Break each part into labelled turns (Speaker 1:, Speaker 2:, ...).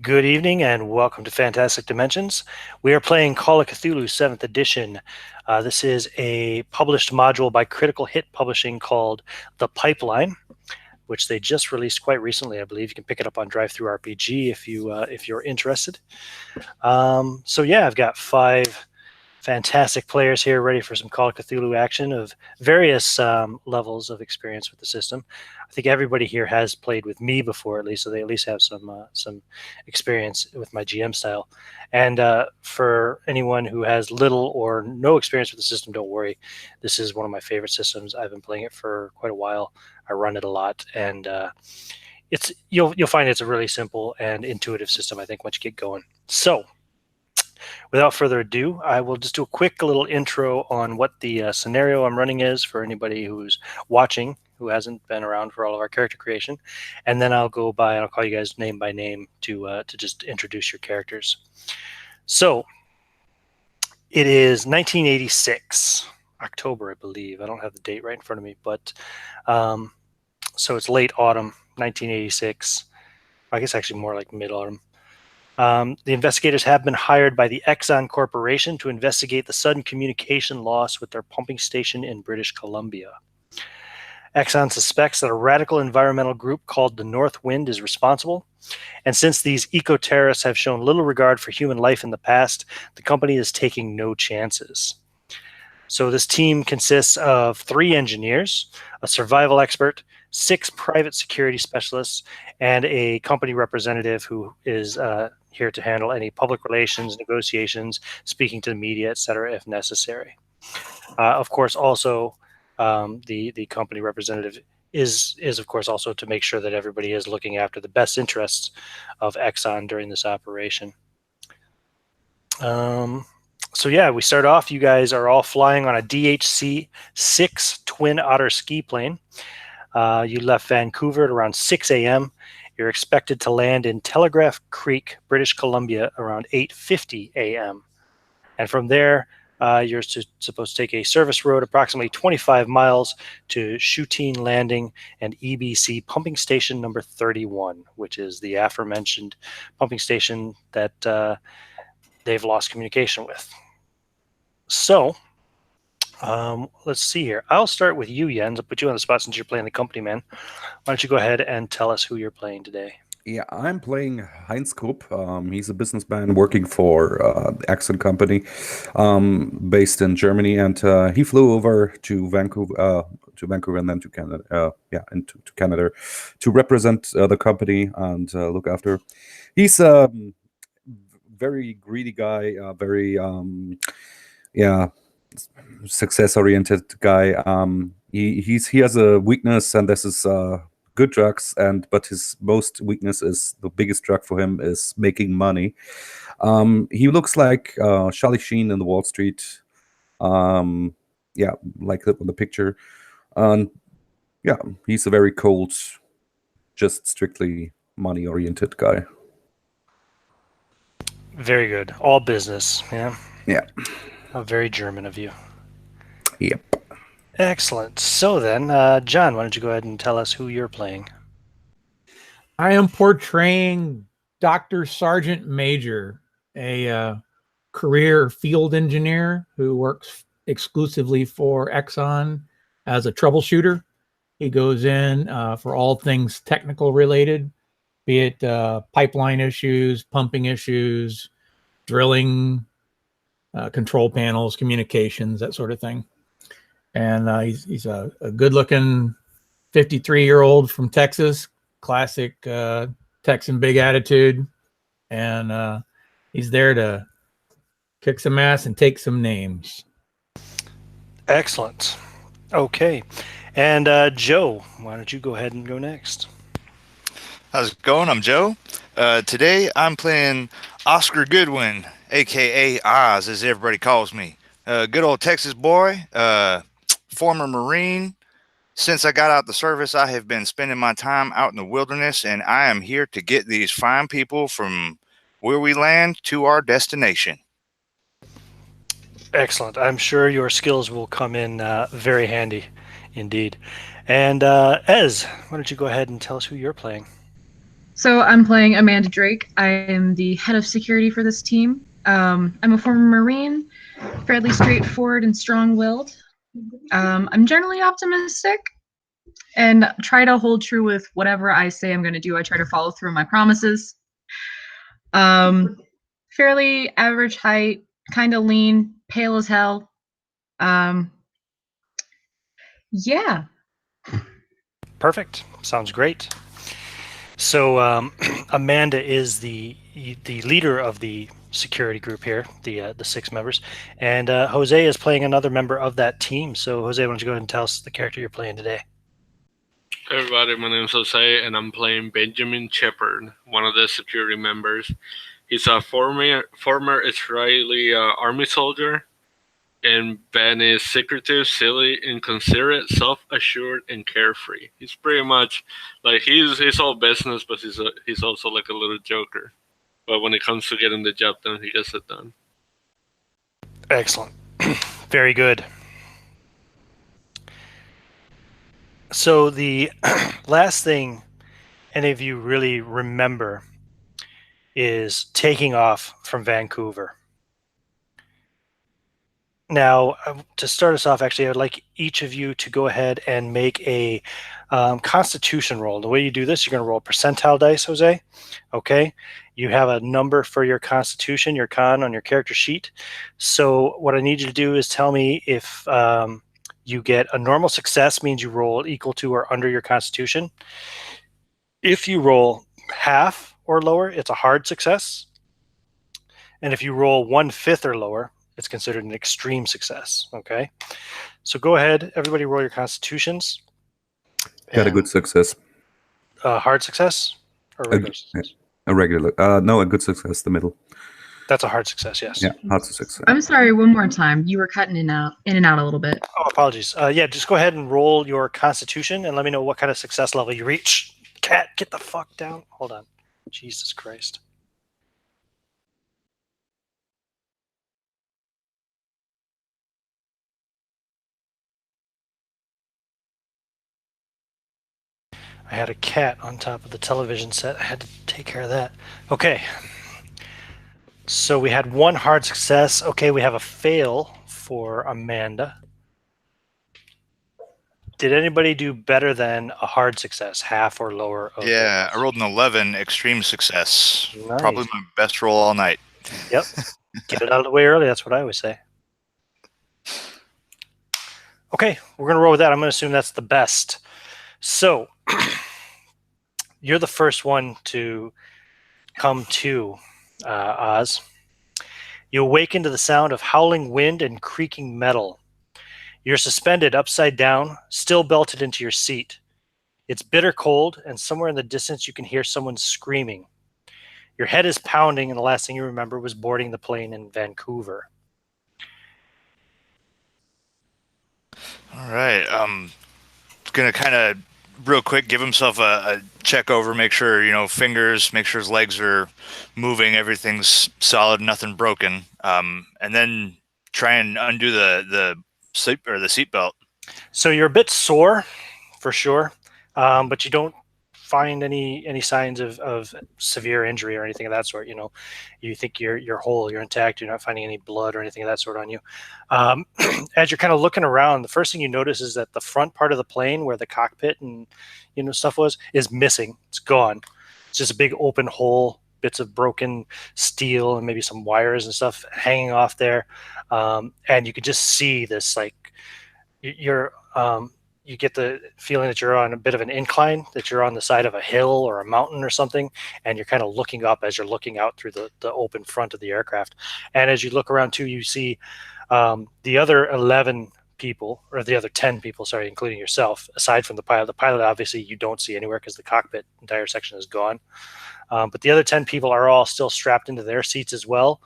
Speaker 1: Good evening and welcome to Fantastic Dimensions. We are playing Call of Cthulhu 7th edition. This is a published module by Critical Hit Publishing called The Pipeline, which they just released quite recently, I believe. You can pick it up on Drive-Thru RPG if you're interested. I've got 5 fantastic players here ready for some Call of Cthulhu action of various levels of experience with the system. I think everybody here has played with me before, at least, so they at least have some experience with my GM style. And for anyone who has little or no experience with the system, don't worry. This is one of my favorite systems. I've been playing it for quite a while. I run it a lot, and you'll find it's a really simple and intuitive system, I think, once you get going. So, without further ado, I will just do a quick little intro on what the scenario I'm running is for anybody who's watching who hasn't been around for all of our character creation, and then I'll go by and I'll call you guys name by name to just introduce your characters. So it is 1986, October, I believe. I don't have the date right in front of me, but so it's late autumn, 1986. I guess actually more like mid-autumn. The investigators have been hired by the Exxon Corporation to investigate the sudden communication loss with their pumping station in British Columbia. Exxon suspects that a radical environmental group called the North Wind is responsible, and since these eco-terrorists have shown little regard for human life in the past, the company is taking no chances. So this team consists of 3 engineers, a survival expert, 6 private security specialists, and a company representative who is here to handle any public relations, negotiations, speaking to the media, etc., if necessary. Of course, also the company representative is of course also to make sure that everybody is looking after the best interests of Exxon during this operation. We start off. You guys are all flying on a DHC-6 Twin Otter ski plane. You left Vancouver at around 6 a.m. You're expected to land in Telegraph Creek, British Columbia around 8:50 a.m. And from there, you're supposed to take a service road approximately 25 miles to Shooteen Landing and EBC Pumping Station number 31, which is the aforementioned pumping station that they've lost communication with. So, let's see here. I'll start with you, Jens. I'll put you on the spot since you're playing the company man. Why don't you go ahead and tell us who you're playing today?
Speaker 2: Yeah, I'm playing Heinz Krupp. He's a businessman working for the Exxon company, based in Germany, and he flew over to Vancouver, and then to Canada. To Canada to represent the company and look after. He's a very greedy guy, very success-oriented guy. He has a weakness, and this is good drugs, but his most weakness is the biggest drug for him is making money. He looks like Charlie Sheen in the Wall Street, like the picture, and he's a very cold, just strictly money-oriented guy.
Speaker 1: Very good. All business.
Speaker 2: Yeah.
Speaker 1: Oh, very German of you.
Speaker 2: Yep.
Speaker 1: Excellent. So then, John, why don't you go ahead and tell us who you're playing?
Speaker 3: I am portraying Dr. Sergeant Major, a career field engineer who works exclusively for Exxon as a troubleshooter. He goes in for all things technical related, be it pipeline issues, pumping issues, drilling, control panels, communications, that sort of thing. And he's a good-looking 53-year-old from Texas, classic Texan big attitude, and he's there to kick some ass and take some names.
Speaker 1: Excellent. Okay. And Joe, why don't you go ahead and go next?
Speaker 4: How's it going? I'm Joe. Today I'm playing Oscar Goodwin, a.k.a. Oz, as everybody calls me. Good old Texas boy, former Marine. Since I got out the service, I have been spending my time out in the wilderness, and I am here to get these fine people from where we land to our destination.
Speaker 1: Excellent. I'm sure your skills will come in very handy indeed. And Ez, why don't you go ahead and tell us who you're playing?
Speaker 5: So I'm playing Amanda Drake. I am the head of security for this team. I'm a former Marine, fairly straightforward and strong-willed. I'm generally optimistic and try to hold true with whatever I say I'm going to do. I try to follow through on my promises. Fairly average height, kind of lean, pale as hell. Yeah.
Speaker 1: Perfect. Sounds great. So Amanda is the leader of the security group here, the 6 members, and Jose is playing another member of that team. So Jose, why don't you go ahead and tell us the character you're playing today?
Speaker 6: Hey everybody, my name is Jose, and I'm playing Benjamin Shepard, one of the security members. He's a former Israeli army soldier, and Ben is secretive, silly, inconsiderate, self-assured, and carefree. He's pretty much like he's all business, but he's also like a little joker. But when it comes to getting the job done, he gets it done.
Speaker 1: Excellent. Very good. So the last thing any of you really remember is taking off from Vancouver. Now, to start us off, actually, I'd like each of you to go ahead and make a Constitution roll. The way you do this, you're going to roll percentile dice, Jose. Okay. You have a number for your Constitution, your con on your character sheet. So what I need you to do is tell me if you get a normal success, means you roll equal to or under your Constitution. If you roll half or lower, it's a hard success. And if you roll 1/5 or lower, it's considered an extreme success. Okay. So go ahead, everybody roll your Constitutions.
Speaker 2: Got a good success.
Speaker 1: Hard success or regular success?
Speaker 2: A regular. No, a good success, the middle.
Speaker 1: That's a hard success, yes.
Speaker 2: Yeah, hard success.
Speaker 5: I'm sorry, one more time. You were cutting in and out a little bit.
Speaker 1: Oh, apologies. Yeah, just go ahead and roll your Constitution and let me know what kind of success level you reach. Cat, get the fuck down. Hold on. Jesus Christ. I had a cat on top of the television set. I had to take care of that. Okay. So we had one hard success. Okay, we have a fail for Amanda. Did anybody do better than a hard success, half or lower?
Speaker 4: Yeah, I rolled an 11, extreme success.
Speaker 1: Nice.
Speaker 4: Probably my best roll all night.
Speaker 1: Yep. Get it out of the way early. That's what I always say. Okay, we're going to roll with that. I'm going to assume that's the best. So you're the first one to come to, Oz. You awaken to the sound of howling wind and creaking metal. You're suspended upside down, still belted into your seat. It's bitter cold, and somewhere in the distance you can hear someone screaming. Your head is pounding, and the last thing you remember was boarding the plane in Vancouver.
Speaker 4: All right. Gonna kind of real quick give himself a check over, make sure fingers, make sure his legs are moving, everything's solid, nothing broken, and then try and undo the seatbelt. So
Speaker 1: you're a bit sore, for sure, but you don't find any signs of severe injury or anything of that sort. You think you're whole, you're intact, you're not finding any blood or anything of that sort on you. As you're kind of looking around, the first thing you notice is that the front part of the plane where the cockpit and stuff was is missing. It's gone. It's just a big open hole, bits of broken steel and maybe some wires and stuff hanging off there. And you could just see this, like, you get the feeling that you're on a bit of an incline, that you're on the side of a hill or a mountain or something, and you're kind of looking up as you're looking out through the open front of the aircraft. And as you look around too, you see the other 11 people, or the other 10 people, sorry, including yourself, aside from the pilot. The pilot, obviously, you don't see anywhere because the cockpit entire section is gone. But the other 10 people are all still strapped into their seats as well.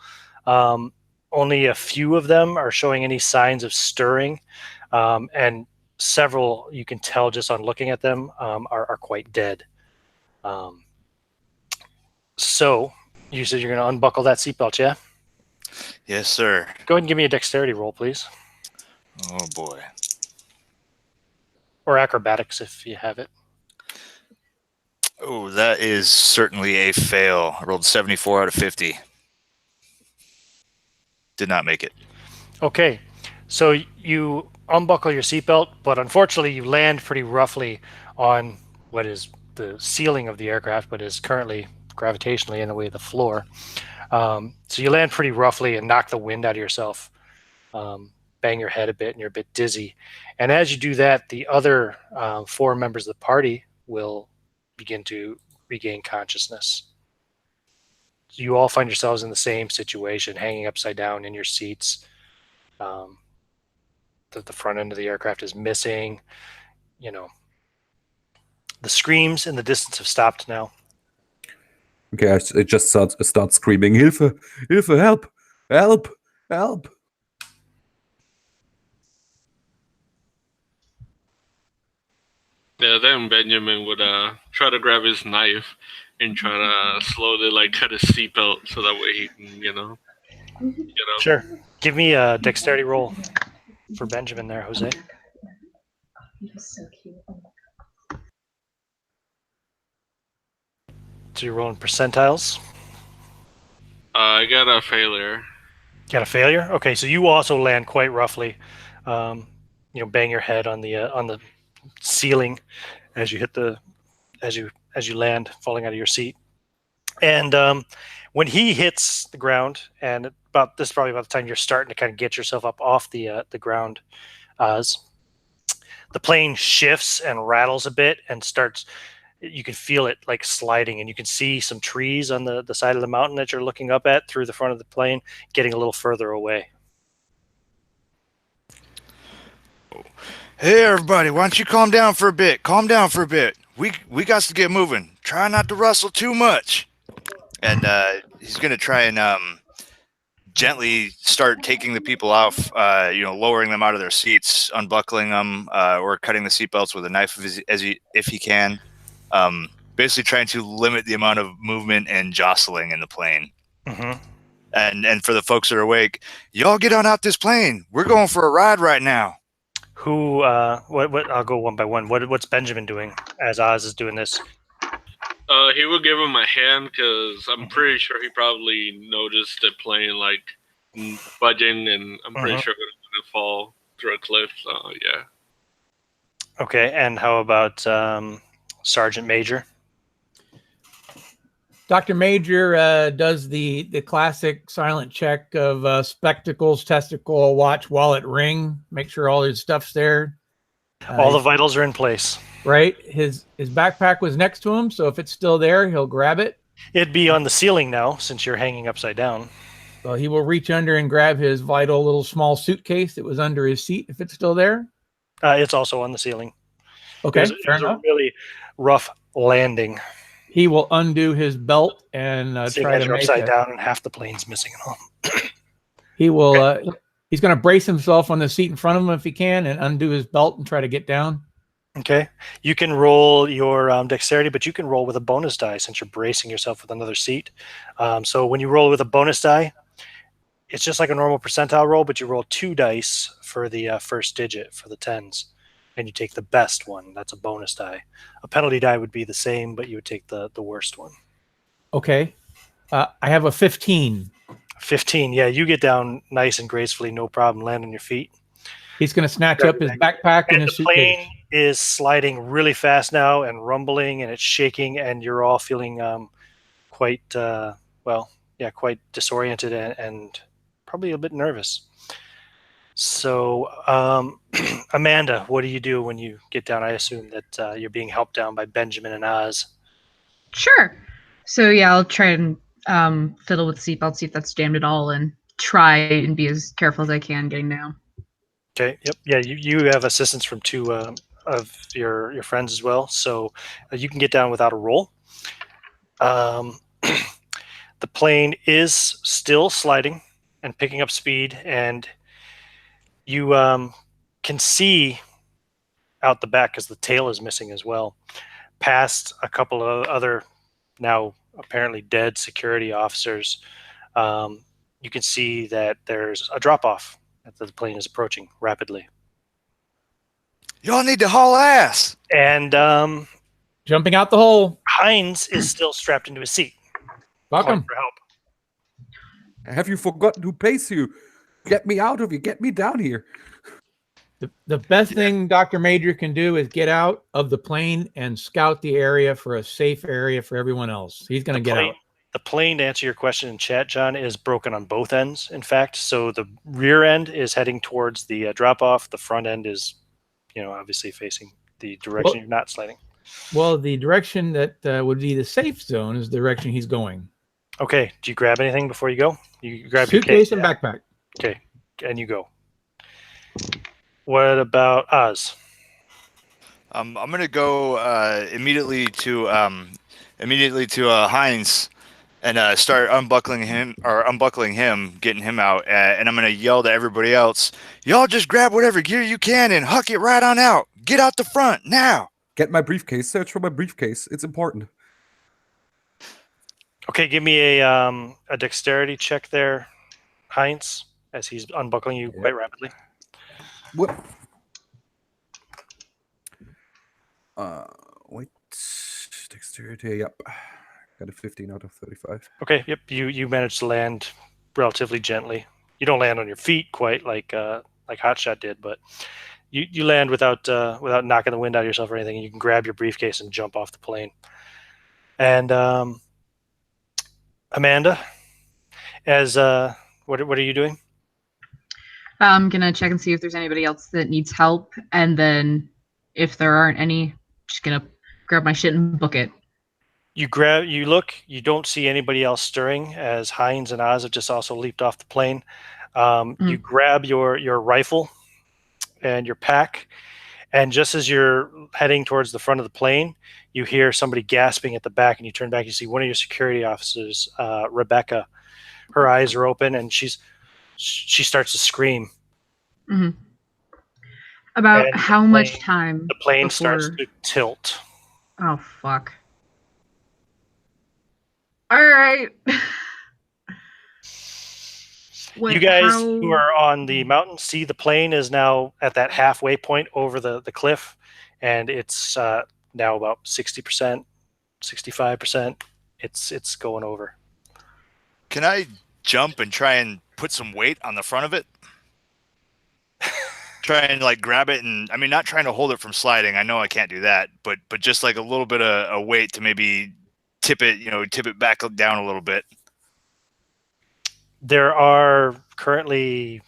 Speaker 1: Only a few of them are showing any signs of stirring, and several, you can tell just on looking at them, are quite dead. So you said you're going to unbuckle that seatbelt, yeah?
Speaker 4: Yes, sir.
Speaker 1: Go ahead and give me a dexterity roll, please.
Speaker 4: Oh, boy.
Speaker 1: Or acrobatics if you have it.
Speaker 4: Oh, that is certainly a fail. I rolled 74 out of 50. Did not make it.
Speaker 1: Okay, so you unbuckle your seatbelt, but unfortunately you land pretty roughly on what is the ceiling of the aircraft, but is currently gravitationally in the way of the floor. So you land pretty roughly and knock the wind out of yourself, bang your head a bit, and you're a bit dizzy. And as you do that, the other 4 members of the party will begin to regain consciousness. So you all find yourselves in the same situation, hanging upside down in your seats. The front end of the aircraft is missing. You know, the screams in the distance have stopped now.
Speaker 2: Okay, I just start screaming, Hilfe, Hilfe, help, help, help.
Speaker 6: Yeah, then Benjamin would try to grab his knife and try to slowly like cut his seatbelt so that way he can, you know.
Speaker 1: Sure. Give me a dexterity roll for Benjamin there, Jose.
Speaker 5: He's so cute.
Speaker 1: So you're rolling percentiles.
Speaker 6: I got a failure.
Speaker 1: Got a failure. Okay, so you also land quite roughly. Bang your head on the ceiling as you hit as you land, falling out of your seat. And when he hits the ground, and this is probably about the time you're starting to kind of get yourself up off the ground, the plane shifts and rattles a bit and starts. You can feel it like sliding, and you can see some trees on the side of the mountain that you're looking up at through the front of the plane getting a little further away.
Speaker 4: Hey, everybody, why don't you calm down for a bit? Calm down for a bit. We got to get moving. Try not to rustle too much. And he's going to try and gently start taking the people off, lowering them out of their seats, unbuckling them, or cutting the seatbelts with a knife if he can. Basically trying to limit the amount of movement and jostling in the plane.
Speaker 1: Mm-hmm.
Speaker 4: And for the folks that are awake, y'all get on out this plane. We're going for a ride right now.
Speaker 1: Who? What? I'll go one by one. What's Benjamin doing as Oz is doing this?
Speaker 6: He would give him a hand because I'm pretty sure he probably noticed the plane like budging, and I'm pretty sure it was going to fall through a cliff. So yeah.
Speaker 1: Okay, and how about Sergeant Major?
Speaker 3: Dr. Major does the classic silent check of spectacles, testicle, watch, wallet, ring. Make sure all his stuff's there.
Speaker 1: All the vitals are in place.
Speaker 3: Right. His backpack was next to him, so if it's still there, he'll grab it.
Speaker 1: It'd be on the ceiling now since you're hanging upside down.
Speaker 3: So he will reach under and grab his vital little small suitcase that was under his seat if it's still there.
Speaker 1: It's also on the ceiling.
Speaker 3: Okay,
Speaker 1: it was a really rough landing.
Speaker 3: He will undo his belt and try to make
Speaker 1: upside down, and half the plane's missing and all.
Speaker 3: He will. Okay. He's going to brace himself on the seat in front of him if he can, and undo his belt and try to get down.
Speaker 1: Okay, you can roll your dexterity, but you can roll with a bonus die since you're bracing yourself with another seat. So when you roll with a bonus die, it's just like a normal percentile roll, but you roll 2 dice for the first digit for the tens. And you take the best one. That's a bonus die. A penalty die would be the same, but you would take the worst one.
Speaker 3: Okay. I have a 15.
Speaker 1: 15. Yeah, you get down nice and gracefully, no problem, land on your feet.
Speaker 3: He's going to snatch up his backpack and his suitcase.
Speaker 1: The plane is sliding really fast now and rumbling, and it's shaking, and you're all feeling quite disoriented and probably a bit nervous. So, Amanda, what do you do when you get down? I assume that you're being helped down by Benjamin and Oz.
Speaker 5: Sure. So, yeah, I'll try and fiddle with the seatbelt, see if that's jammed at all, and try and be as careful as I can getting down.
Speaker 1: Okay. Yep. Yeah, you have assistance from 2 of your friends as well, so you can get down without a roll. The plane is still sliding and picking up speed, and you can see out the back because the tail is missing as well, past a couple of other now apparently dead security officers. You can see that there's a drop-off that the plane is approaching rapidly.
Speaker 4: Y'all need to haul ass.
Speaker 1: And
Speaker 3: jumping out the hole.
Speaker 1: Heinz is still strapped into his seat. calling
Speaker 3: Welcome.
Speaker 1: for help.
Speaker 2: Have you forgotten who pays you? Get me out of here. Get me down here.
Speaker 3: The best thing Dr. Major can do is get out of the plane and scout the area for a safe area for everyone else. He's going to get out.
Speaker 1: The plane, to answer your question in chat, John, is broken on both ends, in fact. So the rear end is heading towards the drop-off. The front end is, obviously facing the direction you're not sliding.
Speaker 3: Well, the direction that would be the safe zone is the direction he's going.
Speaker 1: Okay. Do you grab anything before you go? You grab
Speaker 3: Suitcase
Speaker 1: your
Speaker 3: and backpack.
Speaker 1: Okay. And you go. What about Oz?
Speaker 4: I'm gonna go immediately to Heinz and start unbuckling him, getting him out, and I'm gonna yell to everybody else, "Y'all just grab whatever gear you can and huck it right on out. Get out the front now."
Speaker 2: Get my briefcase. Search for my briefcase. It's important.
Speaker 1: Okay, give me a dexterity check there, Heinz, as he's unbuckling you quite rapidly.
Speaker 2: What? Wait. Dexterity. Yep. Got a 15 out of 35.
Speaker 1: Okay, yep. You managed to land relatively gently. You don't land on your feet quite like Hotshot did, but you land without knocking the wind out of yourself or anything. You can grab your briefcase and jump off the plane. And Amanda, as what are you doing?
Speaker 5: I'm gonna check and see if there's anybody else that needs help, and then if there aren't any, just gonna grab my shit and book it.
Speaker 1: You look, you don't see anybody else stirring as Heinz and Oz have just also leaped off the plane. You grab your rifle and your pack, and just as you're heading towards the front of the plane, you hear somebody gasping at the back, and you turn back, you see one of your security officers, Rebecca. Her eyes are open, and she starts to scream.
Speaker 5: Mm-hmm. About
Speaker 1: And
Speaker 5: how much time?
Speaker 1: The plane starts to tilt.
Speaker 5: Oh, fuck. All right.
Speaker 1: You guys who are on the mountain see the plane is now at that halfway point over the cliff, and it's now about 60%, 65%. It's going over.
Speaker 4: Can I jump and try and put some weight on the front of it? Try and grab it, and I mean, not trying to hold it from sliding. I know I can't do that, but just a little bit of a weight to maybe tip it back down a little bit.
Speaker 1: There are currently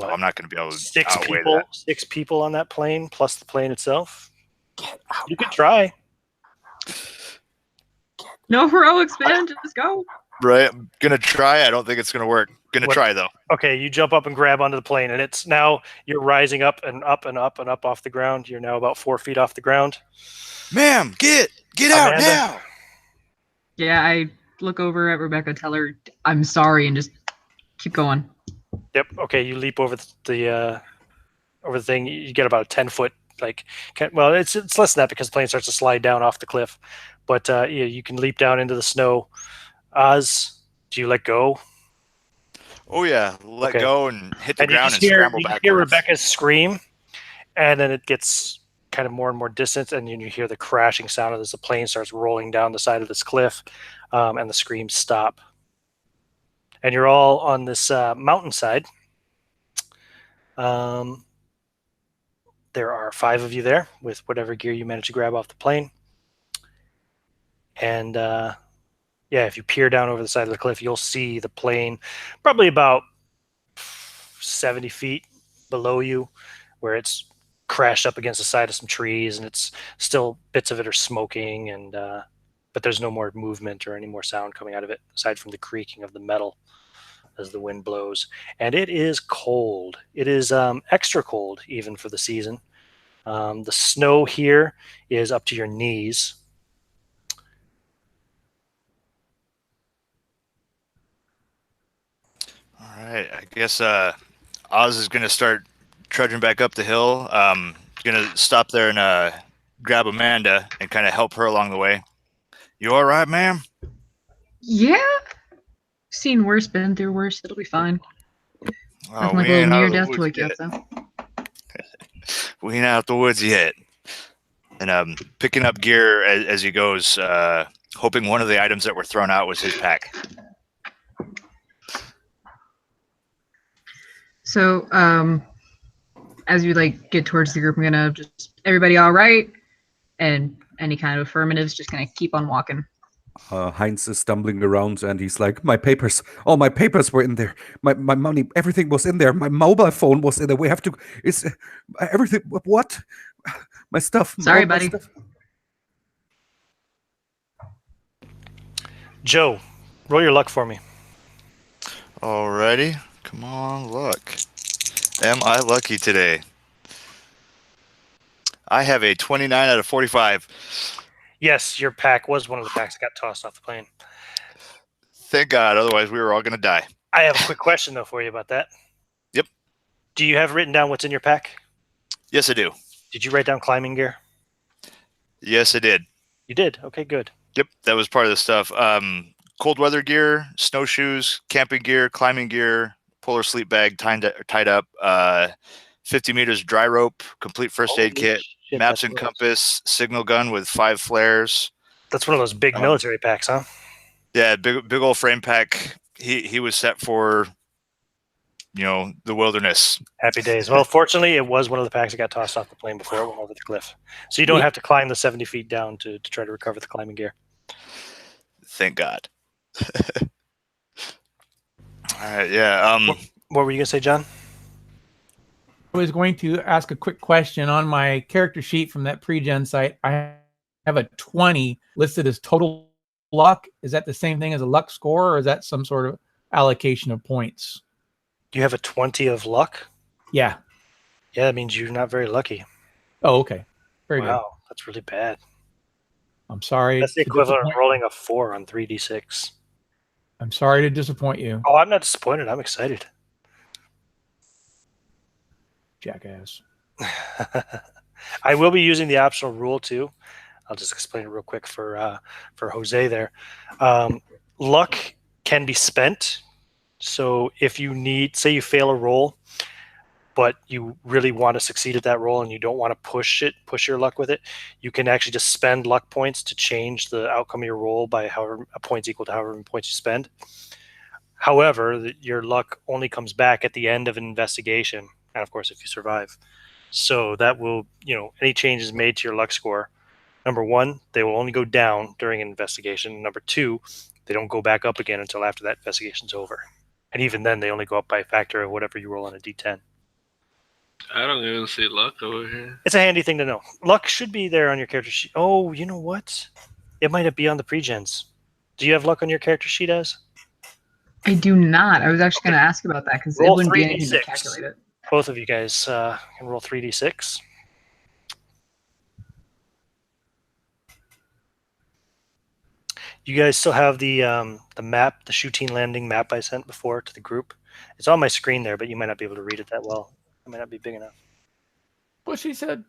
Speaker 4: I'm not going to be able to
Speaker 1: six people on that plane plus the plane itself. You could try.
Speaker 5: No heroics, man. Just go.
Speaker 4: Right, I'm gonna try. I don't think it's gonna work. Try though.
Speaker 1: Okay, you jump up and grab onto the plane, and it's now you're rising up and up and up and up off the ground. You're now about 4 feet off the ground.
Speaker 4: Ma'am, get out
Speaker 1: Amanda?
Speaker 4: now.
Speaker 5: Yeah, I look over at Rebecca, tell her I'm sorry, and just keep going.
Speaker 1: Yep. Okay, you leap over the thing. You get about a 10-foot it's less than that because the plane starts to slide down off the cliff. But you can leap down into the snow. Oz, do you let go?
Speaker 4: Oh yeah, let go and hit the ground and scramble backwards.
Speaker 1: You hear Rebecca's scream, and then it gets kind of more and more distant, and you hear the crashing sound as the plane starts rolling down the side of this cliff, and the screams stop. And you're all on this mountainside. There are 5 of you there with whatever gear you managed to grab off the plane. And if you peer down over the side of the cliff, you'll see the plane probably about 70 feet below you, where it's crashed up against the side of some trees, and it's still bits of it are smoking, and but there's no more movement or any more sound coming out of it aside from the creaking of the metal as the wind blows. And it is cold. It is extra cold even for the season. The snow here is up to your knees.
Speaker 4: All right, I guess Oz is going to start trudging back up the hill. Going to stop there and grab Amanda and kind of help her along the way. You all right, ma'am?
Speaker 5: Yeah. Seen worse, been through worse. It'll be fine.
Speaker 4: Oh,
Speaker 5: Nothing like a little near death to wake you up, though.
Speaker 4: We ain't out the woods yet. and picking up gear as he goes, hoping one of the items that were thrown out was his pack.
Speaker 5: So, as you like get towards the group, I'm gonna just everybody all right, and any kind of affirmatives, just gonna keep on walking.
Speaker 2: Heinz is stumbling around and he's like, my papers, all my papers were in there. My money, everything was in there. My mobile phone was in there. We have to, everything, what? My stuff.
Speaker 5: Sorry,
Speaker 2: my
Speaker 5: buddy.
Speaker 2: stuff.
Speaker 1: Joe, roll your luck for me.
Speaker 4: Alrighty. Come on, luck. Am I lucky today? I have a 29 out of 45.
Speaker 1: Yes, your pack was one of the packs that got tossed off the plane.
Speaker 4: Thank God, otherwise we were all going to die.
Speaker 1: I have a quick question, though, for you about that.
Speaker 4: Yep.
Speaker 1: Do you have written down what's in your pack?
Speaker 4: Yes, I do.
Speaker 1: Did you write down climbing gear?
Speaker 4: Yes, I did.
Speaker 1: You did? Okay, good.
Speaker 4: Yep, that was part of the stuff. Cold weather gear, snowshoes, camping gear, climbing gear, polar sleep bag tied up, 50 meters dry rope, complete first aid
Speaker 1: Holy
Speaker 4: kit,
Speaker 1: shit,
Speaker 4: maps
Speaker 1: that's
Speaker 4: and
Speaker 1: one of those-
Speaker 4: compass, signal gun with 5 flares.
Speaker 1: That's one of those big military packs, huh?
Speaker 4: Yeah, big old frame pack. He was set for, the wilderness.
Speaker 1: Happy days. Well, fortunately, it was one of the packs that got tossed off the plane before it went over the cliff. So you don't have to climb the 70 feet down to try to recover the climbing gear.
Speaker 4: Thank God. All right, yeah.
Speaker 1: What were you going to say, John?
Speaker 3: I was going to ask a quick question on my character sheet from that pre-gen site. I have a 20 listed as total luck. Is that the same thing as a luck score, or is that some sort of allocation of points?
Speaker 1: You have a 20 of luck?
Speaker 3: Yeah.
Speaker 1: Yeah, that means you're not very lucky.
Speaker 3: Oh, okay. Very good.
Speaker 1: Wow, that's really bad.
Speaker 3: I'm sorry.
Speaker 1: That's the equivalent of
Speaker 3: disappoint-
Speaker 1: rolling a 4 on 3d6.
Speaker 3: I'm sorry to disappoint you,
Speaker 1: Oh, I'm not disappointed. I'm excited.
Speaker 3: jackass.
Speaker 1: I will be using the optional rule too. I'll just explain it real quick for Jose there. Luck can be spent. So if you say you fail a roll, but you really want to succeed at that roll and you don't want to push your luck with it, you can actually just spend luck points to change the outcome of your roll by however a points equal to however many points you spend. However, your luck only comes back at the end of an investigation, and of course, if you survive. So that will, any changes made to your luck score, number one, they will only go down during an investigation. Number two, they don't go back up again until after that investigation's over. And even then, they only go up by a factor of whatever you roll on a d10.
Speaker 6: I don't even see luck over here.
Speaker 1: It's a handy thing to know. Luck should be there on your character sheet. Oh, you know what? It might be on the pre-gens. Do you have luck on your character sheet, as?
Speaker 5: I do not. I was actually going to ask about that because it
Speaker 1: Roll
Speaker 5: wouldn't be anything to
Speaker 1: 3d6.
Speaker 5: calculate it.
Speaker 1: Both of you guys can roll 3d6. You guys still have the map, the Tahltan landing map I sent before to the group. It's on my screen there, but you might not be able to read it that well. It might not be big enough.
Speaker 3: What she said.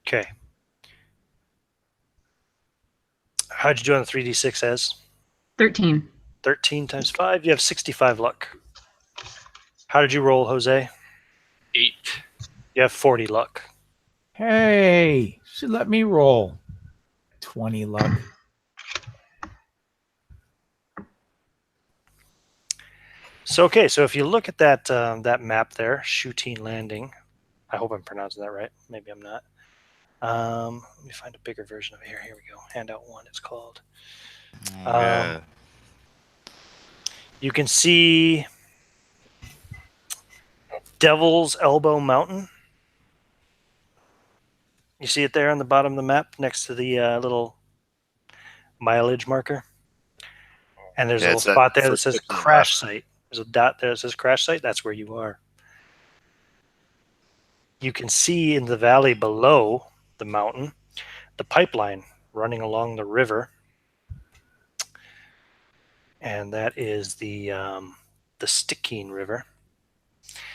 Speaker 1: Okay. How'd you do on the 3d6 as?
Speaker 5: 13.
Speaker 1: 13 times 5. You have 65 luck. How did you roll, Jose?
Speaker 6: 8.
Speaker 1: You have 40 luck.
Speaker 3: Hey, should let me roll. 20 luck.
Speaker 1: So if you look at that that map there, Tahltan Landing, I hope I'm pronouncing that right. Maybe I'm not. Let me find a bigger version of it here. Here we go. Handout 1, it's called.
Speaker 4: Yeah.
Speaker 1: You can see Devil's Elbow Mountain. You see it there on the bottom of the map next to the little mileage marker? And there's a little spot there that says crash site. There's a dot there that says crash site. That's where you are. You can see in the valley below the mountain the pipeline running along the river. And that is the Stickeen River.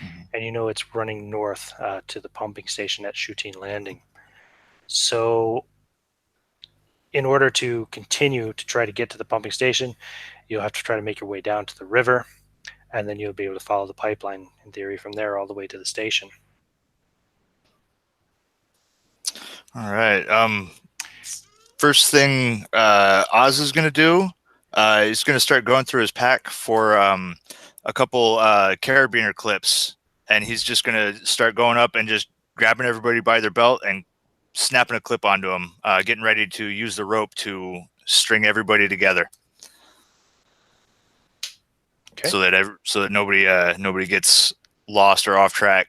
Speaker 1: Mm-hmm. And it's running north to the pumping station at Tahltan Landing. So in order to continue to try to get to the pumping station, you'll have to try to make your way down to the river. and then you'll be able to follow the pipeline in theory from there all the way to the station.
Speaker 4: All right. First thing Oz is going to do, he's going to start going through his pack for a couple carabiner clips, and he's just going to start going up and just grabbing everybody by their belt and snapping a clip onto them, getting ready to use the rope to string everybody together.
Speaker 1: Okay.
Speaker 4: So that nobody gets lost or off track.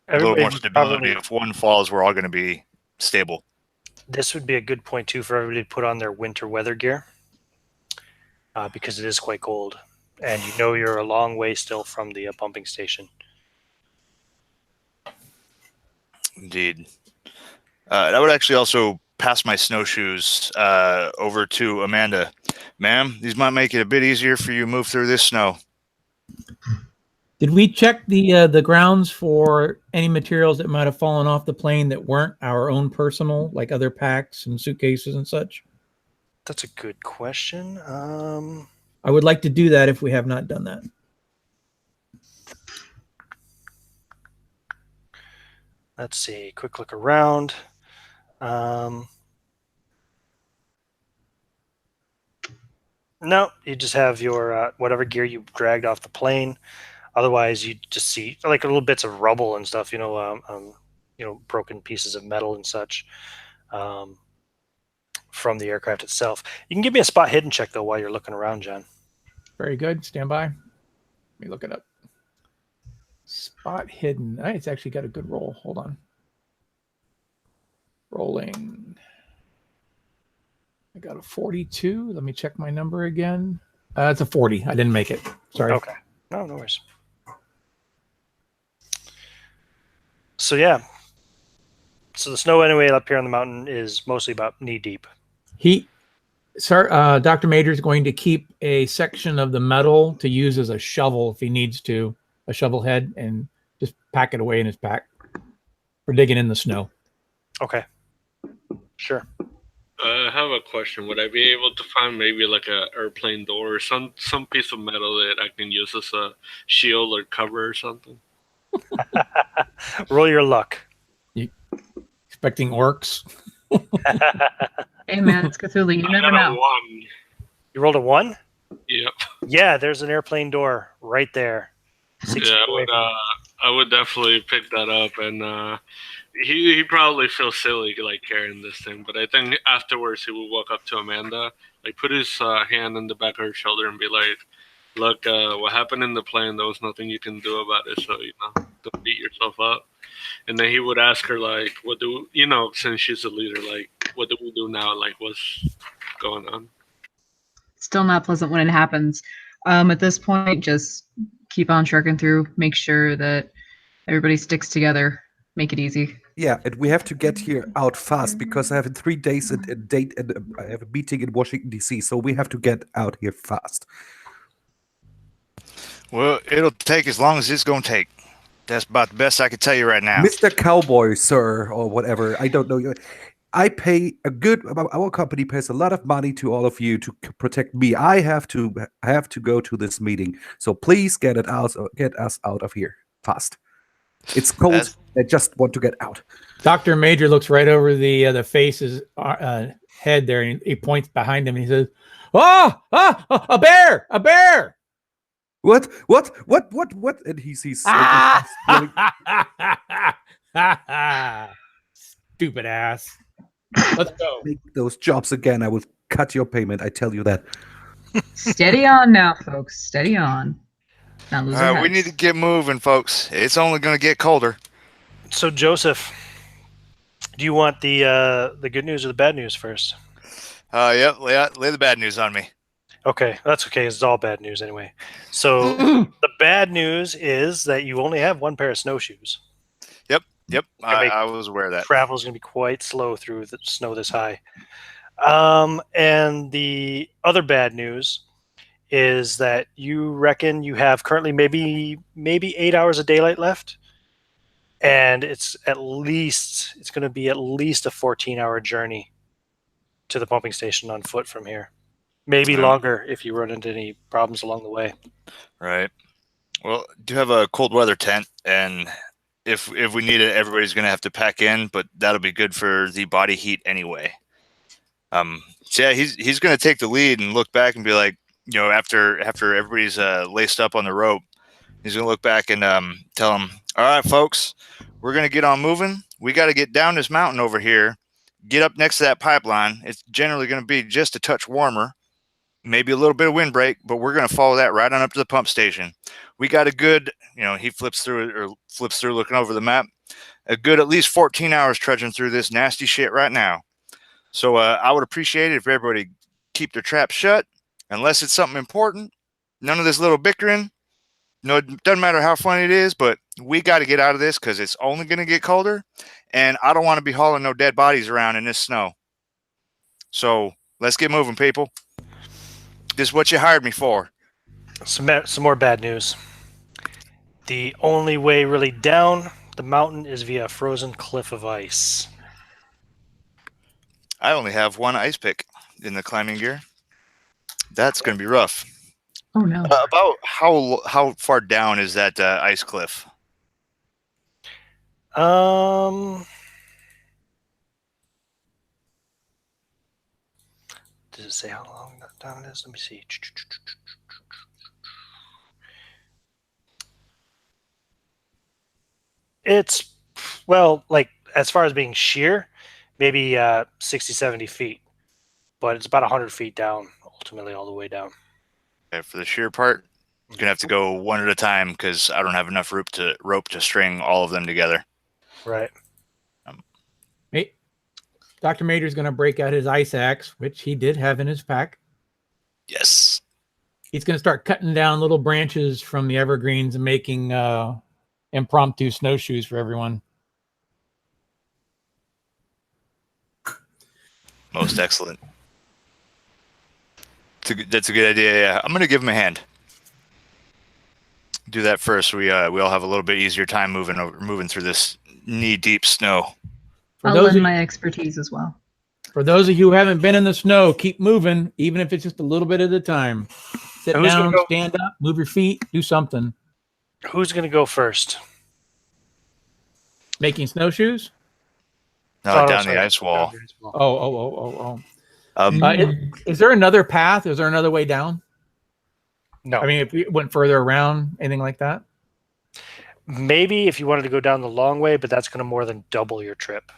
Speaker 1: Everybody
Speaker 4: a little more stability.
Speaker 1: probably,
Speaker 4: If one falls, we're all going to be stable.
Speaker 1: this would be a good point too for everybody to put on their winter weather gear, because it is quite cold, and you know you're a long way still from the pumping station.
Speaker 4: Indeed. I would actually also pass my snowshoes over to Amanda. Ma'am, these might make it a bit easier for you to move through this snow.
Speaker 3: Did we check the grounds for any materials that might have fallen off the plane that weren't our own personal, like other packs and suitcases and such?
Speaker 1: That's a good question.
Speaker 3: I would like to do that if we have not done that.
Speaker 1: Let's see. Quick look around. No, you just have your whatever gear you dragged off the plane. Otherwise, you just see like little bits of rubble and stuff. Broken pieces of metal and such from the aircraft itself. You can give me a spot hidden check though while you're looking around, John.
Speaker 3: Very good. Stand by. Let me look it up. Spot hidden. It's actually got a good roll. Hold on. Rolling. I got a 42. Let me check my number again. It's a 40. I didn't make it. Sorry.
Speaker 1: Okay. No worries. So yeah. So the snow anyway up here on the mountain is mostly about knee deep.
Speaker 3: Dr. Major is going to keep a section of the metal to use as a shovel if he needs to, a shovel head, and just pack it away in his pack for digging in the snow.
Speaker 1: Okay. Sure.
Speaker 6: I have a question. Would I be able to find maybe like a airplane door or some piece of metal that I can use as a shield or cover or something?
Speaker 1: Roll your luck.
Speaker 3: You expecting orcs?
Speaker 5: Hey man, it's Cthulhu. You never know.
Speaker 6: 1.
Speaker 1: You rolled a 1?
Speaker 6: Yep.
Speaker 1: Yeah, there's an airplane door right there. 6 feet away.
Speaker 6: I would definitely pick that up, and he probably feels silly like carrying this thing, but I think afterwards he will walk up to Amanda, like put his hand on the back of her shoulder and be like, "Look, what happened in the plane? There was nothing you can do about it, so don't beat yourself up." And then he would ask her like, "What do since she's a leader, like, what do we do now? Like, what's going on?"
Speaker 5: Still not pleasant when it happens. At this point, just keep on trucking through. Make sure that everybody sticks together. Make it easy.
Speaker 2: Yeah, and we have to get here out fast because I have in 3 days a date and I have a meeting in Washington D.C. So we have to get out here fast.
Speaker 4: Well, it'll take as long as it's going to take. That's about the best I can tell you right now.
Speaker 2: Mr. Cowboy, sir, or whatever. I don't know you. I pay our company pays a lot of money to all of you to protect me. I have to go to this meeting. So please get us out of here fast. It's cold. I just want to get out.
Speaker 3: Dr. Major looks right over the face's head there, and he points behind him and he says, a bear! A bear!
Speaker 2: What? And he sees
Speaker 3: stupid ass. Let's go.
Speaker 2: Make those jobs again. I will cut your payment. I tell you that.
Speaker 5: Steady on now, folks. Steady on. Not lose our
Speaker 4: We
Speaker 5: heads.
Speaker 4: need to get moving, folks. It's only going to get colder.
Speaker 1: So Joseph, do you want the good news or the bad news first?
Speaker 4: Yep. Lay the bad news on me.
Speaker 1: Okay, that's okay. It's all bad news anyway. So the bad news is that you only have 1 pair of snowshoes.
Speaker 4: Yep. I was aware of that.
Speaker 1: Travel is going to be quite slow through the snow this high. And the other bad news is that you reckon you have currently maybe 8 hours of daylight left, and it's going to be at least a 14-hour journey to the pumping station on foot from here. Maybe longer if you run into any problems along the way.
Speaker 4: Right. Well, do have a cold weather tent, and if we need it, everybody's gonna have to pack in, but that'll be good for the body heat anyway. So yeah, he's gonna take the lead and look back and be like, after everybody's laced up on the rope, he's gonna look back and tell them, all right, folks, we're gonna get on moving. We got to get down this mountain over here, get up next to that pipeline. It's generally gonna be just a touch warmer, maybe a little bit of windbreak, but we're gonna follow that right on up to the pump station. We got a good, he flips through looking over the map, a good at least 14 hours trudging through this nasty shit right now. So I would appreciate it if everybody keep their traps shut, unless it's something important. None of this little bickering. No, it doesn't matter how funny it is, but we got to get out of this because it's only going to get colder, and I don't want to be hauling no dead bodies around in this snow. So let's get moving, people. This is what you hired me for.
Speaker 1: Some more bad news. The only way really down the mountain is via a frozen cliff of ice.
Speaker 4: I only have one ice pick in the climbing gear. That's going to be rough.
Speaker 5: Oh no.
Speaker 4: About how far down is that ice cliff?
Speaker 1: Does it say how long down it is? Let me see. It's, well, like as far as being sheer, maybe 60, 70 feet, but it's about 100 feet down, ultimately all the way down.
Speaker 4: Okay, for the sheer part, you're going to have to go one at a time because I don't have enough rope to string all of them together.
Speaker 1: Right.
Speaker 3: Hey, Dr. Major's going to break out his ice axe, which he did have in his pack.
Speaker 4: Yes.
Speaker 3: He's going to start cutting down little branches from the evergreens and making impromptu snowshoes for everyone.
Speaker 4: Most excellent. That's a good idea. Yeah, I'm going to give him a hand. Do that first. We all have a little bit easier time moving through this knee-deep snow.
Speaker 5: I'll lend my expertise as well.
Speaker 3: For those of you who haven't been in the snow, keep moving, even if it's just a little bit at a time. Sit down, stand up, move your feet, do something.
Speaker 1: Who's going to go first?
Speaker 3: Making snowshoes?
Speaker 4: No, down the ice wall.
Speaker 3: Oh.
Speaker 1: Mm-hmm.
Speaker 3: Is there another path? Is there another way down?
Speaker 1: No.
Speaker 3: I mean, if we went further around, anything like that?
Speaker 1: Maybe if you wanted to go down the long way, but that's going to more than double your trip.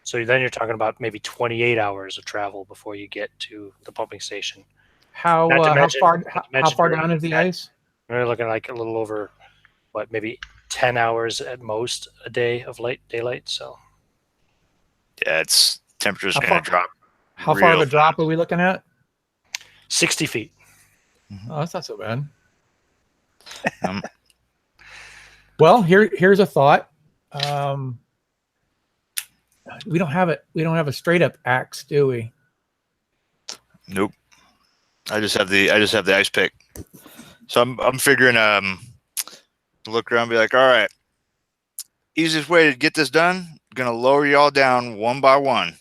Speaker 1: So then you're talking about maybe 28 hours of travel before you get to the pumping station.
Speaker 3: How far down is the ice?
Speaker 1: We're looking like a little over, maybe 10 hours at most a day of daylight. So
Speaker 4: yeah, temperature's going to drop.
Speaker 3: How far of a drop are we looking at?
Speaker 1: 60 feet.
Speaker 3: Oh, that's not so bad. Well, here's a thought. We don't have it. We don't have a straight up axe, do we?
Speaker 4: Nope. I just have the ice pick. So I'm figuring look around and be like, all right, easiest way to get this done, gonna lower you all down one by one.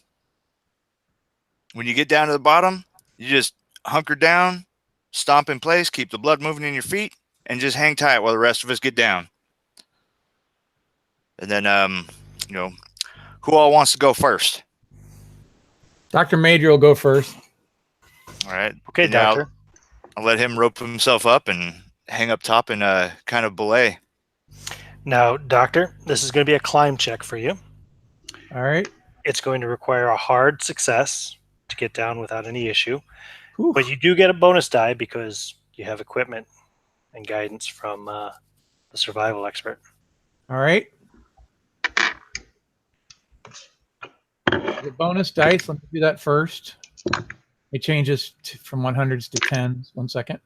Speaker 4: When you get down to the bottom, you just hunker down, stomp in place, keep the blood moving in your feet, and just hang tight while the rest of us get down. And then who all wants to go first?
Speaker 3: Dr. Major will go first.
Speaker 4: All right.
Speaker 1: Okay, Doctor.
Speaker 4: I'll let him rope himself up and hang up top and kind of belay.
Speaker 1: Now, Doctor, this is going to be a climb check for you.
Speaker 3: All right.
Speaker 1: It's going to require a hard success to get down without any issue.
Speaker 3: Oof.
Speaker 1: But you do get a bonus die because you have equipment and guidance from the survival expert.
Speaker 3: All right. The bonus dice, let me do that first. It changes from 100s to 10s. 1 second.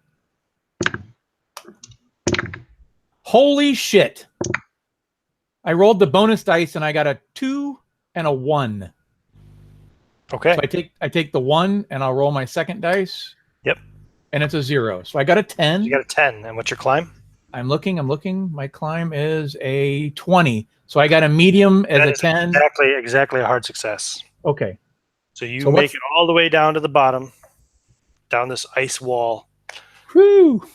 Speaker 3: Holy shit. I rolled the bonus dice and I got a 2 and a 1.
Speaker 1: Okay.
Speaker 3: So I take the 1 and I'll roll my second dice.
Speaker 1: Yep.
Speaker 3: And it's a 0. So I got a 10.
Speaker 1: You got a 10. And what's your climb?
Speaker 3: I'm looking. My climb is a 20. So I got a medium as a 10.
Speaker 1: Exactly a hard success.
Speaker 3: Okay.
Speaker 1: So you make it all the way down to the bottom, down this ice wall.
Speaker 3: Woo!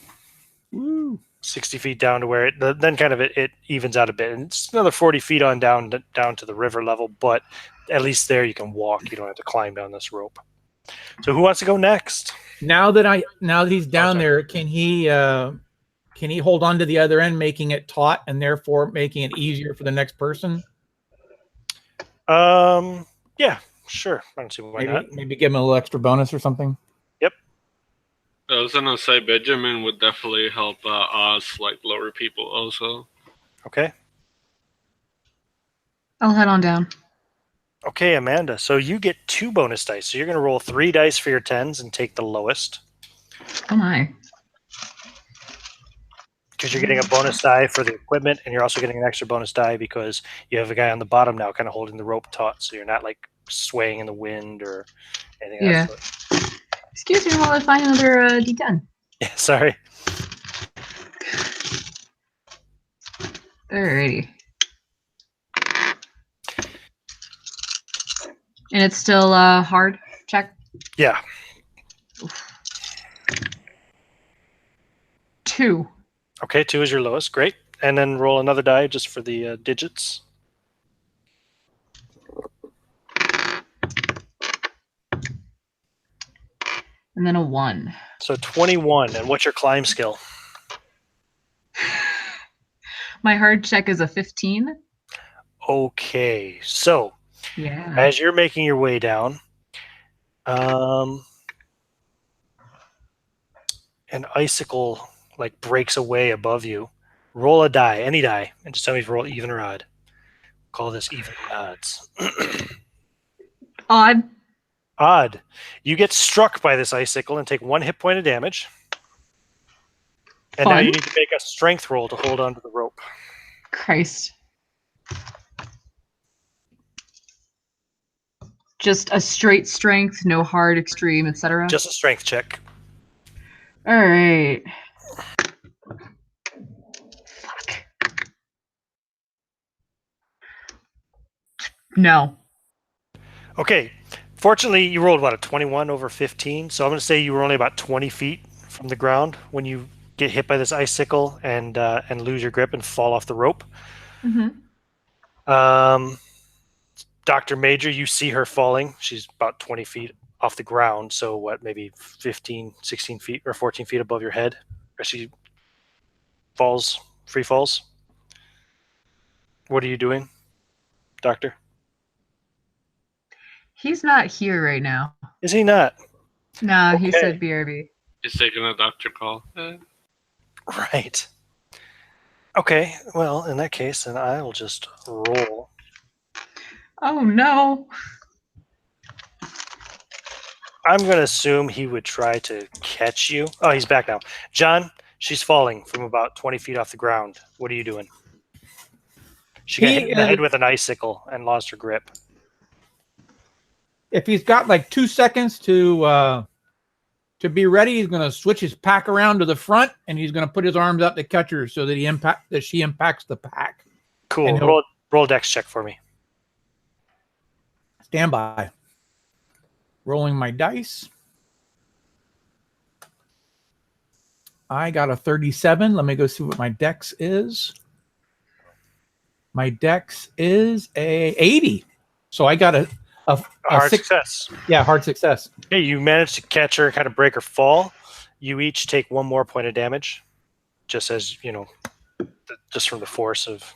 Speaker 3: Woo!
Speaker 1: 60 feet down to where then kind of it evens out a bit. And it's another 40 feet on down to the river level, but at least there you can walk. You don't have to climb down this rope. So who wants to go next?
Speaker 3: Now that he's down there, can he hold on to the other end, making it taut and therefore making it easier for the next person?
Speaker 1: Yeah, sure. I don't see why not.
Speaker 3: Maybe give him a little extra bonus or something.
Speaker 1: Yep.
Speaker 6: I was gonna say Benjamin would definitely help us, like lower people also.
Speaker 1: Okay.
Speaker 5: I'll head on down.
Speaker 1: Okay, Amanda. So you get 2 bonus dice. So you're going to roll 3 dice for your 10s and take the lowest.
Speaker 5: Oh my.
Speaker 1: Because you're getting a bonus die for the equipment, and you're also getting an extra bonus die because you have a guy on the bottom now kind of holding the rope taut, so you're not like swaying in the wind or anything
Speaker 5: Yeah.
Speaker 1: else.
Speaker 5: Excuse me while I find another D10.
Speaker 1: Yeah, sorry.
Speaker 5: Alrighty. And it's still hard check?
Speaker 1: Yeah.
Speaker 5: 2.
Speaker 1: Okay, 2 is your lowest. Great. And then roll another die just for the digits.
Speaker 5: And then a 1.
Speaker 1: So 21. And what's your climb skill?
Speaker 5: My hard check is a 15.
Speaker 1: Okay, so
Speaker 5: Yeah.
Speaker 1: as you're making your way down, an icicle like breaks away above you. Roll a die, any die, and just tell me if you roll even or odd. Call this even odds.
Speaker 5: Odd.
Speaker 1: Odd. You get struck by this icicle and take 1 hit point of damage. And now
Speaker 5: Fun.
Speaker 1: you need to make a strength roll to hold onto the rope.
Speaker 5: Christ. Just a straight strength, no hard, extreme, etc.
Speaker 1: Just a strength check.
Speaker 5: All right. Fuck. No.
Speaker 1: Okay. Fortunately, you rolled, what, a 21 over 15? So I'm going to say you were only about 20 feet from the ground when you get hit by this icicle and lose your grip and fall off the rope.
Speaker 5: Mm-hmm.
Speaker 1: Dr. Major, you see her falling. She's about 20 feet off the ground. So what, maybe 15, 16 feet or 14 feet above your head as she falls, free falls. What are you doing, Doctor?
Speaker 5: He's not here right now.
Speaker 1: Is he not?
Speaker 5: Nah, he
Speaker 1: Okay.
Speaker 5: said BRB.
Speaker 6: He's taking a doctor call.
Speaker 1: Right. Okay, well, in that case, then I will just roll.
Speaker 5: Oh no.
Speaker 1: I'm going to assume he would try to catch you. Oh, he's back now. John, she's falling from about 20 feet off the ground. What are you doing? She got hit in the head with an icicle and lost her grip.
Speaker 3: If he's got like 2 seconds to be ready, he's going to switch his pack around to the front, and he's going to put his arms out to catch her so that she impacts the pack.
Speaker 1: Cool. Roll dex check for me.
Speaker 3: Stand by. Rolling my dice. I got a 37. Let me go see what my dex is. My dex is a 80. So I got a
Speaker 1: hard success.
Speaker 3: Yeah, hard success.
Speaker 1: Okay, you managed to catch her, kind of break her fall. You each take 1 more point of damage, just as, you know, just from the force of...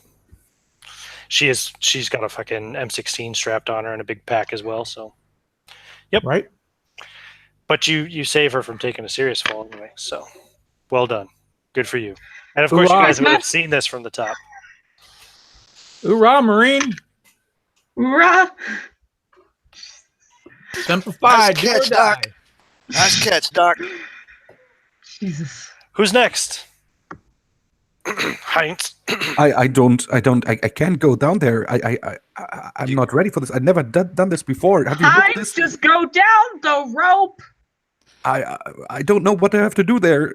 Speaker 1: She's got a fucking M16 strapped on her and a big pack as well, so... Yep.
Speaker 3: Right.
Speaker 1: But you save her from taking a serious fall anyway, so well done. Good for you. And of course, you guys would have seen this from the top.
Speaker 3: Hoorah, Marine!
Speaker 5: Hoorah!
Speaker 3: Simplified.
Speaker 4: Nice catch, Doc. Nice catch, Doc.
Speaker 5: Jesus.
Speaker 1: Who's next? Heinz.
Speaker 2: I can't go down there. I'm not ready for this. I've never done this before. Have you looked at this?
Speaker 5: Just go down the rope.
Speaker 2: I don't know what I have to do there.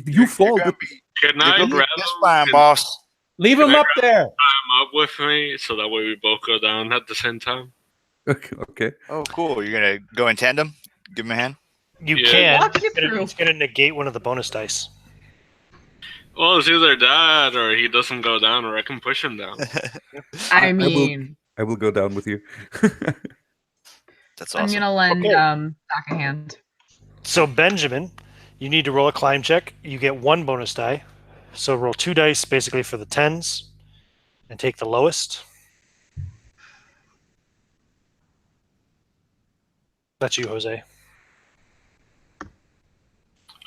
Speaker 2: You fall.
Speaker 6: Can I grab him?
Speaker 4: That's fine, boss.
Speaker 3: Leave him up there.
Speaker 6: Tie him up with me so that way we both go down at the same time.
Speaker 2: Okay.
Speaker 4: Oh, cool. You're going to go in tandem? Give him a hand?
Speaker 1: You
Speaker 6: Yeah.
Speaker 1: can.
Speaker 5: Walk you through.
Speaker 1: It's going to negate one of the bonus dice.
Speaker 6: Well, it's either that or he doesn't go down, or I can push him down.
Speaker 5: I mean,
Speaker 2: I will go down with you.
Speaker 4: That's
Speaker 5: I'm
Speaker 4: awesome.
Speaker 5: gonna lend
Speaker 1: Okay.
Speaker 5: Doc a hand.
Speaker 1: So Benjamin, you need to roll a climb check. You get 1 bonus die. So roll 2 dice basically for the 10s and take the lowest. That's you, Jose.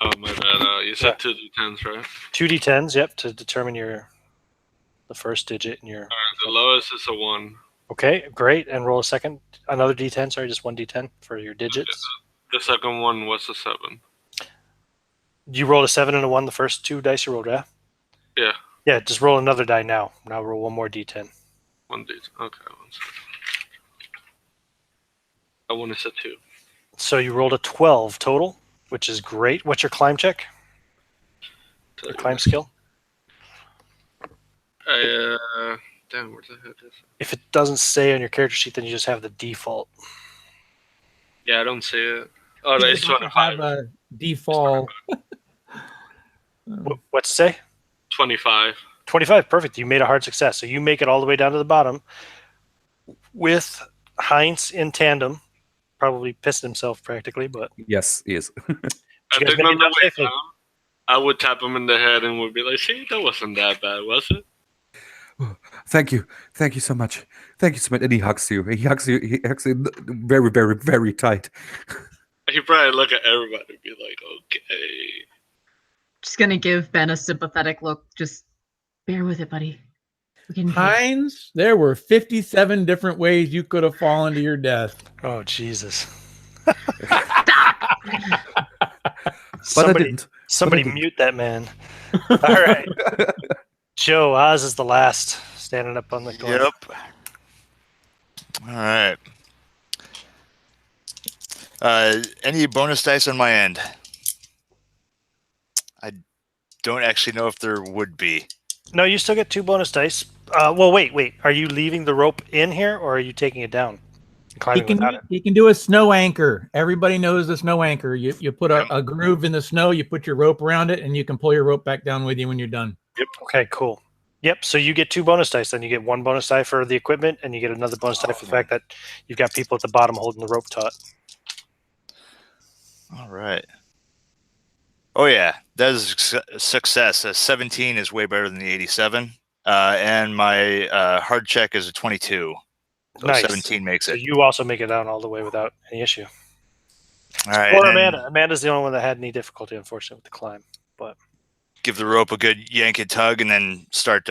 Speaker 6: Oh, my bad. You said
Speaker 1: Yeah.
Speaker 6: 2d10s, right?
Speaker 1: 2d10s, yep, to determine the first digit in your.
Speaker 6: The lowest is a 1.
Speaker 1: Okay, great. And roll another d10. Sorry, just 1 d10 for your digits.
Speaker 6: The second one was a 7.
Speaker 1: You rolled a 7 and a 1 the first 2 dice you rolled, yeah?
Speaker 6: Yeah.
Speaker 1: Yeah, just roll another die now. Now roll 1 more d10.
Speaker 6: 1 d10. Okay, 1 second. That one is a 2.
Speaker 1: So you rolled a 12 total, which is great. What's your climb check? Your climb skill?
Speaker 6: Damn, where the heck is it?
Speaker 1: If it doesn't say on your character sheet, then you just have the default.
Speaker 6: Yeah, I don't see it. Oh,
Speaker 3: You
Speaker 6: that's
Speaker 3: just have
Speaker 6: 25.
Speaker 3: a default.
Speaker 1: What's it say?
Speaker 6: 25.
Speaker 1: 25, perfect. You made a hard success. So you make it all the way down to the bottom with Heinz in tandem, probably pissed himself practically, but
Speaker 2: Yes, he is.
Speaker 6: I
Speaker 1: you guys
Speaker 6: think
Speaker 1: make
Speaker 6: on
Speaker 1: it
Speaker 6: the
Speaker 1: down
Speaker 6: way
Speaker 1: safely.
Speaker 6: down, I would tap him in the head and would be like, see, that wasn't that bad, was it?
Speaker 2: Thank you so much. Thank you so much. And he hugs you. He hugs you very, very, very tight.
Speaker 6: He'd probably look at everybody and be like, okay.
Speaker 5: Just gonna give Ben a sympathetic look. Just bear with it, buddy. We're getting paid.
Speaker 3: Heinz, there were 57 different ways you could have fallen to your death.
Speaker 1: Oh, Jesus.
Speaker 2: But I didn't.
Speaker 1: Somebody mute that man. All right. Joe, Oz is the last standing up on the cliff.
Speaker 4: Yep. All right. Any bonus dice on my end? I don't actually know if there would be.
Speaker 1: No, you still get 2 bonus dice. Well, wait. Are you leaving the rope in here, or are you taking it down?
Speaker 3: You can do a snow anchor. Everybody knows the snow anchor. You put a groove in the snow, you put your rope around it, and you can pull your rope back down with you when you're done.
Speaker 1: Yep. Okay, cool. Yep, so you get 2 bonus dice. Then you get 1 bonus die for the equipment, and you get another bonus die for the fact that you've got people at the bottom holding the rope taut.
Speaker 4: All right. Oh, yeah. That is a success. A 17 is way better than the 87. And my hard check is a 22. So
Speaker 1: Nice.
Speaker 4: 17 makes
Speaker 1: So
Speaker 4: it.
Speaker 1: you also make it down all the way without any issue.
Speaker 4: All right.
Speaker 1: Or
Speaker 4: and then
Speaker 1: Amanda. Amanda's the only one that had any difficulty, unfortunately, with the climb. But
Speaker 4: give the rope a good yank and tug and then start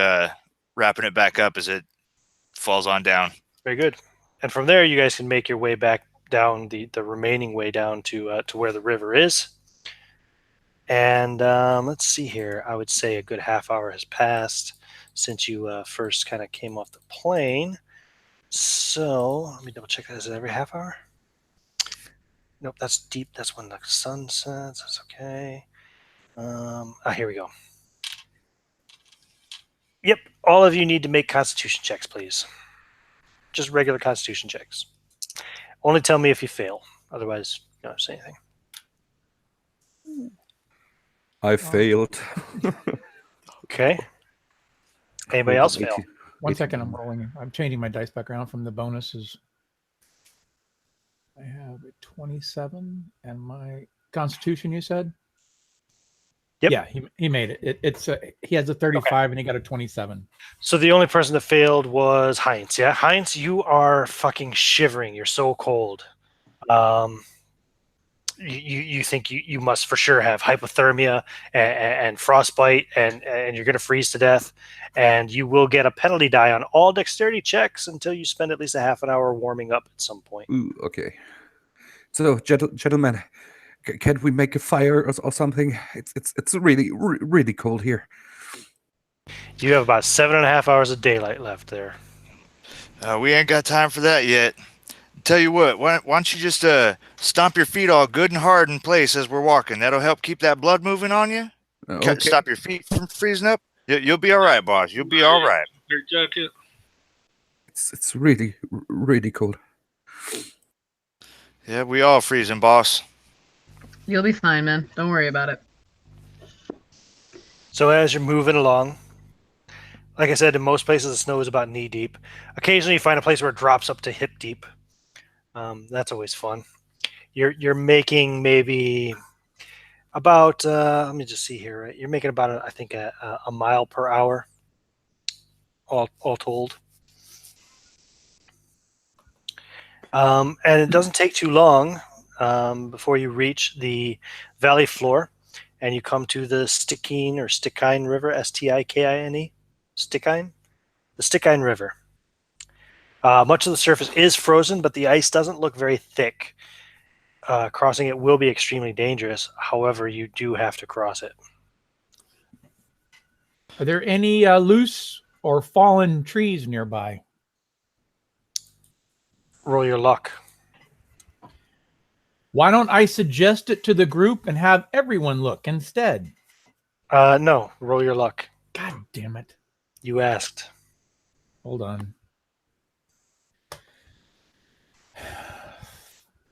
Speaker 4: wrapping it back up as it falls on down.
Speaker 1: very good. And from there, you guys can make your way back down the remaining way down to where the river is. And let's see here. I would say a good half hour has passed since you first kind of came off the plane. So let me double check that. Is it every half hour? Nope, that's deep. That's when the sun sets. That's okay. Here we go. Yep, all of you need to make Constitution checks, please. Just regular Constitution checks. Only tell me if you fail. Otherwise, you don't have to say anything.
Speaker 2: I failed.
Speaker 1: Okay. Anybody else fail?
Speaker 3: 1 second, I'm rolling. I'm changing my dice back around from the bonuses. I have a 27 and my Constitution, you said?
Speaker 1: Yep.
Speaker 3: Yeah, he made it. He has a 35 and he got a 27.
Speaker 1: So the only person that failed was Heinz. Yeah, Heinz, you are fucking shivering. You're so cold. You think you must for sure have hypothermia and frostbite, and you're going to freeze to death. And you will get a penalty die on all dexterity checks until you spend at least a half an hour warming up at some point.
Speaker 2: Ooh, okay. So, gentlemen, can we make a fire or something? It's really, really cold here.
Speaker 1: You have about 7.5 hours of daylight left there.
Speaker 4: We ain't got time for that yet. Tell you what, why don't you just stomp your feet all good and hard in place as we're walking? That'll help keep that blood moving on you.
Speaker 2: Okay.
Speaker 4: Stop your feet from freezing up. You'll be all right, boss. You'll be all right.
Speaker 6: Your jacket.
Speaker 2: It's really, really cold.
Speaker 4: Yeah, we all freezing, boss.
Speaker 5: You'll be fine, man. Don't worry about it.
Speaker 1: So as you're moving along, like I said, in most places the snow is about knee deep. Occasionally you find a place where it drops up to hip deep. That's always fun. You're making maybe about let me just see here. Right, you're making about I think a mile per hour, all told. And it doesn't take too long before you reach the valley floor, and you come to the Stikine River, Stikine, Stikine, the Stikine River. Much of the surface is frozen, but the ice doesn't look very thick. Crossing it will be extremely dangerous. However, you do have to cross it.
Speaker 3: Are there any loose or fallen trees nearby?
Speaker 1: Roll your luck.
Speaker 3: Why don't I suggest it to the group and have everyone look instead?
Speaker 1: No, roll your luck.
Speaker 3: God damn it.
Speaker 1: You asked.
Speaker 3: Hold on.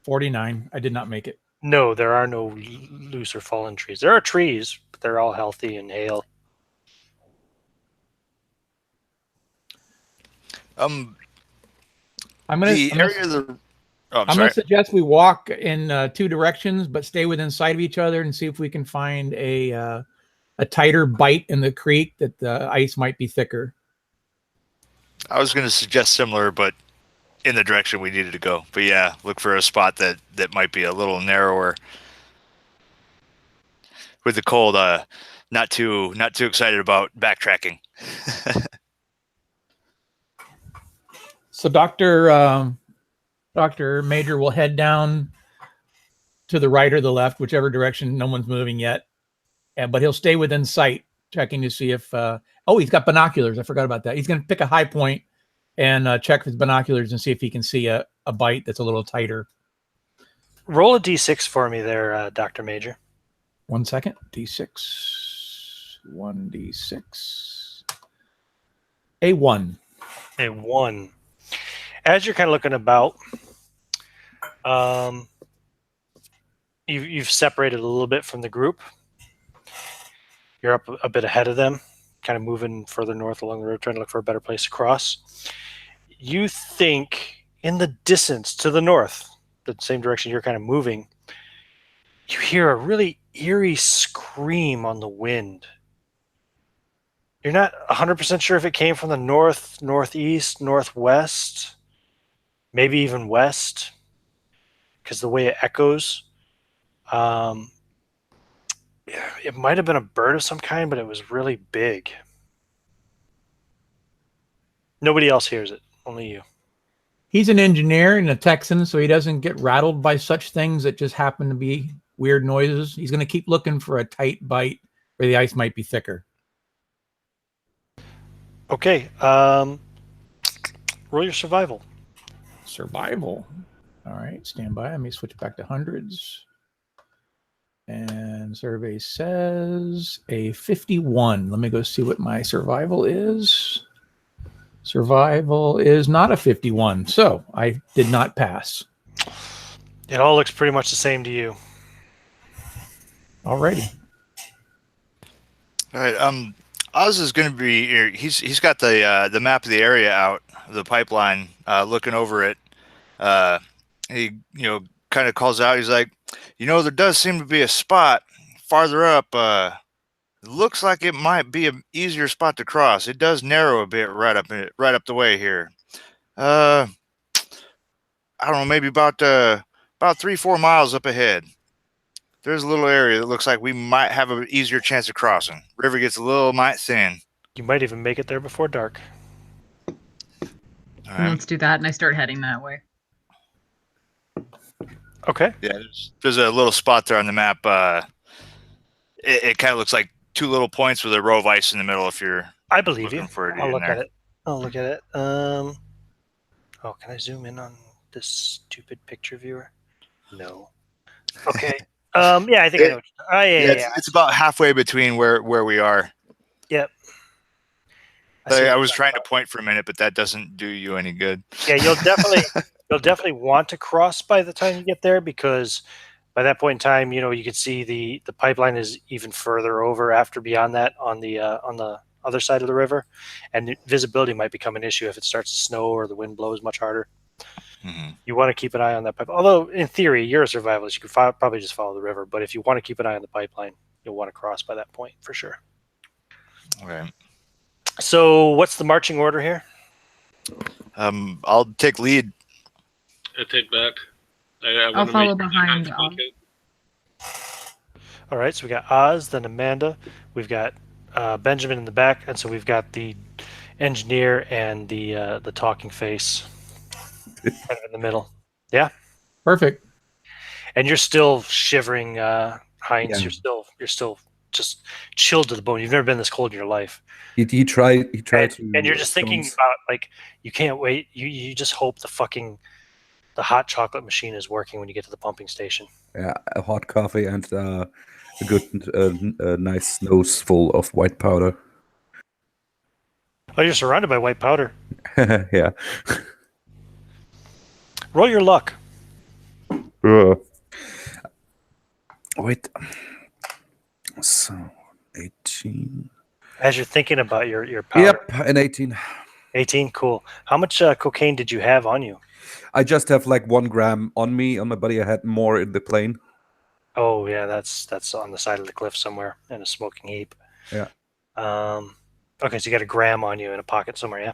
Speaker 3: 49. I did not make it.
Speaker 1: No, there are no loose or fallen trees. There are trees, but they're all healthy and hale.
Speaker 3: I'm
Speaker 4: I'm
Speaker 3: going to suggest we walk in two directions, but stay within sight of each other and see if we can find a tighter bite in the creek that the ice might be thicker.
Speaker 4: I was going to suggest similar, but in the direction we needed to go. But yeah, look for a spot that might be a little narrower. With the cold, not too excited about backtracking.
Speaker 3: So Dr. Major will head down to the right or the left, whichever direction. No one's moving yet, but he'll stay within sight, checking to see if. He's got binoculars. I forgot about that. He's going to pick a high point and check his binoculars and see if he can see a bite that's a little tighter.
Speaker 1: Roll a d6 for me there, Dr. Major.
Speaker 3: 1 second. D6. 1d6. A 1.
Speaker 1: A 1. As you're kind of looking about, you've separated a little bit from the group. You're up a bit ahead of them, kind of moving further north along the road, trying to look for a better place to cross. You think in the distance to the north, the same direction you're kind of moving, you hear a really eerie scream on the wind. You're not 100% sure if it came from the north, northeast, northwest, maybe even west, because the way it echoes. It might have been a bird of some kind, but it was really big. Nobody else hears it, only you.
Speaker 3: He's an engineer and a Texan, so he doesn't get rattled by such things that just happen to be weird noises. He's going to keep looking for a tight bite where the ice might be thicker.
Speaker 1: Okay. Roll your survival.
Speaker 3: Survival. All right, stand by. Let me switch back to hundreds. And survey says a 51. Let me go see what my survival is. Survival is not a 51, so I did not pass.
Speaker 1: It all looks pretty much the same to you.
Speaker 3: Alrighty.
Speaker 4: All right. Oz is going to be here. He's got the map of the area out, the pipeline, looking over it. He kind of calls out. He's like, there does seem to be a spot farther up. It looks like it might be an easier spot to cross. It does narrow a bit right up the way here. I don't know, maybe about 3-4 miles up ahead. There's a little area that looks like we might have an easier chance of crossing. River gets a little mite thin.
Speaker 1: You might even make it there before dark.
Speaker 4: All right.
Speaker 5: Let's do that, and I start heading that way.
Speaker 1: Okay.
Speaker 4: Yeah, there's a little spot there on the map. It kind of looks like two little points with a row of ice in the middle. If you're,
Speaker 1: I believe you.
Speaker 4: For it
Speaker 1: I'll look
Speaker 4: there.
Speaker 1: at it. I'll look at it. Can I zoom in on this stupid picture viewer? No. Okay. Yeah, I think I know.
Speaker 4: It's about halfway between where we are.
Speaker 1: Yep.
Speaker 4: I was trying to point for a minute, but that doesn't do you any good.
Speaker 1: Yeah, you'll definitely want to cross by the time you get there, because By that point in time, you could see the pipeline is even further over after beyond that on the other side of the river, and visibility might become an issue if it starts to snow or the wind blows much harder.
Speaker 4: Mm-hmm.
Speaker 1: You want to keep an eye on that pipe. Although in theory, you're a survivalist, you could probably just follow the river. But if you want to keep an eye on the pipeline, you'll want to cross by that point for sure.
Speaker 4: Okay.
Speaker 1: So what's the marching order here?
Speaker 4: I'll take lead.
Speaker 6: I take that.
Speaker 5: I'll follow behind.
Speaker 1: All right, so we got Oz, then Amanda. We've got Benjamin in the back, and so we've got the engineer and the talking face kind of in the middle. Yeah,
Speaker 3: Perfect.
Speaker 1: and you're still shivering, Heinz.
Speaker 2: Yeah.
Speaker 1: You're still just chilled to the bone. You've never been this cold in your life.
Speaker 2: He tried to.
Speaker 1: And you're just thinking about, like, you can't wait. You just hope the hot chocolate machine is working when you get to the pumping station.
Speaker 2: Yeah, a hot coffee and a good, nice nose full of white powder.
Speaker 1: Oh, you're surrounded by white powder.
Speaker 2: Yeah.
Speaker 1: Roll your luck.
Speaker 2: Wait. So, 18.
Speaker 1: As you're thinking about your powder.
Speaker 2: Yep, an 18.
Speaker 1: 18, cool. How much cocaine did you have on you?
Speaker 2: I just have like 1 gram on me. On my body, I had more in the plane.
Speaker 1: Oh yeah, that's on the side of the cliff somewhere in a smoking heap.
Speaker 2: Yeah.
Speaker 1: Okay, so you got a gram on you in a pocket somewhere, yeah?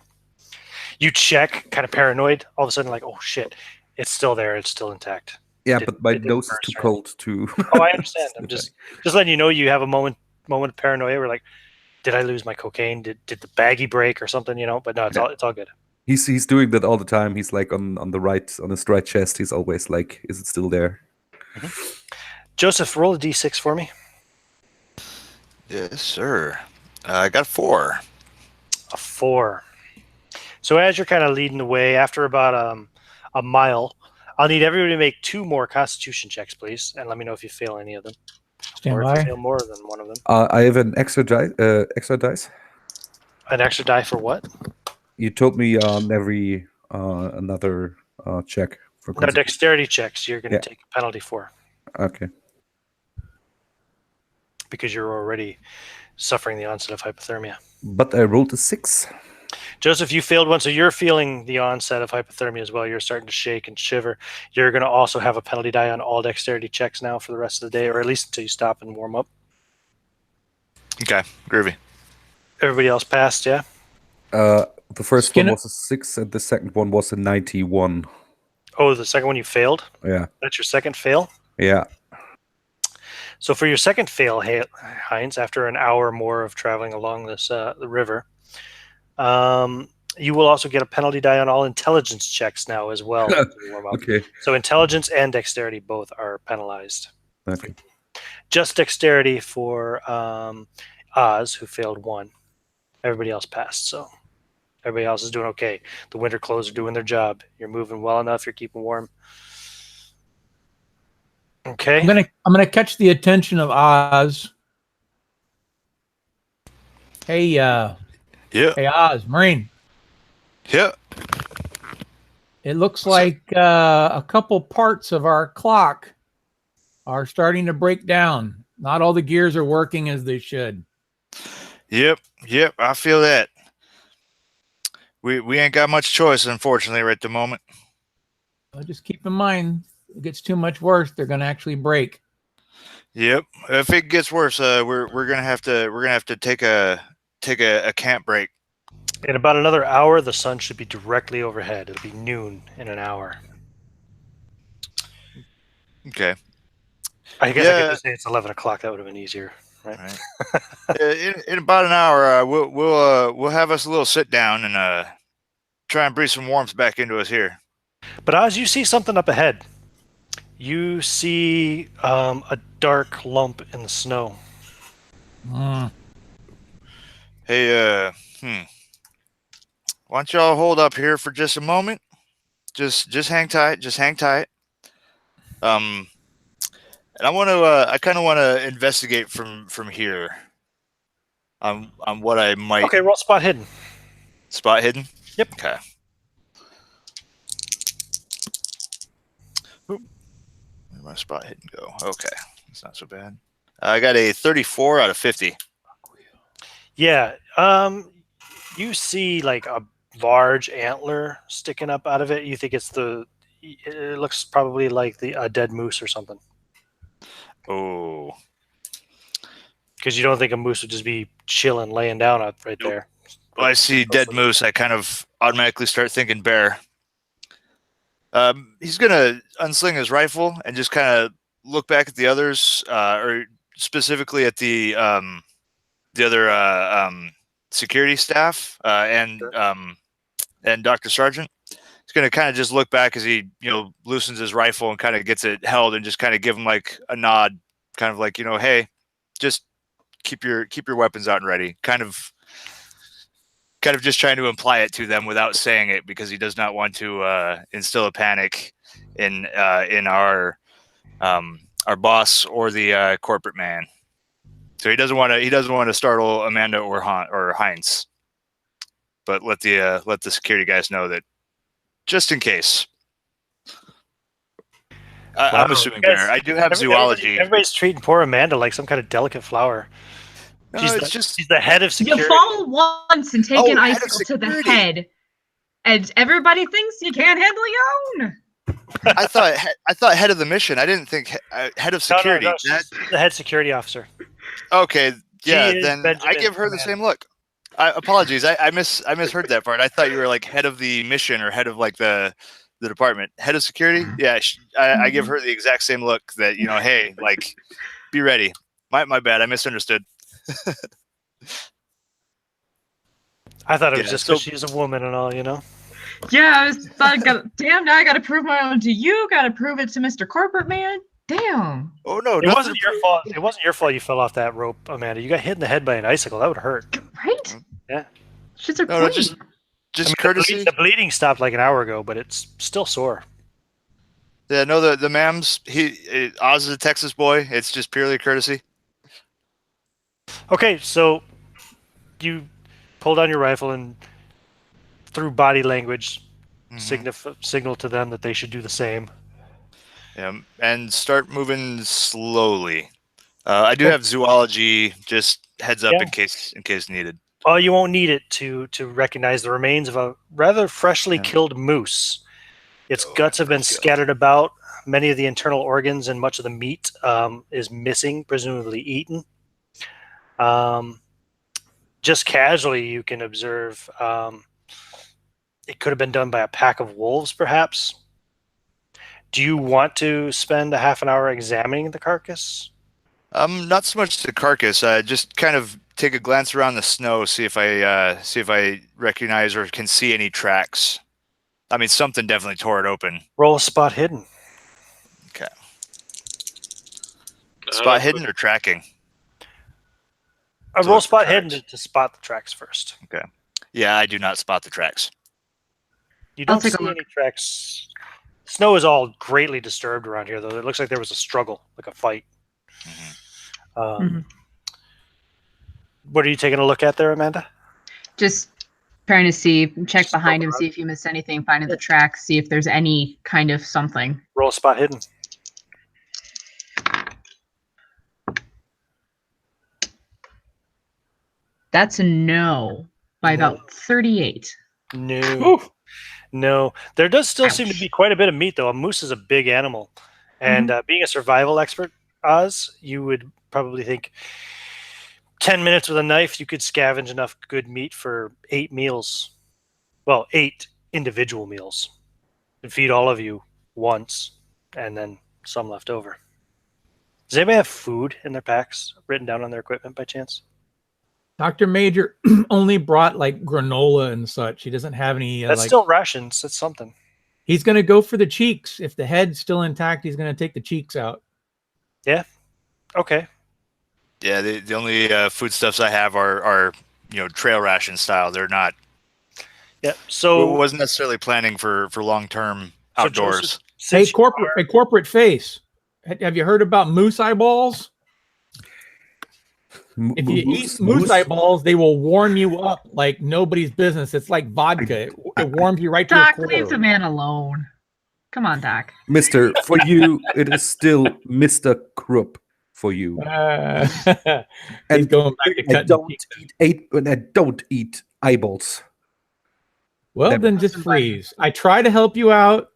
Speaker 1: You check, kind of paranoid, all of a sudden like, oh shit, it's still there, it's still intact.
Speaker 2: Yeah,
Speaker 1: It
Speaker 2: but my
Speaker 1: didn't
Speaker 2: nose is
Speaker 1: burst
Speaker 2: too
Speaker 1: or
Speaker 2: cold to.
Speaker 1: Oh, I understand. I'm just letting you know you have a moment of paranoia where like, did I lose my cocaine? Did the baggie break or something, But no, it's all good.
Speaker 2: He's doing that all the time. He's like on his right chest. He's always like, is it still there?
Speaker 1: Mm-hmm. Joseph, roll a d6 for me.
Speaker 4: Yes, sir. I got 4.
Speaker 1: A 4. So as you're kind of leading the way, after about a mile, I'll need everybody to make 2 more Constitution checks, please, and let me know if you fail any of them,
Speaker 3: Stand
Speaker 1: or if
Speaker 3: by.
Speaker 1: you fail more than one of them.
Speaker 2: I have an extra dice.
Speaker 1: An extra die for what?
Speaker 2: You told me on every another check for
Speaker 1: No, dexterity checks. You're going to
Speaker 2: Yeah.
Speaker 1: take a penalty for
Speaker 2: Okay.
Speaker 1: because you're already suffering the onset of hypothermia.
Speaker 2: But I rolled a 6.
Speaker 1: Joseph, you failed one, so you're feeling the onset of hypothermia as well. You're starting to shake and shiver. You're going to also have a penalty die on all dexterity checks now for the rest of the day, or at least until you stop and warm up.
Speaker 4: Okay, groovy.
Speaker 1: Everybody else passed, yeah?
Speaker 2: The first
Speaker 3: Skinner-
Speaker 2: one was a 6, and the second one was a 91.
Speaker 1: Oh, the second one you failed?
Speaker 2: Yeah.
Speaker 1: That's your second fail?
Speaker 2: Yeah.
Speaker 1: So for your second fail, Heinz, after an hour or more of traveling along this the river, you will also get a penalty die on all intelligence checks now as well. to warm up.
Speaker 2: Okay.
Speaker 1: So intelligence and dexterity both are penalized.
Speaker 2: Okay.
Speaker 1: Just dexterity for Oz, who failed 1. Everybody else passed, so everybody else is doing okay. The winter clothes are doing their job. You're moving well enough. You're keeping warm. Okay.
Speaker 3: I'm gonna catch the attention of Oz. Hey,
Speaker 4: Yeah.
Speaker 3: hey Oz, Marine.
Speaker 4: Yeah.
Speaker 3: It looks like a couple parts of our clock are starting to break down. Not all the gears are working as they should.
Speaker 4: Yep. I feel that. We ain't got much choice, unfortunately, right at the moment.
Speaker 3: Just keep in mind, if it gets too much worse, they're going to actually break.
Speaker 4: Yep. If it gets worse, we're gonna have to take a camp break.
Speaker 1: In about another hour, the sun should be directly overhead. It'll be noon in an hour.
Speaker 4: Okay.
Speaker 1: I guess I
Speaker 4: Yeah.
Speaker 1: could just say it's 11 o'clock. That would have been easier, right?
Speaker 4: In about an hour, we'll have us a little sit down and try and breathe some warmth back into us here.
Speaker 1: But Oz, you see something up ahead. You see a dark lump in the snow.
Speaker 4: Hey, why don't y'all hold up here for just a moment? Just hang tight. Just hang tight. And I kind of want to investigate from here. On what I might.
Speaker 1: Okay, roll spot hidden.
Speaker 4: Spot hidden.
Speaker 1: Yep.
Speaker 4: Okay. Where'd my spot hidden go? Okay, it's not so bad. I got a 34 out of 50.
Speaker 1: Yeah. You see like a large antler sticking up out of it. You think it looks probably like a dead moose or something.
Speaker 4: Oh.
Speaker 1: Because you don't think a moose would just be chilling, laying down right
Speaker 4: Nope.
Speaker 1: there.
Speaker 4: Well, I see dead moose. I kind of automatically start thinking bear. He's gonna unsling his rifle and just kind of look back at the others, or specifically at the other security staff and Dr. Sargent. He's gonna kind of just look back as he loosens his rifle and kind of gets it held and just kind of give him like a nod, kind of like hey, just keep your weapons out and ready. Kind of just trying to imply it to them without saying it, because he does not want to instill a panic in our boss or the corporate man. So he doesn't want to startle Amanda or Heinz, but let the security guys know that just in case. I'm assuming bear. I do have zoology.
Speaker 1: Everybody's treating poor Amanda like some kind of delicate flower.
Speaker 4: No,
Speaker 1: She's the head of security.
Speaker 5: You fall once and take an icicle to the head, and everybody thinks you can't handle your own.
Speaker 4: I thought head of the mission. I didn't think head of security.
Speaker 1: No, she's the head security officer.
Speaker 4: Okay, yeah. Then
Speaker 1: Benjamin
Speaker 4: I give her the same look. Apologies, I misheard that part. I thought you were like head of the mission or head of like the department. Head of security. Yeah, I give her the exact same look. That hey, like, be ready. My bad. I misunderstood.
Speaker 1: I thought it was just because she's a woman and all,
Speaker 5: Yeah, I was damn, now I gotta prove my own to you, gotta prove it to Mr. Corporate Man. Damn.
Speaker 4: Oh no,
Speaker 1: it wasn't your fault. It wasn't your fault you fell off that rope, Amanda. You got hit in the head by an icicle. That would hurt.
Speaker 5: Right?
Speaker 1: Yeah.
Speaker 5: Shit's a queen.
Speaker 4: Just courtesy.
Speaker 1: The bleeding stopped like an hour ago, but it's still sore.
Speaker 4: Yeah, no, the ma'ams, Oz is a Texas boy. It's just purely courtesy.
Speaker 1: Okay, so you pull down your rifle and through body language signal to them that they should do the same.
Speaker 4: Yeah, and start moving slowly. I do have zoology, just heads up in case needed.
Speaker 1: Oh, you won't need it to recognize the remains of a rather freshly killed moose. Its guts have been scattered about. Many of the internal organs and much of the meat is missing, presumably eaten. Just casually, you can observe it could have been done by a pack of wolves, perhaps. Do you want to spend a half an hour examining the carcass?
Speaker 4: Not so much the carcass. Just kind of take a glance around the snow, see if I recognize or can see any tracks. I mean, something definitely tore it open.
Speaker 1: Roll a spot hidden.
Speaker 4: Okay. Spot hidden or tracking?
Speaker 1: Roll spot hidden to spot the tracks first.
Speaker 4: Okay. Yeah, I do not spot the tracks.
Speaker 1: You don't see any tracks. Snow is all greatly disturbed around here, though. It looks like there was a struggle, like a fight. What are you taking a look at there, Amanda?
Speaker 5: Just trying to check behind him, see if you missed anything, finding the tracks, see if there's any kind of something.
Speaker 1: Roll a spot hidden.
Speaker 5: That's a no by about 38.
Speaker 1: No. There does still seem to be quite a bit of meat, though. A moose is a big animal. And being a survival expert, Oz, you would probably think 10 minutes with a knife, you could scavenge enough good meat for 8 meals. Well, 8 individual meals. And feed all of you once, and then some left over. Does anybody have food in their packs written down on their equipment by chance?
Speaker 3: Dr. Major only brought like granola and such. He doesn't have any.
Speaker 1: That's still rations. That's something.
Speaker 3: He's going to go for the cheeks. If the head's still intact, he's going to take the cheeks out.
Speaker 1: Yeah. Okay.
Speaker 4: Yeah. The only foodstuffs I have are trail ration style. They're not.
Speaker 1: Yeah. So
Speaker 4: wasn't necessarily planning for long-term outdoors.
Speaker 3: Hey, corporate face. Have you heard about moose eyeballs? If you eat moose eyeballs, they will warm you up like nobody's business. It's like vodka. It warms you right to your core.
Speaker 5: Leave the man alone. Come on, Doc.
Speaker 2: Mister, for you, it is still Mr. Krupp for you.
Speaker 3: He's
Speaker 2: And
Speaker 3: going back to
Speaker 2: I
Speaker 3: cutting.
Speaker 2: don't eat eyeballs.
Speaker 3: Well,
Speaker 2: Never.
Speaker 3: then just freeze. I try to help you out.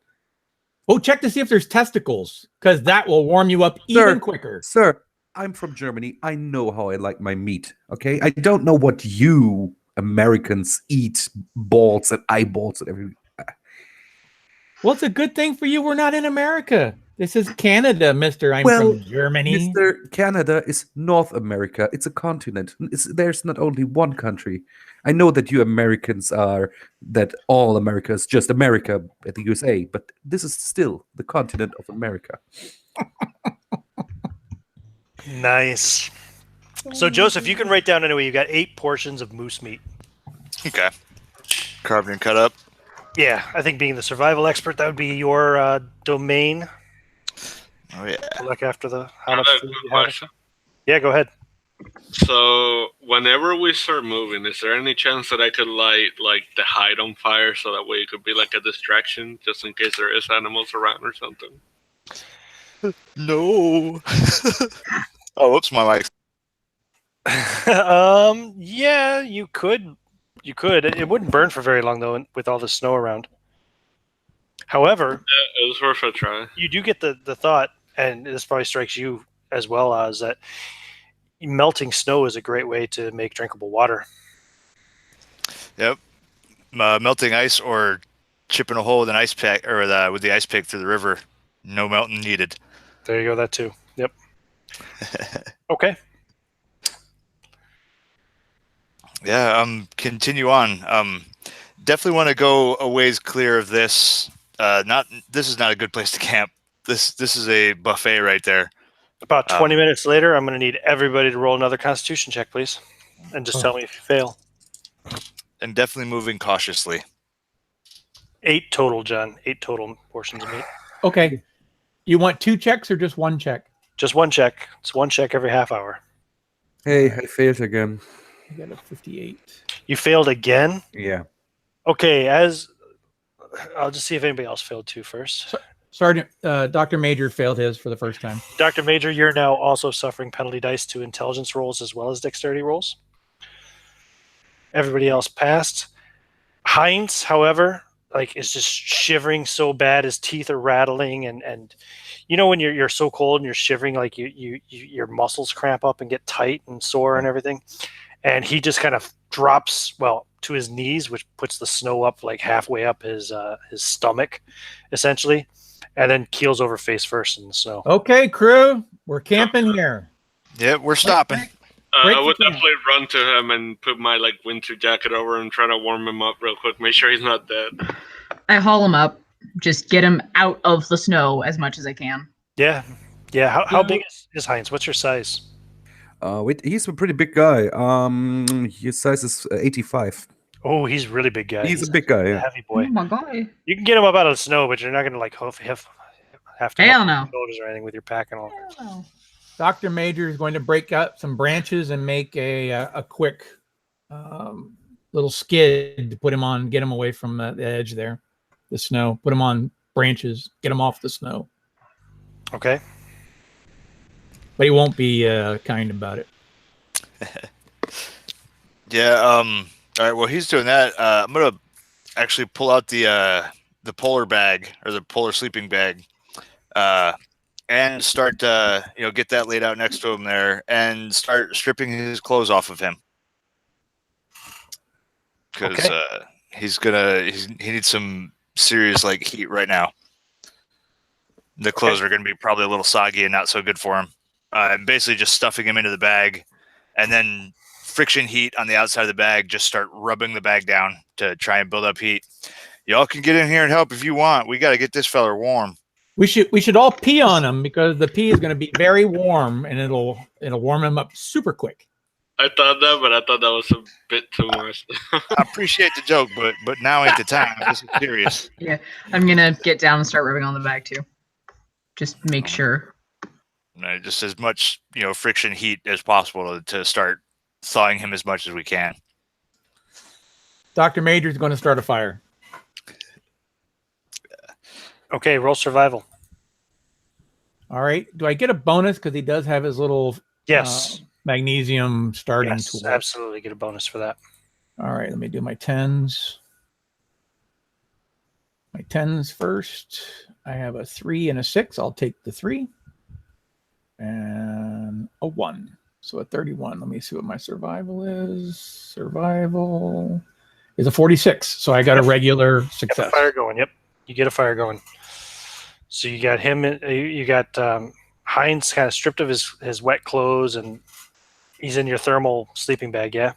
Speaker 3: Oh, check to see if there's testicles, because that will warm you up even quicker.
Speaker 2: Sir, I'm from Germany. I know how I like my meat. Okay, I don't know what you Americans eat, balls and eyeballs and everything.
Speaker 3: Well, it's a good thing for you we're not in America. This is Canada, mister. I'm from Germany.
Speaker 2: Mr. Canada is North America. It's a continent. There's not only one country. I know that you Americans are that all America is just America at the USA, but this is still the continent of America.
Speaker 1: Nice. So, Joseph, you can write down anyway. You got 8 portions of moose meat.
Speaker 4: Okay. Carved and cut up.
Speaker 1: Yeah, I think being the survival expert, that would be your domain.
Speaker 4: Oh yeah.
Speaker 1: Look after the how
Speaker 6: I
Speaker 1: much
Speaker 6: have a
Speaker 1: food
Speaker 6: good
Speaker 1: you have.
Speaker 6: question.
Speaker 1: Yeah, go ahead.
Speaker 6: So, whenever we start moving, is there any chance that I could light like the hide on fire so that way it could be like a distraction, just in case there is animals around or something?
Speaker 4: No. Oh, whoops, my mic.
Speaker 1: Yeah, you could. You could. It wouldn't burn for very long though, with all the snow around. However,
Speaker 6: It was worth a try.
Speaker 1: you do get the thought, and this probably strikes you as well, as that melting snow is a great way to make drinkable water.
Speaker 4: Yep. Melting ice or chipping a hole with an ice pick or with the ice pick through the river. No melting needed.
Speaker 1: There you go. That too. Yep. Okay.
Speaker 4: Yeah. Continue on. Definitely want to go a ways clear of this. This is not a good place to camp. This is a buffet right there.
Speaker 1: About 20 minutes later, I'm going to need everybody to roll another Constitution check, please, and just tell me if you fail.
Speaker 4: And definitely moving cautiously.
Speaker 1: 8 total, John. 8 total portions of meat.
Speaker 3: Okay. You want 2 checks or just 1 check?
Speaker 1: Just 1 check. It's 1 check every half hour.
Speaker 2: Hey, I failed again.
Speaker 3: You got a 58.
Speaker 1: You failed again?
Speaker 2: Yeah.
Speaker 1: Okay, I'll just see if anybody else failed too first.
Speaker 3: Sergeant, Dr. Major failed his for the first time.
Speaker 1: Dr. Major, you're now also suffering penalty dice to intelligence rolls as well as dexterity rolls. Everybody else passed. Heinz, however, is just shivering so bad his teeth are rattling, and you know when you're so cold and you're shivering, like your muscles cramp up and get tight and sore and everything. And he just kind of drops to his knees, which puts the snow up like halfway up his stomach, essentially, and then keels over face first in the snow.
Speaker 3: Okay, crew, we're camping here.
Speaker 4: Yeah, we're stopping.
Speaker 6: I would definitely run to him and put my winter jacket over and try to warm him up real quick. Make sure he's not dead.
Speaker 5: I haul him up. Just get him out of the snow as much as I can.
Speaker 1: Yeah. How big is Heinz? What's your size?
Speaker 2: He's a pretty big guy. His size is 85.
Speaker 1: Oh, he's a really big guy.
Speaker 2: He's a big guy, yeah.
Speaker 1: Heavy boy.
Speaker 5: Oh my god.
Speaker 1: You can get him up out of the snow, but you're not gonna have to
Speaker 5: Hell no.
Speaker 1: shoulders or anything with your pack and all.
Speaker 5: Hell no.
Speaker 3: Dr. Major is going to break out some branches and make a quick little skid to put him on, get him away from the edge there, the snow. Put him on branches, get him off the snow.
Speaker 1: Okay.
Speaker 3: But he won't be kind about it.
Speaker 4: Yeah. All right. Well, he's doing that. I'm gonna actually pull out the polar bag or the polar sleeping bag, and start get that laid out next to him there, and start stripping his clothes off of him because he needs some serious heat right now. The clothes are going to be probably a little soggy and not so good for him. And basically just stuffing him into the bag, and then friction heat on the outside of the bag. Just start rubbing the bag down to try and build up heat. Y'all can get in here and help if you want. We got to get this feller warm.
Speaker 3: We should all pee on him because the pee is going to be very warm and it'll warm him up super quick.
Speaker 6: I thought that, but I thought that was a bit too much.
Speaker 4: I appreciate the joke, but now ain't the time. This is serious.
Speaker 5: Yeah, I'm gonna get down and start rubbing on the bag too. Just make sure.
Speaker 4: Just as much friction heat as possible to start thawing him as much as we can.
Speaker 3: Dr. Major is going to start a fire.
Speaker 1: Okay, roll survival.
Speaker 3: All right. Do I get a bonus because he does have his little
Speaker 1: Yes.
Speaker 3: magnesium starting
Speaker 1: Yes,
Speaker 3: tool?
Speaker 1: absolutely get a bonus for that.
Speaker 3: All right. Let me do my tens. My tens first. I have a 3 and a 6. I'll take the 3 and a 1. So a 31. Let me see what my survival is. Survival is a 46. So I got a regular
Speaker 1: Get the
Speaker 3: success.
Speaker 1: fire going. Yep, you get a fire going. So you got him. You got Heinz kind of stripped of his wet clothes, and he's in your thermal sleeping bag. Yeah,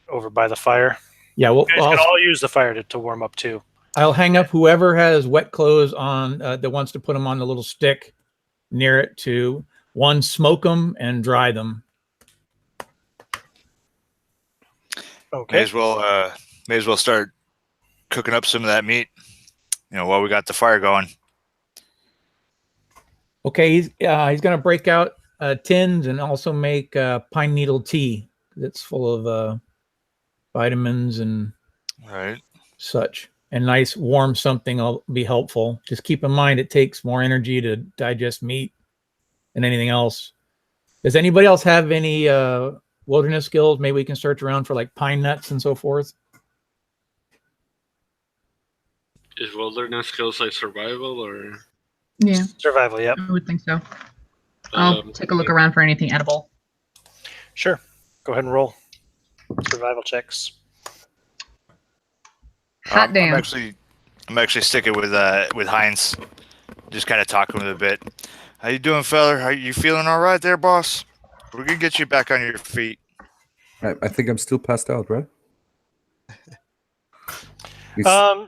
Speaker 1: over by the fire.
Speaker 3: Yeah. Well,
Speaker 1: You guys can all use the fire to warm up too.
Speaker 3: I'll hang up whoever has wet clothes on that wants to put them on the little stick near it to one, smoke them and dry them.
Speaker 1: Okay.
Speaker 4: May as well start cooking up some of that meat. While we got the fire going.
Speaker 3: Okay, he's going to break out tins and also make pine needle tea that's full of vitamins and such. And nice warm something will be helpful. Just keep in mind it takes more energy to digest meat than anything else. Does anybody else have any wilderness skills? Maybe we can search around for like pine nuts and so forth.
Speaker 6: Is wilderness skills like survival or?
Speaker 5: Yeah,
Speaker 1: Survival. Yep.
Speaker 5: I would think so. I'll take a look around for anything edible.
Speaker 1: Sure. Go ahead and roll survival checks.
Speaker 5: Hot damn.
Speaker 4: I'm actually sticking with Heinz. Just kind of talking with him a bit. How you doing, feller? Are you feeling all right there, boss? We're gonna get you back on your feet.
Speaker 2: I think I'm still passed out, right?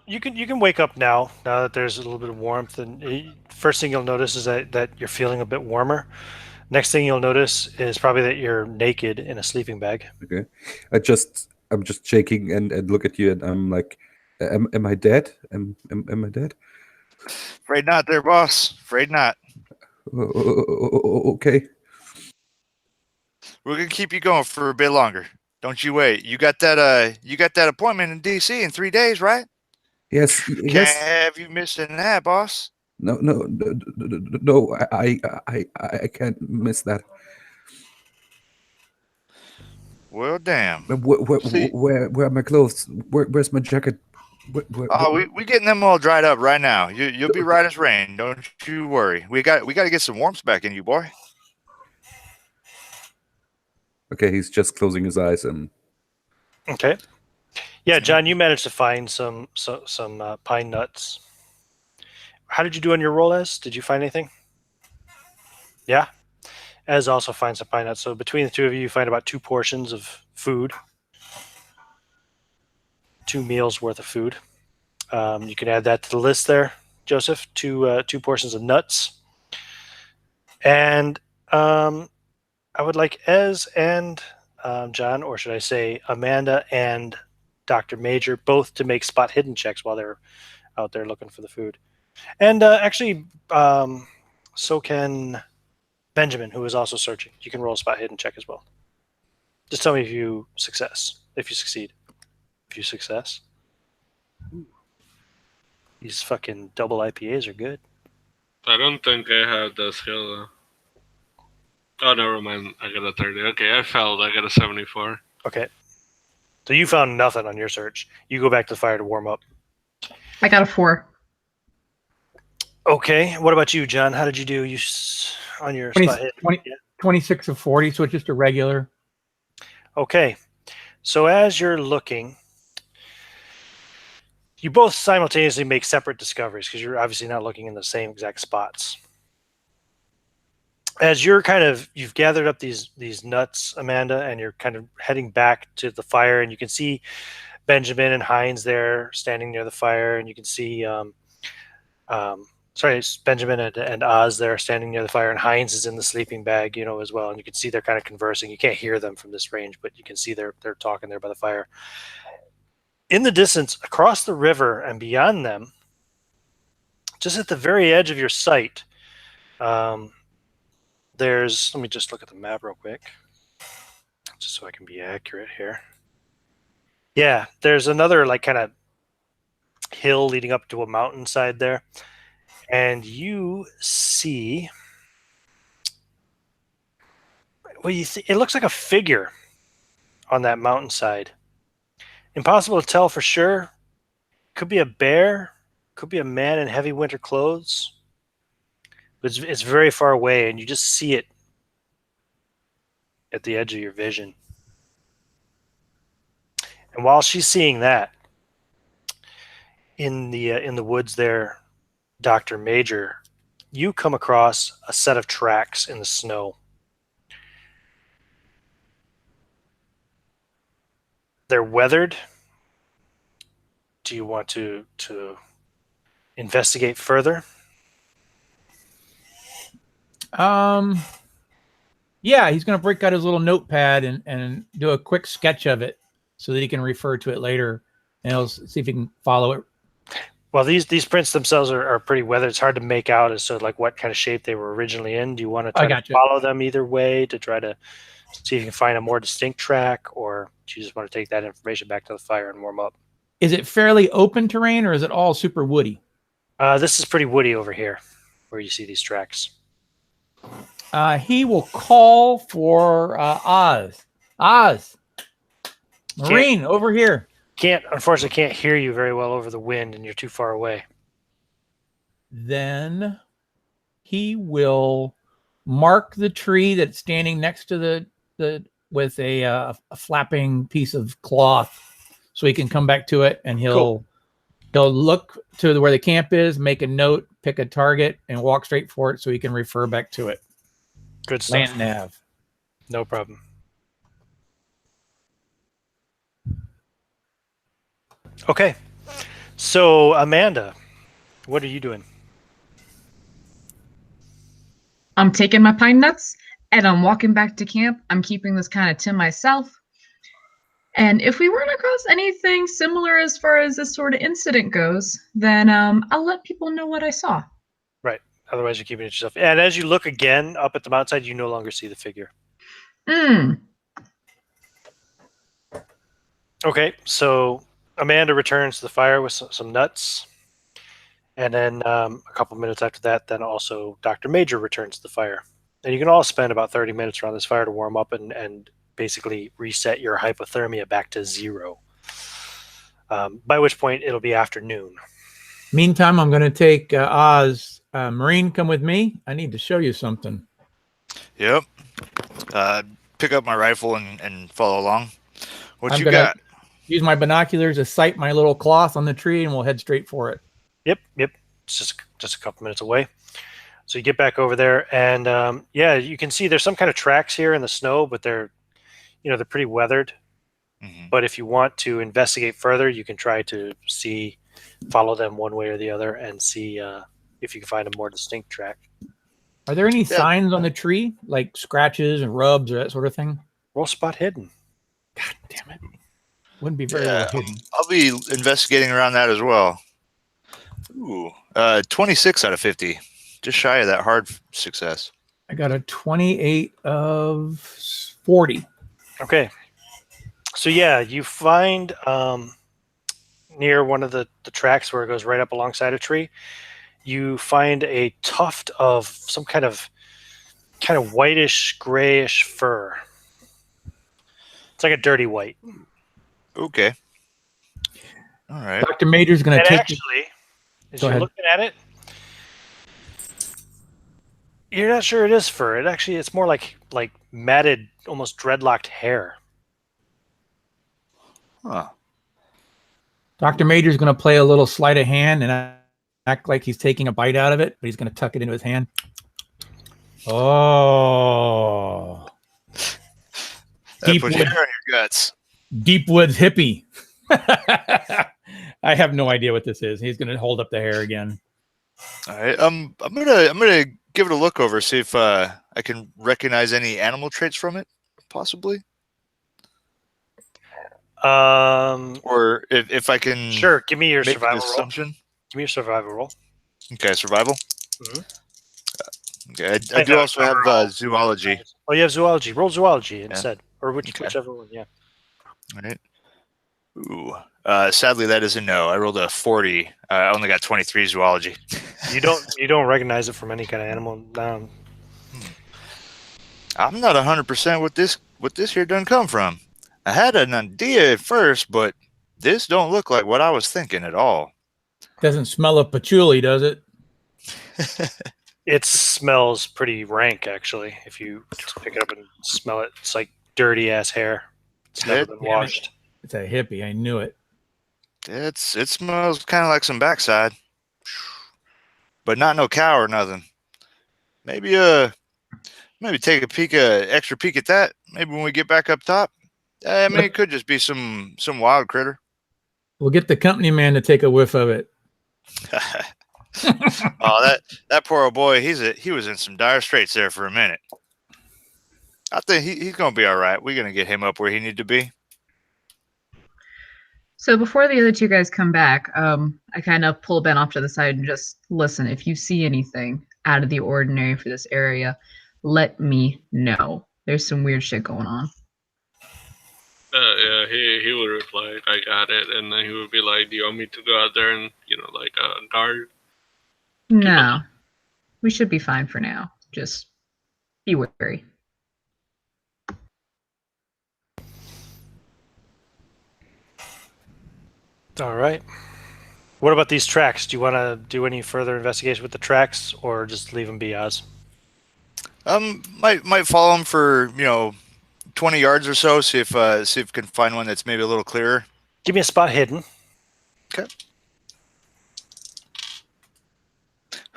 Speaker 1: You can wake up now that there's a little bit of warmth, and first thing you'll notice is that you're feeling a bit warmer. Next thing you'll notice is probably that you're naked in a sleeping bag.
Speaker 2: Okay, I'm just shaking and look at you, and I'm like, am I dead? Am I dead?
Speaker 4: Afraid not, there, boss. Afraid not.
Speaker 2: Okay.
Speaker 4: We're gonna keep you going for a bit longer. Don't you wait. You got that appointment in DC in 3 days, right?
Speaker 2: Yes.
Speaker 4: Can't have you missing that, boss.
Speaker 2: No. I can't miss that.
Speaker 4: Well, damn.
Speaker 2: Where are my clothes? Where's my jacket?
Speaker 4: We getting them all dried up right now. You'll be right as rain. Don't you worry. We got to get some warmth back in you, boy.
Speaker 2: Okay, he's just closing his eyes and.
Speaker 1: Okay. Yeah, John, you managed to find some pine nuts. How did you do on your roll, Ez? Did you find anything? Yeah. Ez also finds some pine nuts. So between the two of you, you find about 2 portions of food. 2 meals worth of food. You can add that to the list there, Joseph. 2 portions of nuts. And I would like Ez and John, or should I say Amanda and Dr. Major, both to make spot hidden checks while they're out there looking for the food. And actually, so can Benjamin, who is also searching. You can roll a spot hidden check as well. Just tell me if you succeed. If you success. Ooh. These fucking double IPAs are good.
Speaker 6: I don't think I have the skill though. Oh, never mind. I got a 30. Okay, I failed. I got a 74.
Speaker 1: Okay. So you found nothing on your search. You go back to the fire to warm up.
Speaker 5: I got a 4.
Speaker 1: Okay. What about you, John? How did you do on your spot hit?
Speaker 3: 26 of 40, so it's just a regular.
Speaker 1: Okay. So as you're looking, you both simultaneously make separate discoveries because you're obviously not looking in the same exact spots. As you've gathered up these nuts, Amanda, and you're kind of heading back to the fire, and you can see Benjamin and Heinz there standing near the fire, and you can see Benjamin and Oz there standing near the fire, and Heinz is in the sleeping bag, as well, and you can see they're kind of conversing. You can't hear them from this range, but you can see they're talking there by the fire. In the distance, across the river and beyond them, just at the very edge of your sight, let me just look at the map real quick, just so I can be accurate here. Yeah, there's another kind of hill leading up to a mountainside there. And you see, well, it looks like a figure on that mountainside. Impossible to tell for sure. Could be a bear, could be a man in heavy winter clothes. But it's very far away, and you just see it at the edge of your vision. And while she's seeing that, in the woods there, Dr. Major, you come across a set of tracks in the snow. They're weathered. Do you want to investigate further?
Speaker 3: Yeah, he's going to break out his little notepad and do a quick sketch of it so that he can refer to it later, and he'll see if he can follow it.
Speaker 1: Well, these prints themselves are pretty weathered. It's hard to make out as to like what kind of shape they were originally in. Do you want to try to follow them either way to try to see if you can find a more distinct track, or do you just want to take that information back to the fire and warm up?
Speaker 3: Is it fairly open terrain, or is it all super woody?
Speaker 1: This is pretty woody over here, where you see these tracks.
Speaker 3: He will call for Oz. Oz, Marine, over here.
Speaker 1: Unfortunately, can't hear you very well over the wind, and you're too far away.
Speaker 3: Then he will mark the tree that's standing next to the with a flapping piece of cloth, so he can come back to it, and he'll look to where the camp is, make a note, pick a target, and walk straight for it, so he can refer back to it.
Speaker 1: Good stuff.
Speaker 3: Land nav.
Speaker 1: No problem. Okay. So, Amanda, what are you doing?
Speaker 5: I'm taking my pine nuts and I'm walking back to camp. I'm keeping this kind of to myself. And if we run across anything similar as far as this sort of incident goes, then I'll let people know what I saw.
Speaker 1: Right. Otherwise, you're keeping it yourself. And as you look again up at the mountainside, you no longer see the figure. Okay. So Amanda returns to the fire with some nuts. And then a couple minutes after that, then also Dr. Major returns to the fire. And you can all spend about 30 minutes around this fire to warm up and basically reset your hypothermia back to 0. By which point it'll be afternoon.
Speaker 3: Meantime, I'm going to take Oz. Marine, come with me. I need to show you something.
Speaker 4: Yep. Pick up my rifle and follow along. What
Speaker 3: I'm
Speaker 4: you
Speaker 3: gonna
Speaker 4: got?
Speaker 3: Use my binoculars to sight my little cloth on the tree, and we'll head straight for it.
Speaker 1: Yep. It's just a couple minutes away. So you get back over there, and yeah, you can see there's some kind of tracks here in the snow, but they're pretty weathered.
Speaker 4: Mm-hmm.
Speaker 1: But if you want to investigate further, you can try to follow them one way or the other, and see if you can find a more distinct track.
Speaker 3: Are there any signs on the tree, like scratches and rubs or that sort of thing?
Speaker 1: Roll spot hidden.
Speaker 3: God damn it. Wouldn't be very well hidden.
Speaker 4: I'll be investigating around that as well. Ooh, 26 out of 50. Just shy of that hard success.
Speaker 3: I got a 28 of 40.
Speaker 1: Okay. So yeah, you find near one of the tracks where it goes right up alongside a tree, you find a tuft of some kind of whitish, grayish fur. It's like a dirty white.
Speaker 4: Okay. All right.
Speaker 3: Dr. Major's going to take...
Speaker 1: Actually, as you're looking at it, you're not sure it is fur. It's more like matted, almost dreadlocked hair.
Speaker 4: Huh.
Speaker 3: Dr. Major's going to play a little sleight of hand and act like he's taking a bite out of it, but he's going to tuck it into his hand. Oh.
Speaker 4: That put hair on your guts.
Speaker 3: Deep woods hippie. I have no idea what this is. He's going to hold up the hair again.
Speaker 4: All right. I'm gonna give it a look over, see if I can recognize any animal traits from it, possibly. Or if I can.
Speaker 1: Sure. Give me your
Speaker 4: make
Speaker 1: survival
Speaker 4: an
Speaker 1: roll.
Speaker 4: assumption.
Speaker 1: Give me your survival roll.
Speaker 4: Okay, survival.
Speaker 1: Mm-hmm.
Speaker 4: Okay, I do also have zoology.
Speaker 1: Oh, you have zoology. Roll zoology instead, or whichever one. Yeah.
Speaker 4: All right. Ooh, Sadly, that is a no. I rolled a 40. I only got 23 zoology.
Speaker 1: You don't recognize it from any kind of animal.
Speaker 4: I'm not 100% what this here done come from. I had an idea at first, but this don't look like what I was thinking at all.
Speaker 3: Doesn't smell of patchouli, does it?
Speaker 1: It smells pretty rank, actually. If you just pick it up and smell it, it's like dirty ass hair. It's never been washed.
Speaker 3: It's a hippie. I knew it.
Speaker 4: It smells kind of like some backside, but not no cow or nothing. Maybe take extra peek at that. Maybe when we get back up top. I mean, it could just be some wild critter.
Speaker 3: We'll get the company man to take a whiff of it.
Speaker 4: Oh, that poor old boy. He was in some dire straits there for a minute. I think he's gonna be all right. We're gonna get him up where he need to be.
Speaker 5: So before the other two guys come back, I kind of pull Ben off to the side and just listen. If you see anything out of the ordinary for this area, let me know. There's some weird shit going on.
Speaker 6: Yeah, he would reply, I got it, and then he would be like, do you want me to go out there and, guard?
Speaker 5: No, we should be fine for now. Just be wary.
Speaker 1: All right. What about these tracks? Do you want to do any further investigation with the tracks, or just leave them be, Oz?
Speaker 4: Might follow him for 20 yards or so. See if we can find one that's maybe a little clearer.
Speaker 1: Give me a spot hidden.
Speaker 4: Okay.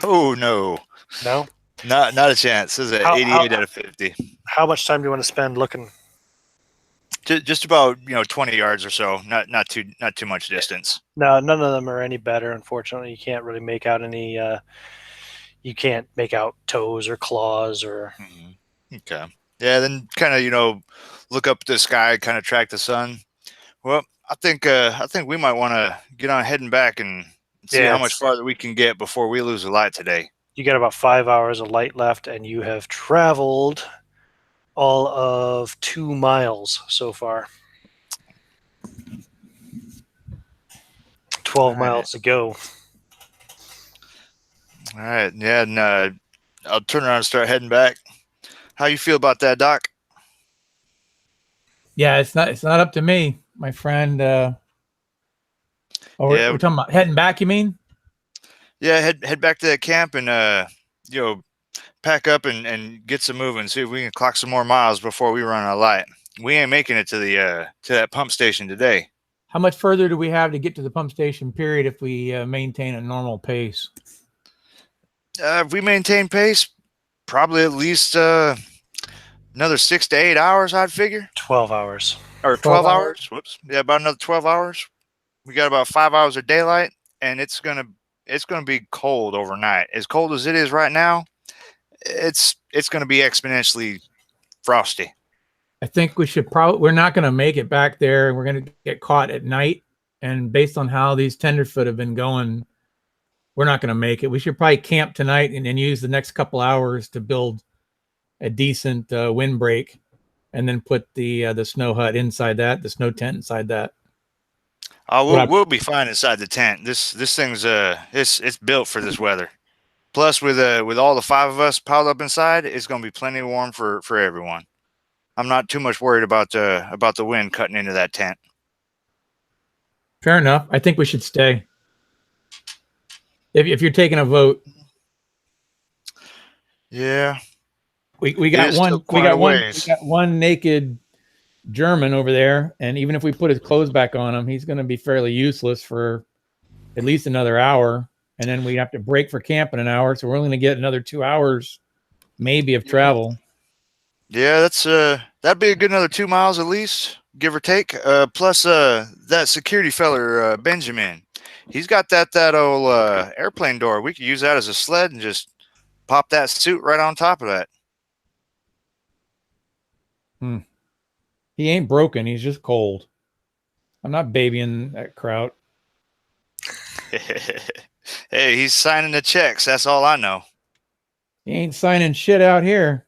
Speaker 4: Oh no.
Speaker 1: No.
Speaker 4: Not a chance. This is an 88 out of 50.
Speaker 1: How much time do you want to spend looking?
Speaker 4: Just about 20 yards or so. Not too much distance.
Speaker 1: No, none of them are any better. Unfortunately, you can't really make out any. You can't make out toes or claws or.
Speaker 4: Mm-hmm. Okay. Yeah. Then kind of look up the sky, kind of track the sun. Well, I think we might want to get on heading back and see how much farther we can get before we lose the light today.
Speaker 1: You got about 5 hours of light left, and you have traveled all of 2 miles so far. 12 miles to go.
Speaker 4: All right. Yeah, and I'll turn around and start heading back. How you feel about that, Doc?
Speaker 3: Yeah, it's not up to me, my friend. We're talking about heading back, you mean?
Speaker 4: Yeah, head back to that camp and pack up and get some moving. See if we can clock some more miles before we run out of light. We ain't making it to the to that pump station today.
Speaker 3: How much further do we have to get to the pump station? Period. If we maintain a normal pace.
Speaker 4: If we maintain pace, probably at least another 6 to 8 hours. I'd figure
Speaker 1: 12 hours
Speaker 4: or 12 hours. Whoops. Yeah, about another 12 hours. We got about 5 hours of daylight, and it's gonna be cold overnight. As cold as it is right now, it's gonna be exponentially frosty.
Speaker 3: I think we should we're not going to make it back there. We're going to get caught at night. And based on how these tenderfoot have been going, we're not going to make it. We should probably camp tonight and then use the next couple hours to build a decent windbreak, and then put the snow hut inside that, the snow tent inside that.
Speaker 4: We'll be fine inside the tent. This thing's it's built for this weather. Plus, with all the 5 of us piled up inside, it's gonna be plenty warm for everyone. I'm not too much worried about the wind cutting into that tent.
Speaker 3: Fair enough. I think we should stay. If you're taking a vote.
Speaker 4: Yeah.
Speaker 3: We got one naked German over there, and even if we put his clothes back on him, he's going to be fairly useless for at least another hour, and then we have to break for camp in an hour, so we're only going to get another 2 hours maybe of travel.
Speaker 4: Yeah, that'd be a good another 2 miles at least, give or take. Plus that security feller Benjamin, he's got that old airplane door. We could use that as a sled and just pop that suit right on top of that.
Speaker 3: He ain't broken. He's just cold. I'm not babying that Kraut.
Speaker 4: Hey, he's signing the checks. That's all I know.
Speaker 3: He ain't signing shit out here.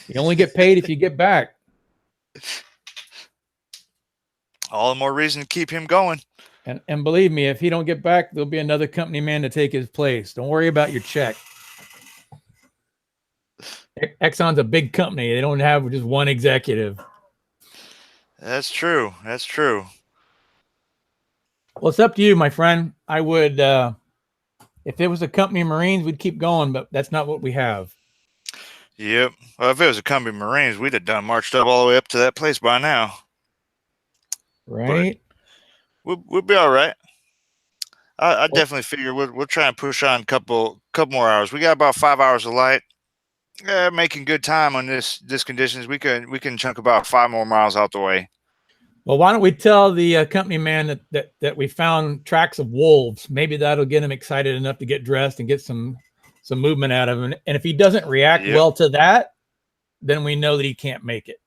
Speaker 3: You only get paid if you get back.
Speaker 4: All the more reason to keep him going.
Speaker 3: And believe me, if he don't get back, there'll be another company man to take his place. Don't worry about your check. Exxon's a big company. They don't have just one executive.
Speaker 4: That's true. That's true.
Speaker 3: Well, it's up to you, my friend. I would, if it was a company of Marines, we'd keep going, but that's not what we have.
Speaker 4: Yep. Well, if it was a company of Marines, we'd have done marched up all the way up to that place by now.
Speaker 3: Right?
Speaker 4: We'll be all right. I definitely figure we'll try and push on a couple more hours. We got about 5 hours of light. Making good time on this conditions. We can chunk about 5 more miles out the way.
Speaker 3: Well, why don't we tell the company man that we found tracks of wolves? Maybe that'll get him excited enough to get dressed and get some movement out of him. And if he doesn't react well to that, then we know that he can't make it.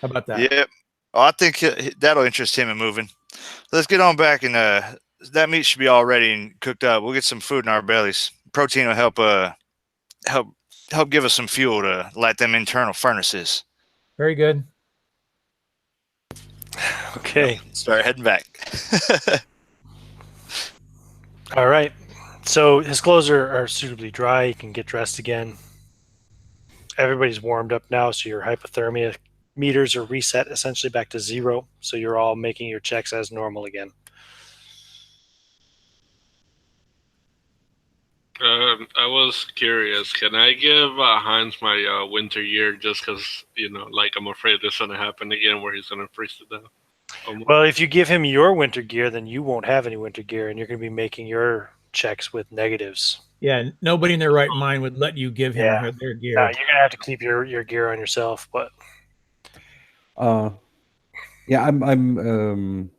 Speaker 3: How about that?
Speaker 4: Yep. Oh, I think that'll interest him in moving. Let's get on back, and that meat should be all ready and cooked up. We'll get some food in our bellies. Protein will help give us some fuel to light them internal furnaces.
Speaker 3: Very good.
Speaker 1: Okay.
Speaker 4: Start heading back.
Speaker 1: All right. So his clothes are suitably dry. You can get dressed again. Everybody's warmed up now, so your hypothermia meters are reset essentially back to 0. So you're all making your checks as normal again.
Speaker 6: I was curious. Can I give Heinz my winter gear just because, like I'm afraid this is going to happen again where he's going to freeze to death?
Speaker 1: Well, if you give him your winter gear, then you won't have any winter gear, and you're going to be making your checks with negatives.
Speaker 3: Yeah, nobody in their right mind would let you give him their gear.
Speaker 1: No, you're going to have to keep your gear on yourself. But
Speaker 2: yeah, I'm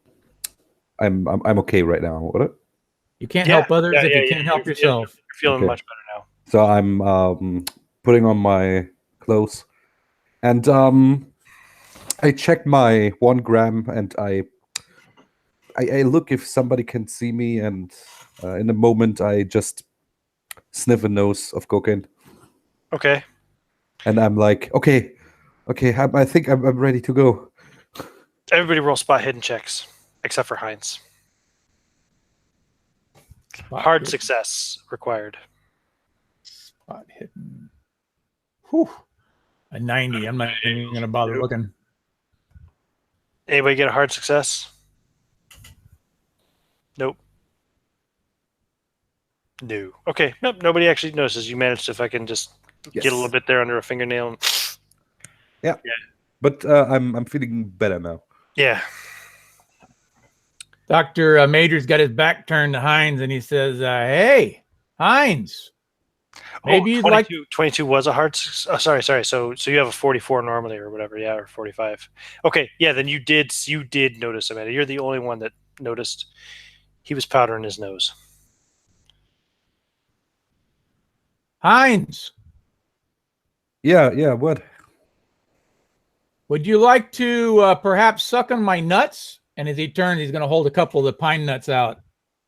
Speaker 2: okay right now. What?
Speaker 3: You can't help others if you can't help yourself.
Speaker 1: You're feeling much better now.
Speaker 2: So I'm putting on my clothes, and I checked my 1 gram, and I look if somebody can see me, and in a moment I just sniff a nose of cocaine.
Speaker 1: Okay.
Speaker 2: And I'm like, okay, I think I'm ready to go.
Speaker 1: Everybody roll spot hidden checks, except for Heinz. Hard success required.
Speaker 3: Spot hidden. Whew. A 90. I'm not even going to bother looking.
Speaker 1: Anybody get a hard success? Nope. No. Okay. Nope. Nobody actually notices. You managed to fucking just get a little bit there under a fingernail.
Speaker 2: Yeah. But I'm feeling better now.
Speaker 1: Yeah.
Speaker 3: Dr. Major's got his back turned to Heinz, and he says, hey, Heinz, maybe you'd
Speaker 1: 22 was a hard... sorry. So you have a 44 normally or whatever, yeah, or 45. Okay, yeah, then you did notice, Amanda. You're the only one that noticed he was powdering his nose.
Speaker 3: Heinz.
Speaker 2: Yeah, what?
Speaker 3: Would you like to perhaps suck on my nuts? And as he turns, he's going to hold a couple of the pine nuts out.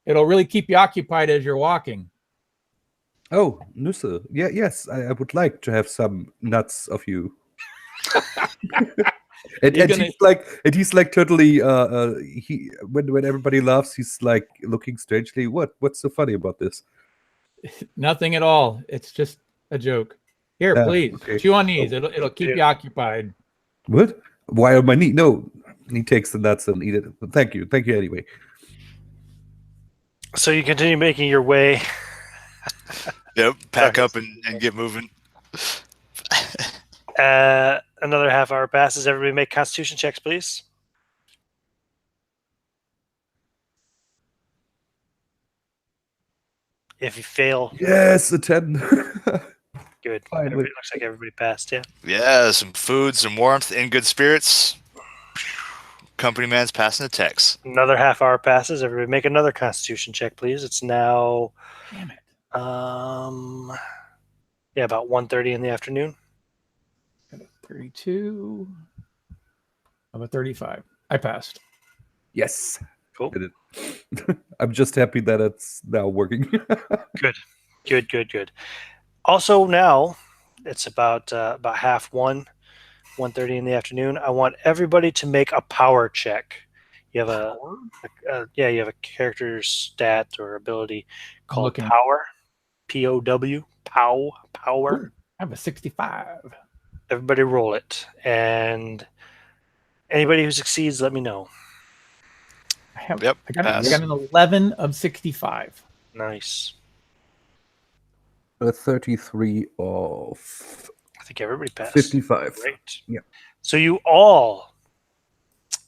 Speaker 3: It'll really keep you occupied as you're walking.
Speaker 2: Oh, Nüsse. Yeah, yes, I would like to have some nuts of you. and he's like totally when everybody laughs, he's like looking strangely. What's so funny about this?
Speaker 3: Nothing at all. It's just a joke. Here, please chew on these. It'll keep you occupied.
Speaker 2: What? Why on my knee? No. He takes the nuts and eat it. Thank you anyway.
Speaker 1: So you continue making your way.
Speaker 4: Yep, pack up and get moving.
Speaker 1: Another half hour passes. Everybody make constitution checks, please. If you fail...
Speaker 2: Yes, a 10.
Speaker 1: Good. Looks like everybody passed, yeah.
Speaker 4: Yeah, some food, some warmth, in good spirits. Company man's passing the text.
Speaker 1: Another half hour passes. Everybody make another constitution check, please. It's now...
Speaker 3: Damn it.
Speaker 1: About 1:30 in the afternoon.
Speaker 3: 32 of a 35. I passed.
Speaker 2: Yes.
Speaker 1: Cool.
Speaker 2: I'm just happy that it's now working.
Speaker 1: Good. Also now, it's about 1:30 in the afternoon. I want everybody to make a power check. You have you have a character stat or ability called
Speaker 3: looking.
Speaker 1: Power. POW. Power.
Speaker 3: Ooh, I have a 65.
Speaker 1: Everybody roll it, and anybody who succeeds, let me know.
Speaker 3: I
Speaker 4: Yep.
Speaker 3: got
Speaker 4: pass.
Speaker 3: an 11 of 65.
Speaker 1: Nice.
Speaker 2: A 33 of
Speaker 1: I think everybody passed.
Speaker 2: 55.
Speaker 1: Great.
Speaker 2: Yeah.
Speaker 1: So you all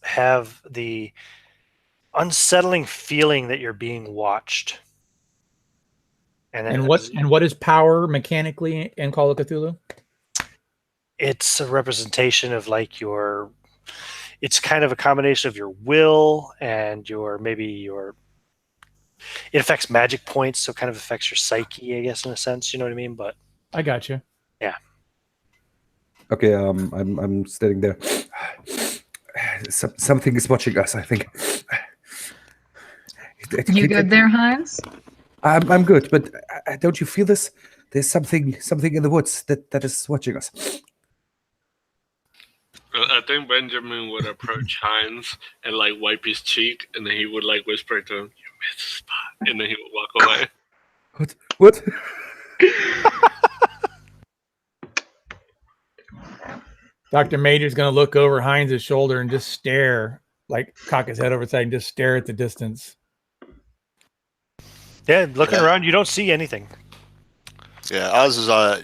Speaker 1: have the unsettling feeling that you're being watched.
Speaker 3: And what is power mechanically in Call of Cthulhu?
Speaker 1: It's a representation of like your, it's kind of a combination of your will and it affects magic points, so it kind of affects your psyche, I guess, in a sense, you know what I mean? But
Speaker 3: I got you.
Speaker 1: yeah.
Speaker 2: Okay, I'm standing there. Something is watching us, I think.
Speaker 5: You good there, Heinz?
Speaker 2: I'm good, but don't you feel this? There's something in the woods that is watching us.
Speaker 6: I think Benjamin would approach Heinz and like wipe his cheek, and then he would like whisper to him, "You missed a spot," and then he would walk away.
Speaker 2: What?
Speaker 3: Dr. Major's going to look over Heinz's shoulder and just stare, like cock his head over his side and just stare at the distance.
Speaker 1: Yeah, looking around, you don't see anything.
Speaker 4: Yeah, Oz is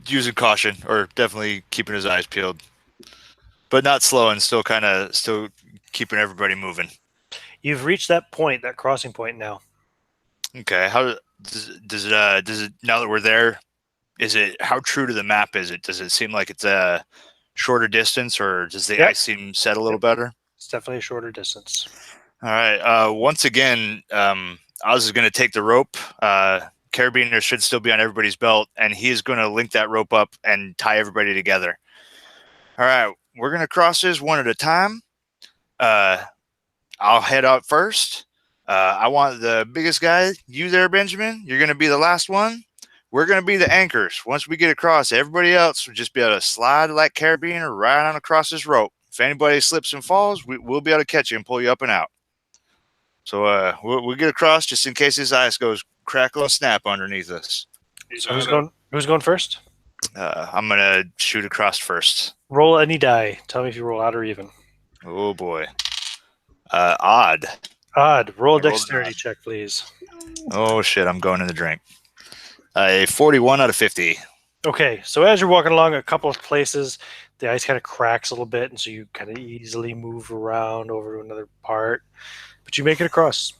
Speaker 4: using caution, or definitely keeping his eyes peeled, but not slowing. Still keeping everybody moving.
Speaker 1: You've reached that point, that crossing point now.
Speaker 4: Okay, how does it now that we're there? How true to the map is it? Does it seem like it's a shorter distance, or does the ice seem set a little better?
Speaker 1: It's definitely a shorter distance.
Speaker 4: All right. Once again, Oz is going to take the rope. Carabiner should still be on everybody's belt, and he is going to link that rope up and tie everybody together. All right, we're going to cross this one at a time. I'll head out first. I want the biggest guy, you there, Benjamin. You're going to be the last one. We're going to be the anchors. Once we get across, everybody else will just be able to slide like Carabiner right on across this rope. If anybody slips and falls, we'll be able to catch you and pull you up and out. So we'll get across just in case this ice goes crackle and snap underneath us.
Speaker 1: So who's going first?
Speaker 4: I'm going to shoot across first.
Speaker 1: Roll any die. Tell me if you roll odd or even.
Speaker 4: Oh, boy. Odd.
Speaker 1: Odd. Roll a dexterity check, please.
Speaker 4: Oh, shit. I'm going in the drink. A 41 out of 50.
Speaker 1: Okay, so as you're walking along a couple of places, the ice kind of cracks a little bit, and so you kind of easily move around over to another part, but you make it across.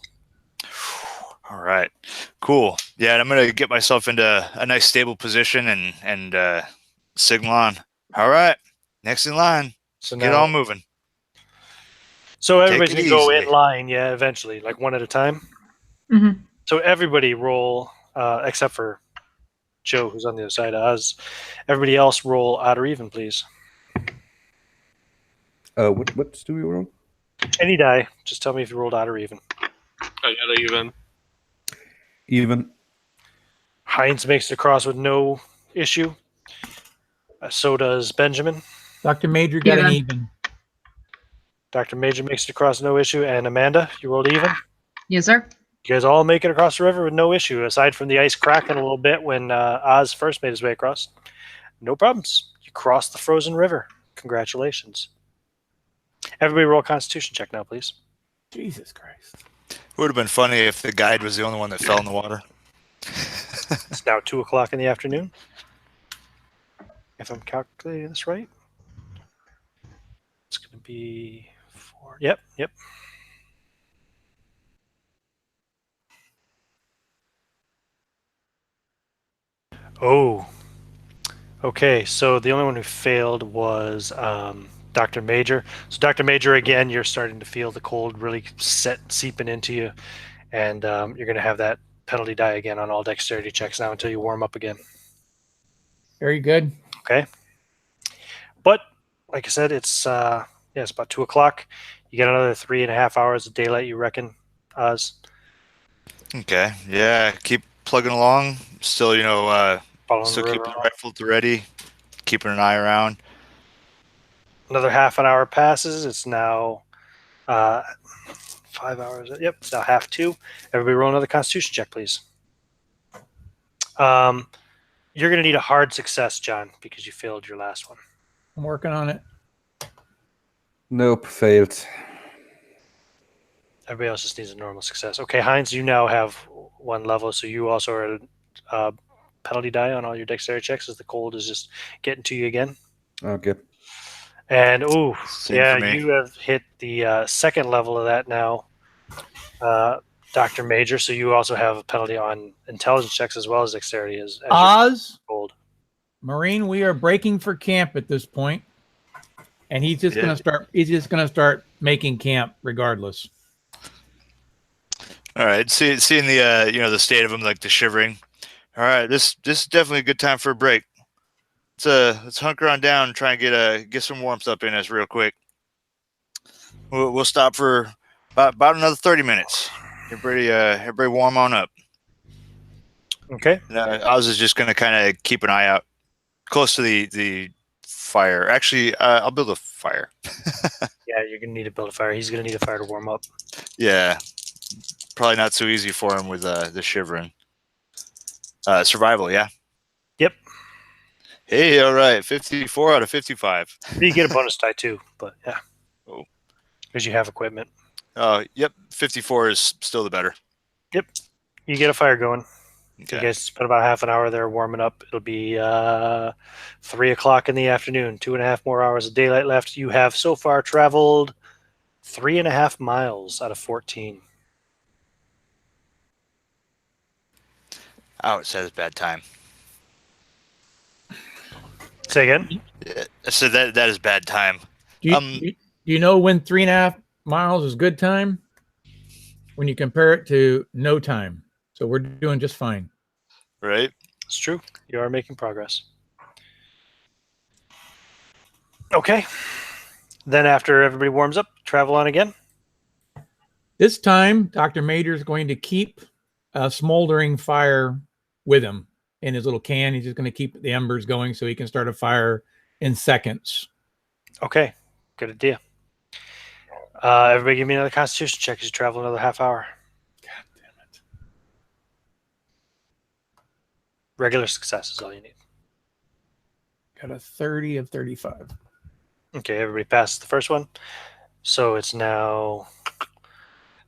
Speaker 4: All right, cool. Yeah, and I'm gonna get myself into a nice stable position and signal on. All right, next in line.
Speaker 1: So
Speaker 4: Get
Speaker 1: now,
Speaker 4: on moving.
Speaker 1: so everybody's
Speaker 4: Take
Speaker 1: gonna
Speaker 4: it
Speaker 1: go
Speaker 4: easy.
Speaker 1: in line, yeah, eventually, like one at a time.
Speaker 5: Mm-hmm.
Speaker 1: So everybody roll, except for Joe, who's on the other side of us. Everybody else roll odd or even, please.
Speaker 2: What do we roll?
Speaker 1: Any die. Just tell me if you rolled odd or even.
Speaker 6: I got an even.
Speaker 2: Even.
Speaker 1: Heinz makes it across with no issue. So does Benjamin.
Speaker 3: Dr. Major got an even.
Speaker 1: Dr. Major makes it across no issue. And Amanda, you rolled even?
Speaker 5: Yes, sir.
Speaker 1: You guys all make it across the river with no issue, aside from the ice cracking a little bit when Oz first made his way across. No problems. You crossed the frozen river. Congratulations. Everybody roll a constitution check now, please.
Speaker 3: Jesus Christ.
Speaker 4: It would have been funny if the guide was the only one that fell in the water.
Speaker 1: It's now 2 o'clock in the afternoon. If I'm calculating this right. It's going to be 4. Yep. Oh. Okay, so the only one who failed was Dr. Major. So Dr. Major, again, you're starting to feel the cold really seeping into you, and you're going to have that penalty die again on all dexterity checks now until you warm up again.
Speaker 3: Very good.
Speaker 1: Okay. But like I said, it's about 2 o'clock. You got another 3.5 hours of daylight, you reckon, Oz?
Speaker 4: Okay, yeah, keep plugging along. Still,
Speaker 1: Following
Speaker 4: still
Speaker 1: the river
Speaker 4: keeping the
Speaker 1: along.
Speaker 4: rifle at the ready, keeping an eye around.
Speaker 1: Another half an hour passes. It's now Uh, 5 hours. Yep, it's now half 2. Everybody roll another Constitution check, please. You're going to need a hard success, John, because you failed your last one.
Speaker 3: I'm working on it.
Speaker 2: Nope, failed.
Speaker 1: Everybody else just needs a normal success. Okay, Heinz, you now have 1 level, so you also are a penalty die on all your dexterity checks as the cold is just getting to you again.
Speaker 2: Okay.
Speaker 1: And, ooh,
Speaker 4: Same
Speaker 1: yeah,
Speaker 4: for me.
Speaker 1: you have hit the second level of that now, Dr. Major, so you also have a penalty on intelligence checks as well as dexterity as
Speaker 3: Oz,
Speaker 1: cold.
Speaker 3: Marine, we are breaking for camp at this point, and he's just
Speaker 4: Yeah.
Speaker 3: gonna start. He's just gonna start making camp regardless.
Speaker 4: All right, seeing the the state of him, like the shivering. All right, this is definitely a good time for a break. Let's hunker on down and try and get some warmth up in us real quick. We'll stop for about another 30 minutes. Everybody warm on up.
Speaker 1: Okay.
Speaker 4: And, Oz is just going to kind of keep an eye out close to the fire. Actually, I'll build a fire.
Speaker 1: Yeah, you're going to need to build a fire. He's going to need a fire to warm up.
Speaker 4: Yeah, probably not so easy for him with the shivering. Survival, yeah.
Speaker 1: Yep.
Speaker 4: Hey, all right, 54 out of 55.
Speaker 1: You get a bonus die too, but yeah.
Speaker 4: Oh.
Speaker 1: Because you have equipment.
Speaker 4: Yep, 54 is still the better.
Speaker 1: Yep. You get a fire going.
Speaker 4: Okay.
Speaker 1: You guys spent about half an hour there warming up. It'll be 3 o'clock in the afternoon. 2.5 more hours of daylight left. You have so far traveled 3.5 miles out of 14.
Speaker 4: Oh, it says bad time.
Speaker 1: Say again?
Speaker 4: Yeah, so that is bad time.
Speaker 3: Do you know when 3.5 miles is good time? When you compare it to no time. So we're doing just fine.
Speaker 4: Right?
Speaker 1: It's true. You are making progress. Okay. Then after everybody warms up, travel on again.
Speaker 3: This time, Dr. Major is going to keep a smoldering fire with him in his little can. He's just going to keep the embers going so he can start a fire in seconds.
Speaker 1: Okay. Good idea. Everybody give me another constitution check as you travel another half hour.
Speaker 3: God damn it.
Speaker 1: Regular success is all you need.
Speaker 3: Got a 30 of 35.
Speaker 1: Okay, everybody passes the first one. So it's now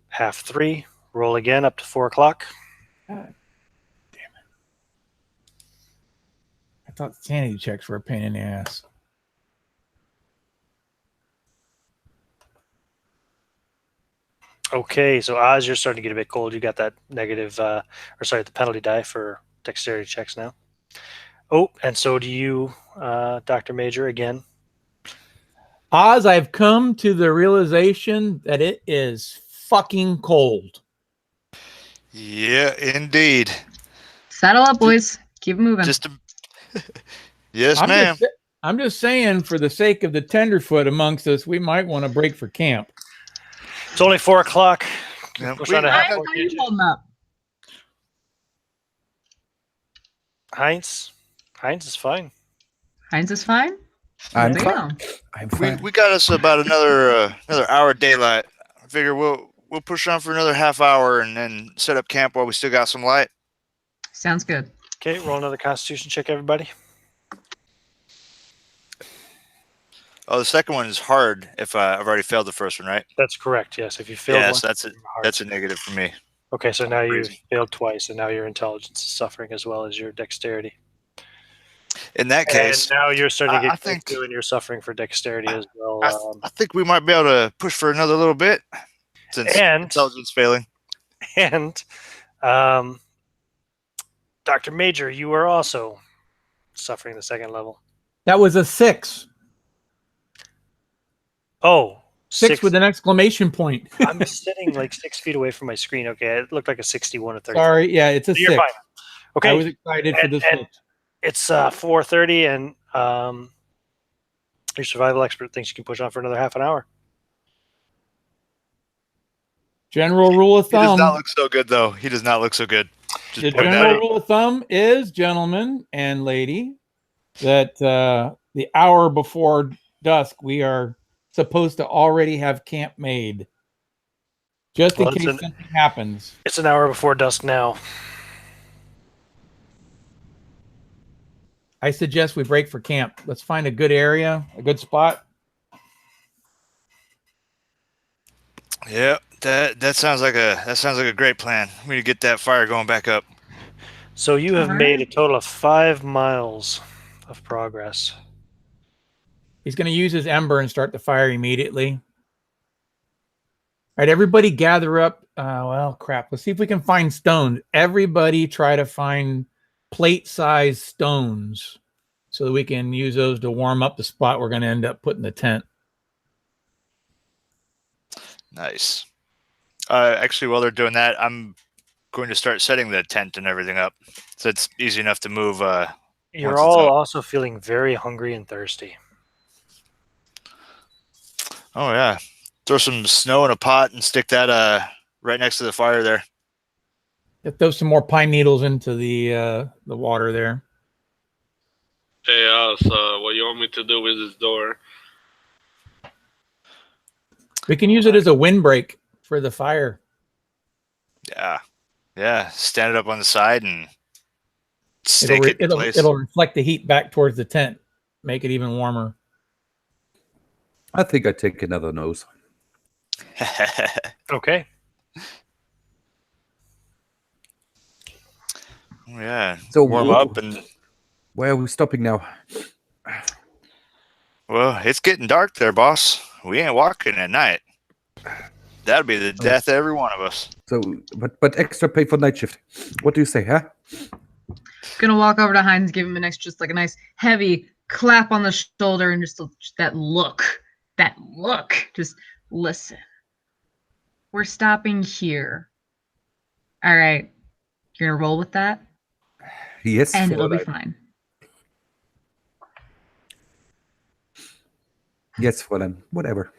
Speaker 1: half 3. Roll again up to 4 o'clock.
Speaker 3: God damn it. I thought sanity checks were a pain in the ass.
Speaker 1: Okay, so Oz, you're starting to get a bit cold. You got that negative, the penalty die for dexterity checks now. Oh, and so do you, Dr. Major, again.
Speaker 3: Oz, I've come to the realization that it is fucking cold.
Speaker 4: Yeah, indeed.
Speaker 5: Saddle up, boys. Keep it moving.
Speaker 4: Yes, ma'am.
Speaker 3: I'm just saying, for the sake of the tenderfoot amongst us, we might want to break for camp.
Speaker 1: It's only 4 o'clock.
Speaker 4: Yeah,
Speaker 1: Push on a half
Speaker 5: How
Speaker 1: hour.
Speaker 5: are you holding up?
Speaker 1: Heinz is fine.
Speaker 5: Heinz is fine.
Speaker 2: I'm
Speaker 5: There you
Speaker 2: fine.
Speaker 5: go.
Speaker 2: I'm fine.
Speaker 4: We got us about another hour daylight. I figure we'll push on for another half hour and then set up camp while we still got some light.
Speaker 5: Sounds good.
Speaker 1: Okay, roll another constitution check, everybody.
Speaker 4: Oh, the second one is hard if I've already failed the first one, right?
Speaker 1: That's correct, yes. If you failed
Speaker 4: Yes,
Speaker 1: one,
Speaker 4: that's a negative for me.
Speaker 1: okay, so now you
Speaker 4: Crazy.
Speaker 1: failed twice, and now your intelligence is suffering as well as your dexterity.
Speaker 4: In that case,
Speaker 1: and now you're starting to
Speaker 4: I
Speaker 1: get close
Speaker 4: think-
Speaker 1: to, and you're suffering for dexterity as well.
Speaker 4: I think we might be able to push for another little bit since
Speaker 1: And-
Speaker 4: intelligence failing.
Speaker 1: And Dr. Major, you are also suffering the second level.
Speaker 3: That was a 6.
Speaker 1: Oh,
Speaker 3: 6 with an exclamation point.
Speaker 1: I'm sitting like 6 feet away from my screen. Okay, it looked like a 61 or 30.
Speaker 3: Sorry, yeah, it's a
Speaker 1: You're
Speaker 3: 6.
Speaker 1: fine. Okay,
Speaker 3: I was excited for
Speaker 1: And-
Speaker 3: this
Speaker 1: and-
Speaker 3: 6.
Speaker 1: it's 4:30, and your survival expert thinks you can push on for another half an hour.
Speaker 3: General rule of
Speaker 4: He does
Speaker 3: thumb.
Speaker 4: not look so good, though. He does not look so good.
Speaker 3: The
Speaker 4: Just putting that
Speaker 3: general
Speaker 4: out.
Speaker 3: rule of thumb is, gentlemen and lady, that the hour before dusk we are supposed to already have camp made just in
Speaker 1: Well,
Speaker 3: case something happens.
Speaker 1: It's an hour before dusk now.
Speaker 3: I suggest we break for camp. Let's find a good area, a good spot.
Speaker 4: Yeah, that sounds like a great plan. We need to get that fire going back up.
Speaker 1: So you have
Speaker 5: All
Speaker 1: made a
Speaker 5: right.
Speaker 1: total of 5 miles of progress.
Speaker 3: He's going to use his ember and start the fire immediately. All right, everybody gather up. Well, crap. Let's see if we can find stones. Everybody try to find plate-sized stones so that we can use those to warm up the spot we're going to end up putting the tent.
Speaker 4: Nice. Actually, while they're doing that, I'm going to start setting the tent and everything up, so it's easy enough to move.
Speaker 1: You're
Speaker 4: Once it's
Speaker 1: all
Speaker 4: up.
Speaker 1: also feeling very hungry and thirsty.
Speaker 4: Oh yeah, throw some snow in a pot and stick that right next to the fire there.
Speaker 3: Let's throw some more pine needles into the water there.
Speaker 6: Hey, so what you want me to do with this door?
Speaker 3: We can use it as a windbreak for the fire.
Speaker 4: Yeah. Stand it up on the side and stake it in place.
Speaker 3: It'll reflect the heat back towards the tent, make it even warmer.
Speaker 2: I think I take another nose.
Speaker 1: Okay.
Speaker 4: Yeah.
Speaker 2: So
Speaker 4: Warm up and.
Speaker 2: Where are we stopping now?
Speaker 4: Well, it's getting dark there, boss. We ain't walking at night. That'd be the death of every one of us.
Speaker 2: So, but extra pay for night shift. What do you say, huh?
Speaker 5: Gonna walk over to Heinz, give him a nice heavy clap on the shoulder, and just that look. Just listen. We're stopping here. All right. You're gonna roll with that,
Speaker 2: Yes.
Speaker 5: and it'll be
Speaker 2: Fräulein.
Speaker 5: fine.
Speaker 2: Yes, Fräulein. Whatever.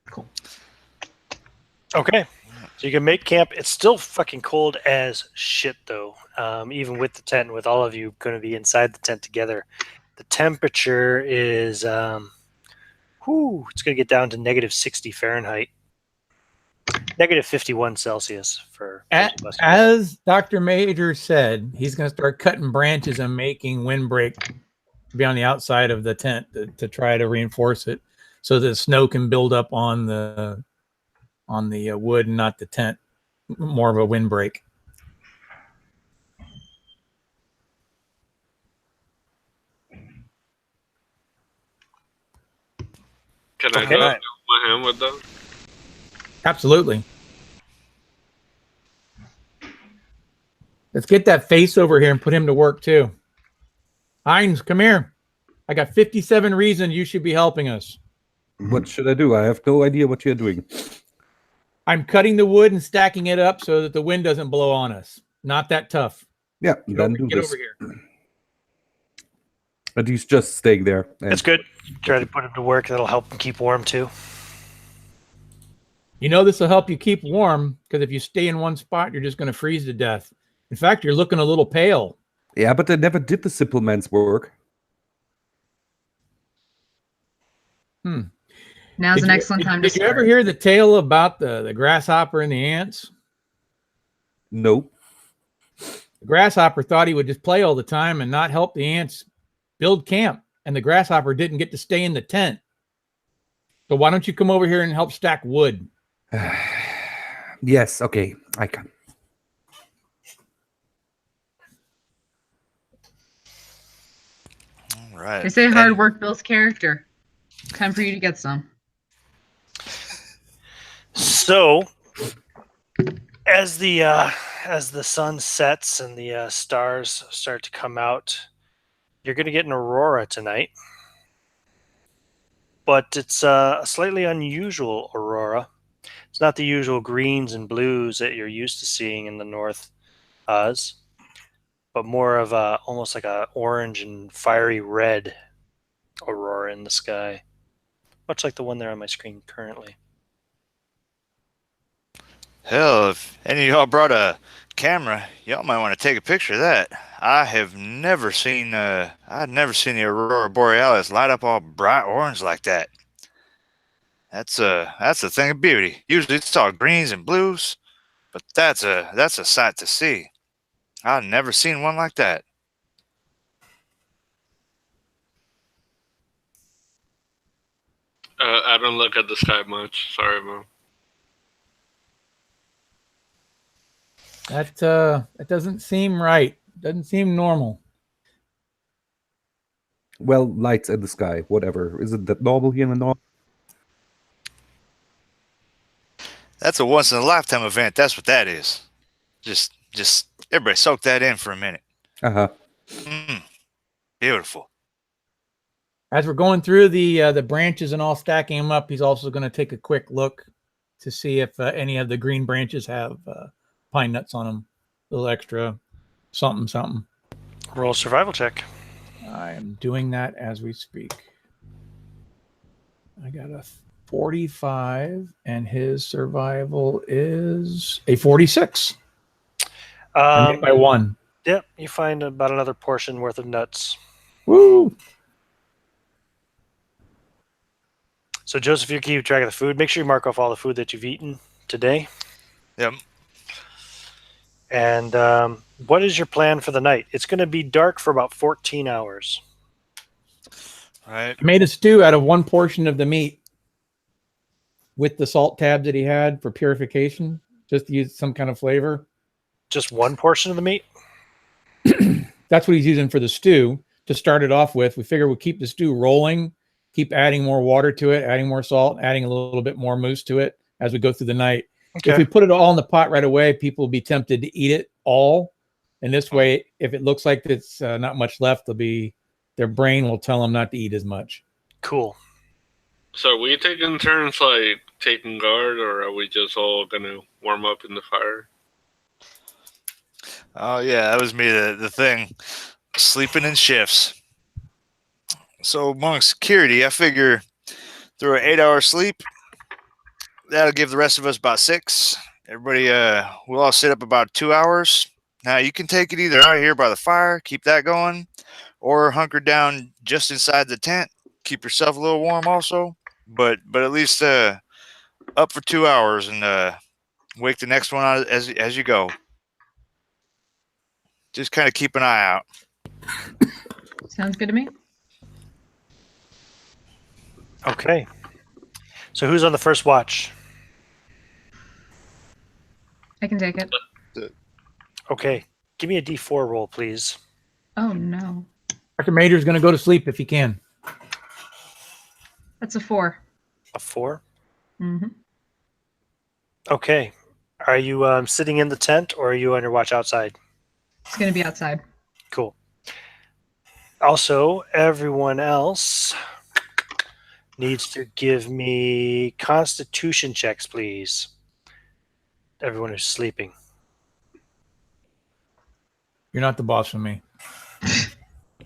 Speaker 5: Cool.
Speaker 1: Okay. So you can make camp. It's still fucking cold as shit, though. Even with the tent, with all of you going to be inside the tent together. The temperature is, it's going to get down to negative 60 Fahrenheit. Negative 51 Celsius for those of us.
Speaker 3: As Dr. Major said, he's going to start cutting branches and making windbreak to be on the outside of the tent to try to reinforce it so that snow can build up on the wood and not the tent. More of a windbreak.
Speaker 6: Can I
Speaker 1: Okay.
Speaker 6: do my hand with that?
Speaker 3: Absolutely. Let's get that face over here and put him to work too. Heinz, come here. I got 57 reasons you should be helping us.
Speaker 2: What should I do? I have no idea what you're doing.
Speaker 3: I'm cutting the wood and stacking it up so that the wind doesn't blow on us. Not that tough.
Speaker 2: Yeah, then do
Speaker 3: Get
Speaker 2: this.
Speaker 3: over here.
Speaker 2: But he's just staying there. and-
Speaker 1: That's good. Try to put him to work. That'll help him keep warm, too.
Speaker 3: You know this will help you keep warm because if you stay in one spot, you're just going to freeze to death. In fact, you're looking a little pale.
Speaker 2: Yeah, but I never did the simple man's work.
Speaker 5: Now's an excellent time to
Speaker 3: Did you ever
Speaker 5: start.
Speaker 3: hear the tale about the grasshopper and the ants?
Speaker 2: Nope.
Speaker 3: The grasshopper thought he would just play all the time and not help the ants build camp. And the grasshopper didn't get to stay in the tent. So why don't you come over here and help stack wood?
Speaker 2: Yes, okay, I can.
Speaker 4: All right.
Speaker 5: They say hard work builds character. Time for you to get some.
Speaker 1: So, as the sun sets and the stars start to come out, you're going to get an aurora tonight. But it's a slightly unusual aurora. It's not the usual greens and blues that you're used to seeing in the North Oz, but more of a almost like a orange and fiery red aurora in the sky, much like the one there on my screen currently.
Speaker 4: Hell, if any of y'all brought a camera, y'all might want to take a picture of that. I'd never seen the aurora borealis light up all bright orange like that. That's a thing of beauty. Usually it's all greens and blues, but that's a sight to see. I've never seen one like that.
Speaker 6: I don't look at the sky much. Sorry, Mom.
Speaker 3: That doesn't seem right. Doesn't seem normal.
Speaker 2: Well, lights in the sky, whatever. Is it that normal here in the north?
Speaker 4: That's a once in a lifetime event. That's what that is. Just everybody soak that in for a minute.
Speaker 2: Uh-huh.
Speaker 4: Beautiful.
Speaker 3: As we're going through the branches and all stacking them up, he's also going to take a quick look to see if any of the green branches have pine nuts on them. A little extra something.
Speaker 1: Roll a survival check.
Speaker 3: I am doing that as we speak. I got a 45, and his survival is a 46. I made by 1.
Speaker 1: Yep, you find about another portion worth of nuts.
Speaker 3: Woo!
Speaker 1: So, Joseph, you keep track of the food. Make sure you mark off all the food that you've eaten today.
Speaker 4: Yep.
Speaker 1: And what is your plan for the night? It's going to be dark for about 14 hours.
Speaker 4: Right.
Speaker 3: I made a stew out of one portion of the meat with the salt tabs that he had for purification, just to use some kind of flavor.
Speaker 1: Just one portion of the meat?
Speaker 3: That's what he's using for the stew to start it off with. We figure we'll keep the stew rolling, keep adding more water to it, adding more salt, adding a little bit more mousse to it as we go through the night.
Speaker 1: Okay.
Speaker 3: If we put it all in the pot right away, people will be tempted to eat it all. And this way, if it looks like it's not much left, their brain will tell them not to eat as much.
Speaker 1: Cool.
Speaker 6: So are we taking turns, like, taking guard, or are we just all going to warm up in the fire?
Speaker 4: Oh, yeah, that was me, the thing. Sleeping in shifts. So among security, I figure through an 8-hour sleep, that'll give the rest of us about 6. Everybody, we'll all sit up about 2 hours. Now, you can take it either out here by the fire, keep that going, or hunker down just inside the tent, keep yourself a little warm also. But at least up for 2 hours and wake the next one out as you go. Just kind of keep an eye out.
Speaker 5: Sounds good to me.
Speaker 1: Okay. So who's on the first watch?
Speaker 5: I can take it.
Speaker 1: Okay. Give me a D4 roll, please.
Speaker 5: Oh, no.
Speaker 3: Dr. Major's going to go to sleep if he can.
Speaker 5: That's a 4.
Speaker 1: A 4?
Speaker 5: Mm-hmm.
Speaker 1: Okay. Are you sitting in the tent, or are you on your watch outside?
Speaker 5: It's going to be outside.
Speaker 1: Cool. Also, everyone else needs to give me constitution checks, please. Everyone who's sleeping.
Speaker 3: You're not the boss of me.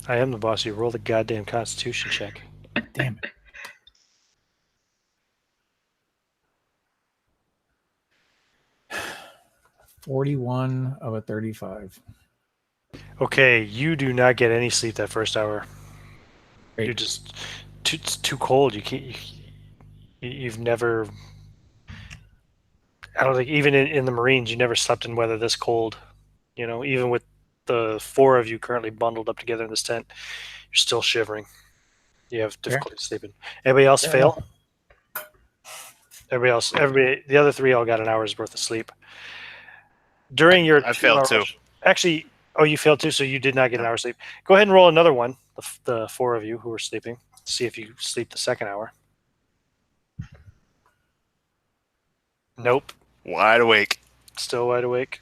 Speaker 1: I am the boss. You roll the goddamn constitution check.
Speaker 3: Damn it. $41 of a 35.
Speaker 1: Okay, you do not get any sleep that first hour.
Speaker 3: Great.
Speaker 1: You're just it's too cold. You can't. You've never. I don't think even in the Marines you never slept in weather this cold. You know, even with the 4 of you currently bundled up together in this tent, you're still shivering. You have difficulty sleeping. Anybody else fail? Everybody. The other 3 all got an hour's worth of sleep. During your
Speaker 4: I failed too.
Speaker 1: Actually, oh, you failed too, so you did not get an hour's sleep. Go ahead and roll another one. The 4 of you who are sleeping. See if you sleep the second hour. Nope.
Speaker 4: Wide awake.
Speaker 1: Still wide awake.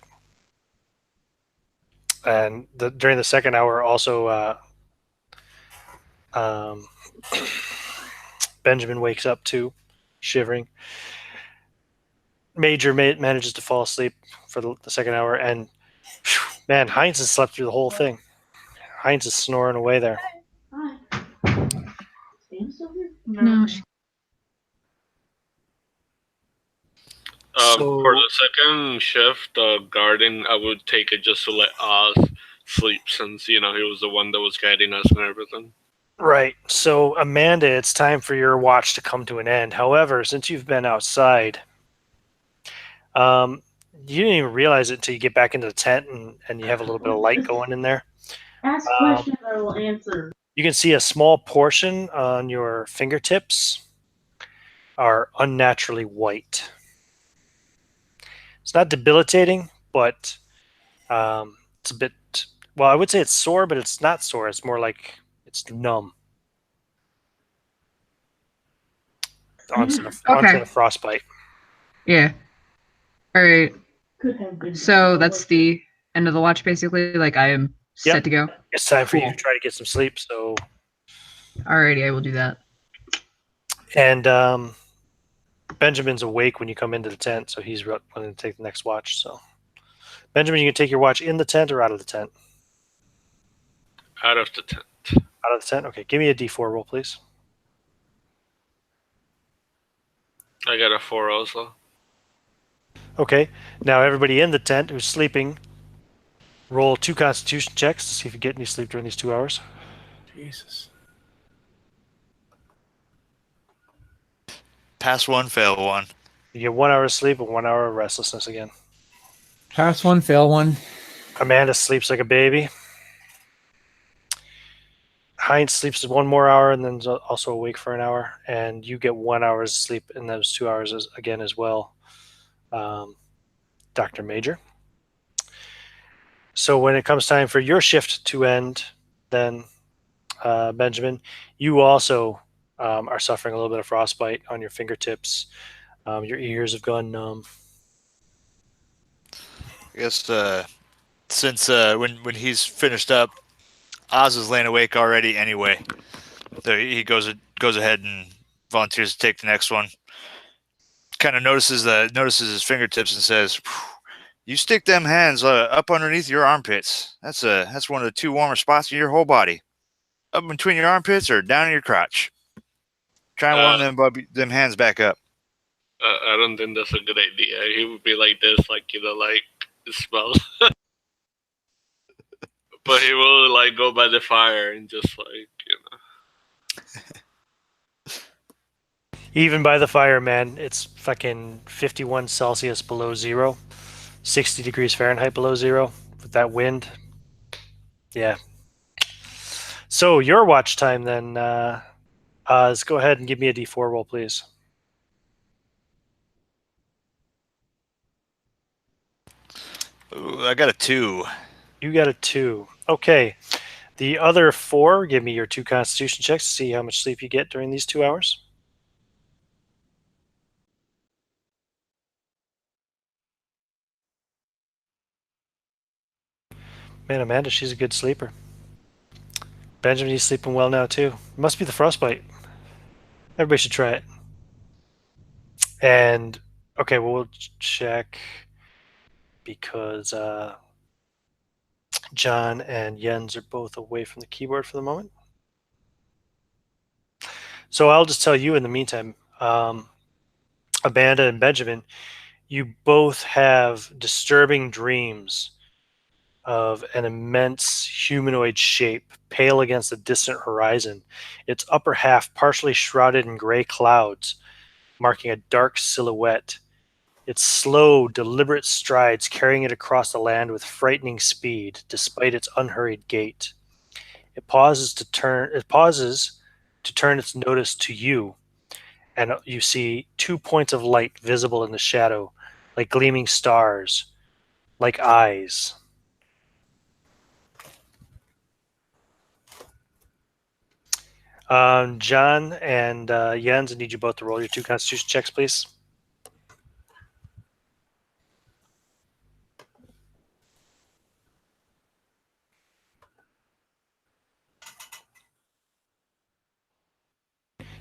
Speaker 1: And during the second hour, also, Benjamin wakes up too, shivering. Major manages to fall asleep for the second hour, and man, Heinz has slept through the whole thing. Heinz is snoring away there.
Speaker 5: No.
Speaker 6: For the second shift, guarding, I would take it just to let Oz sleep, since, he was the one that was guiding us and everything.
Speaker 1: Right. So, Amanda, it's time for your watch to come to an end. However, since you've been outside, you didn't even realize it until you get back into the tent and you have a little bit of light going in there.
Speaker 7: Ask questions, I will answer.
Speaker 1: You can see a small portion on your fingertips are unnaturally white. It's not debilitating, but it's a bit, well, I would say it's sore, but it's not sore. It's more like it's numb. Onset of frostbite.
Speaker 5: Yeah. All right.
Speaker 7: Could have been.
Speaker 5: So that's the end of the watch, basically. Like I am
Speaker 1: Yep.
Speaker 5: set to go.
Speaker 1: It's time for you
Speaker 5: Cool.
Speaker 1: to try to get some sleep. So,
Speaker 5: Alrighty, I will do that.
Speaker 1: and Benjamin's awake when you come into the tent, so he's going to take the next watch. So, Benjamin, you can take your watch in the tent or out of the tent.
Speaker 6: Out of the tent.
Speaker 1: Out of the tent. Okay, give me a D4 roll, please.
Speaker 6: I got a 4 also.
Speaker 1: Okay, now everybody in the tent who's sleeping, roll 2 Constitution checks to see if you get any sleep during these 2 hours.
Speaker 3: Jesus.
Speaker 4: Pass one, fail one.
Speaker 1: You get 1 hour of sleep and 1 hour of restlessness again.
Speaker 3: Pass one, fail one.
Speaker 1: Amanda sleeps like a baby. Heinz sleeps 1 more hour and then also awake for an hour, and you get 1 hour's sleep in those 2 hours again as well, Dr. Major. So when it comes time for your shift to end, then Benjamin, you also are suffering a little bit of frostbite on your fingertips. Your ears have gone numb.
Speaker 4: I guess since when he's finished up, Oz is laying awake already anyway. So he goes ahead and volunteers to take the next one. Kind of notices his fingertips and says, "You stick them hands up underneath your armpits. That's one of the 2 warmer spots in your whole body. Up between your armpits or down in your crotch. Try and warm them hands back up."
Speaker 6: I don't think that's a good idea. He would be like this, like, like it smells. But he will, like, go by the fire and just, like,
Speaker 1: Even by the fire, man, it's fucking 51 Celsius below zero, 60 degrees Fahrenheit below zero with that wind. Yeah. So your watch time then, Oz, go ahead and give me a D4 roll, please.
Speaker 4: Ooh, I got a 2.
Speaker 1: You got a 2. Okay. The other 4, give me your 2 Constitution checks to see how much sleep you get during these 2 hours. Man, Amanda, she's a good sleeper. Benjamin, he's sleeping well now too. It must be the frostbite. Everybody should try it. And okay, well, we'll check because John and Jens are both away from the keyboard for the moment. So I'll just tell you in the meantime, Amanda and Benjamin, you both have disturbing dreams of an immense humanoid shape, pale against the distant horizon. Its upper half partially shrouded in gray clouds, marking a dark silhouette. Its slow, deliberate strides carrying it across the land with frightening speed, despite its unhurried gait. It pauses to turn its notice to you, and you see 2 points of light visible in the shadow, like gleaming stars, like eyes. John and Jens, I need you both to roll your 2 Constitution checks, please.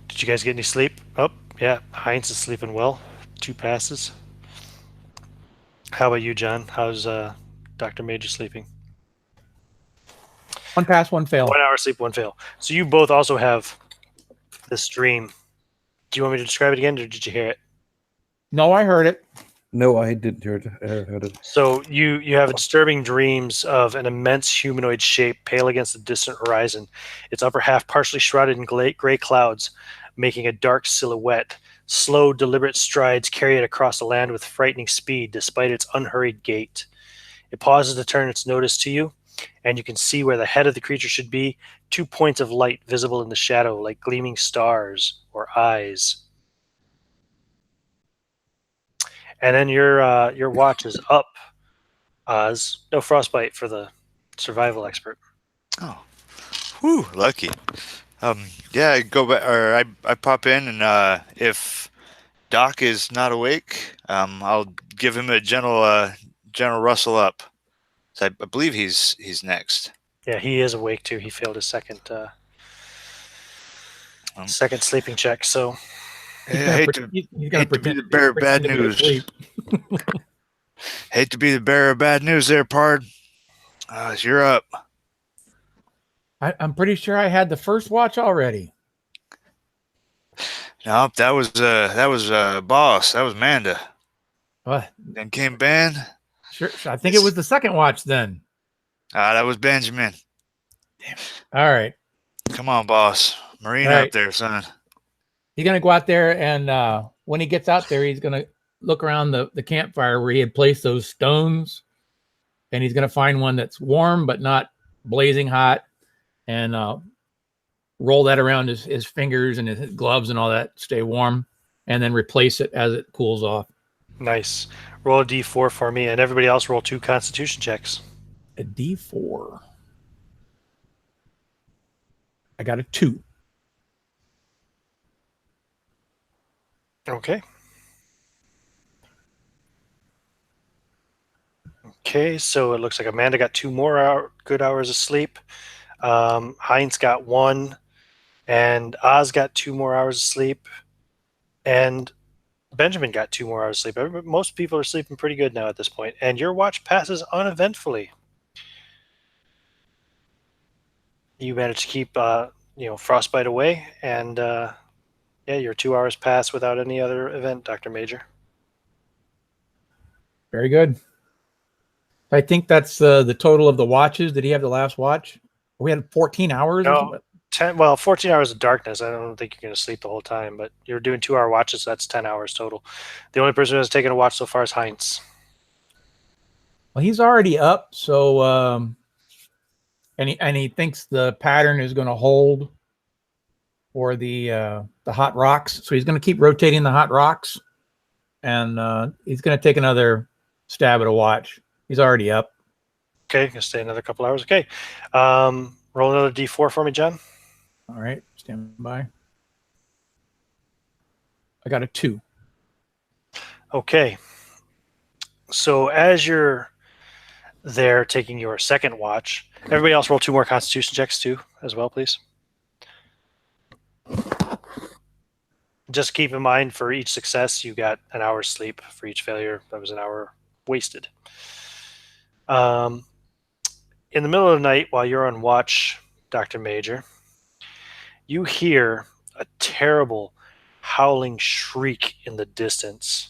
Speaker 1: Did you guys get any sleep? Oh, yeah, Heinz is sleeping well. 2 passes. How about you, John? How's Dr. Major sleeping?
Speaker 3: 1 pass, 1 fail.
Speaker 1: 1 hour sleep, 1 fail. So you both also have this dream. Do you want me to describe it again, or did you hear it?
Speaker 3: No, I heard it.
Speaker 2: No, I didn't heard it.
Speaker 1: So you have disturbing dreams of an immense humanoid shape pale against the distant horizon. Its upper half partially shrouded in gray clouds, making a dark silhouette. Slow, deliberate strides carry it across the land with frightening speed, despite its unhurried gait. It pauses to turn its notice to you, and you can see where the head of the creature should be, 2 points of light visible in the shadow like gleaming stars or eyes. And then your watch is up, Oz. No frostbite for the survival expert.
Speaker 4: Oh, whew, lucky. Yeah, I go back, or I pop in, and if Doc is not awake, I'll give him a gentle rustle up. So I believe he's next.
Speaker 1: Yeah, he is awake too. He failed his second sleeping check. So
Speaker 3: He's
Speaker 4: I
Speaker 3: gonna
Speaker 4: hate
Speaker 3: pretend
Speaker 4: to be the bearer of bad
Speaker 3: to be
Speaker 4: news.
Speaker 3: asleep.
Speaker 4: Hate to be the bearer of bad news there, Pard. You're up.
Speaker 3: I'm pretty sure I had the first watch already.
Speaker 4: Nope, that was Boss. That was Manda.
Speaker 3: What?
Speaker 4: Then came Ben.
Speaker 3: Sure, I think it was the second watch then.
Speaker 4: That was Benjamin.
Speaker 3: All right.
Speaker 4: Come on, Boss. Marine
Speaker 3: All right.
Speaker 4: out there, son.
Speaker 3: He's gonna go out there, and when he gets out there, he's gonna look around the campfire where he had placed those stones, and he's gonna find one that's warm but not blazing hot, and roll that around his fingers and his gloves and all that, stay warm, and then replace it as it cools off.
Speaker 1: nice. Roll a d4 for me, and everybody else roll 2 Constitution checks.
Speaker 3: A D4. I got a 2.
Speaker 1: Okay. Okay, so it looks like Amanda got 2 more good hours of sleep. Heinz got 1, and Oz got 2 more hours of sleep, and Benjamin got 2 more hours of sleep. Most people are sleeping pretty good now at this point, and your watch passes uneventfully. You managed to keep, frostbite away, and your 2 hours pass without any other event, Dr. Major.
Speaker 3: Very good. I think that's the total of the watches. Did he have the last watch? We had 14 hours.
Speaker 1: No, 14 hours of darkness. I don't think you're going to sleep the whole time, but you're doing 2-hour watches. So that's 10 hours total. The only person who has taken a watch so far is Heinz.
Speaker 3: Well, he's already up, so and he thinks the pattern is going to hold for the hot rocks. So he's going to keep rotating the hot rocks, and he's going to take another stab at a watch. He's already up.
Speaker 1: Okay, gonna stay another couple hours. Okay, roll another d4 for me, John.
Speaker 3: All right, stand by. I got a 2.
Speaker 1: Okay, so as you're there taking your second watch, everybody else roll 2 more Constitution checks too, as well, please. Just keep in mind, for each success, you got an hour's sleep. For each failure, that was an hour wasted. In the middle of the night, while you're on watch, Dr. Major, you hear a terrible howling shriek in the distance.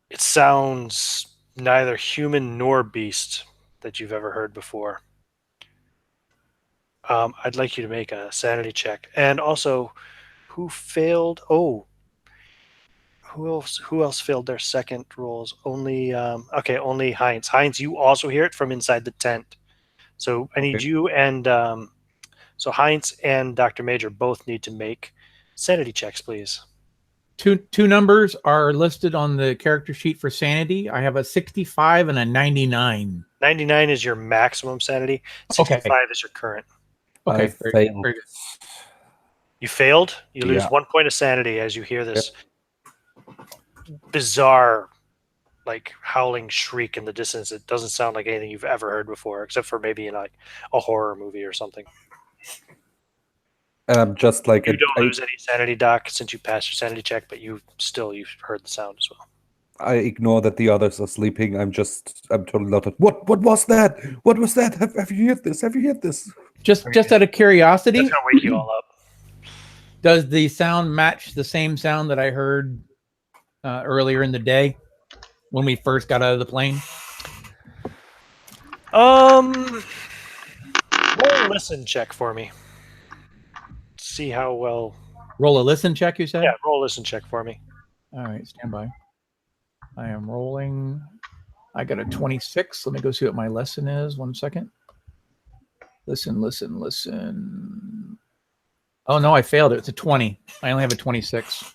Speaker 1: It sounds neither human nor beast that you've ever heard before. I'd like you to make a sanity check. And also, who failed? Oh, who else failed their second rolls? Only only Heinz. Heinz, you also hear it from inside the tent. So I need you and so Heinz and Dr. Major both need to make sanity checks, please.
Speaker 3: Two numbers are listed on the character sheet for sanity. I have a 65 and a 99.
Speaker 1: 99 is your maximum sanity. 65 is your current.
Speaker 3: Okay,
Speaker 2: I failed.
Speaker 3: very good.
Speaker 1: You failed. You lose 1 point of sanity as you hear this bizarre, like, howling shriek in the distance. It doesn't sound like anything you've ever heard before, except for maybe in like a horror movie or something.
Speaker 2: Just like
Speaker 1: you don't lose any sanity, Doc, since you passed your sanity check, but you've heard the sound as well.
Speaker 2: I ignore that the others are sleeping. I'm totally not. What was that? What was that? Have you heard this? Have you heard this?
Speaker 3: Just out of curiosity,
Speaker 1: That's gonna wake you all up.
Speaker 3: Does the sound match the same sound that I heard earlier in the day when we first got out of the plane?
Speaker 1: Roll a listen check for me. See how well.
Speaker 3: Roll a listen check, you said?
Speaker 1: Yeah, roll a listen check for me.
Speaker 3: All right, stand by. I am rolling. I got a 26. Let me go see what my lesson is. 1 second. Listen. Oh no, I failed it. It's a 20. I only have a 26.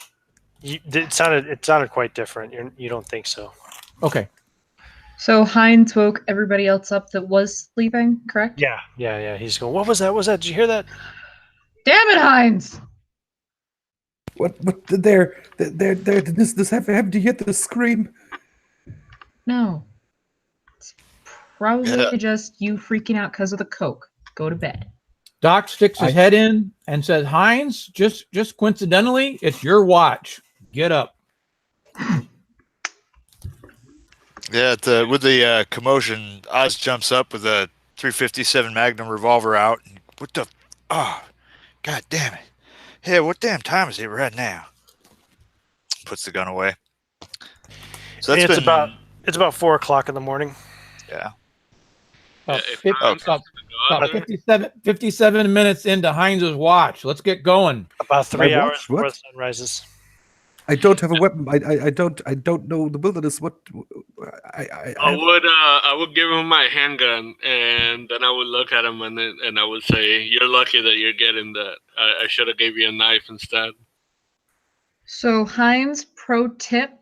Speaker 1: It sounded quite different. You don't think so?
Speaker 3: Okay.
Speaker 5: So Heinz woke everybody else up that was sleeping, correct?
Speaker 1: Yeah. He's going, what was that? Did you hear that?
Speaker 5: Damn it, Heinz!
Speaker 2: What there this have to hear the scream?
Speaker 5: No. It's probably
Speaker 4: Yeah.
Speaker 5: just you freaking out because of the Coke. Go to bed.
Speaker 3: Doc sticks his head in and says, Heinz, just coincidentally, it's your watch. Get up.
Speaker 4: Yeah, with the commotion, Oz jumps up with a 357 Magnum revolver out. What the? Oh, God damn it! Hey, what damn time is it right now? Puts the gun away. So that's
Speaker 1: it's about 4 o'clock in the morning.
Speaker 4: Yeah.
Speaker 3: About 57 minutes into Heinz's watch. Let's get going.
Speaker 1: About 3
Speaker 2: My
Speaker 1: hours
Speaker 2: watch?
Speaker 1: before
Speaker 2: What?
Speaker 1: the sun rises.
Speaker 2: I don't have a weapon. I don't know the wilderness. What?
Speaker 6: I would give him my handgun, and then I would look at him, and I would say, "You're lucky that you're getting that. I should have gave you a knife instead."
Speaker 5: So Heinz, pro tip,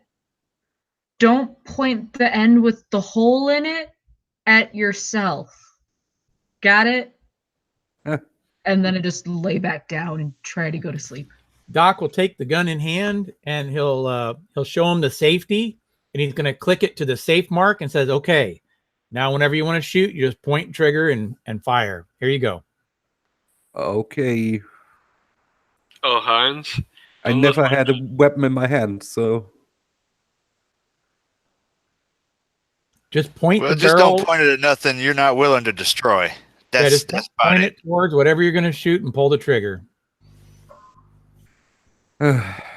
Speaker 5: don't point the end with the hole in it at yourself. Got it?
Speaker 2: Huh.
Speaker 5: And then just lay back down and try to go to sleep.
Speaker 3: Doc will take the gun in hand and he'll show him the safety, and he's going to click it to the safe mark and says, okay, now whenever you want to shoot, you just point and trigger and fire. Here you go.
Speaker 2: Okay.
Speaker 6: Oh, Heinz.
Speaker 2: I never had a weapon in my hand, so
Speaker 3: Just point the
Speaker 4: just
Speaker 3: barrel.
Speaker 4: don't point it at nothing you're not willing to destroy. That's about
Speaker 3: point
Speaker 4: it.
Speaker 3: it towards whatever you're going to shoot and pull the trigger.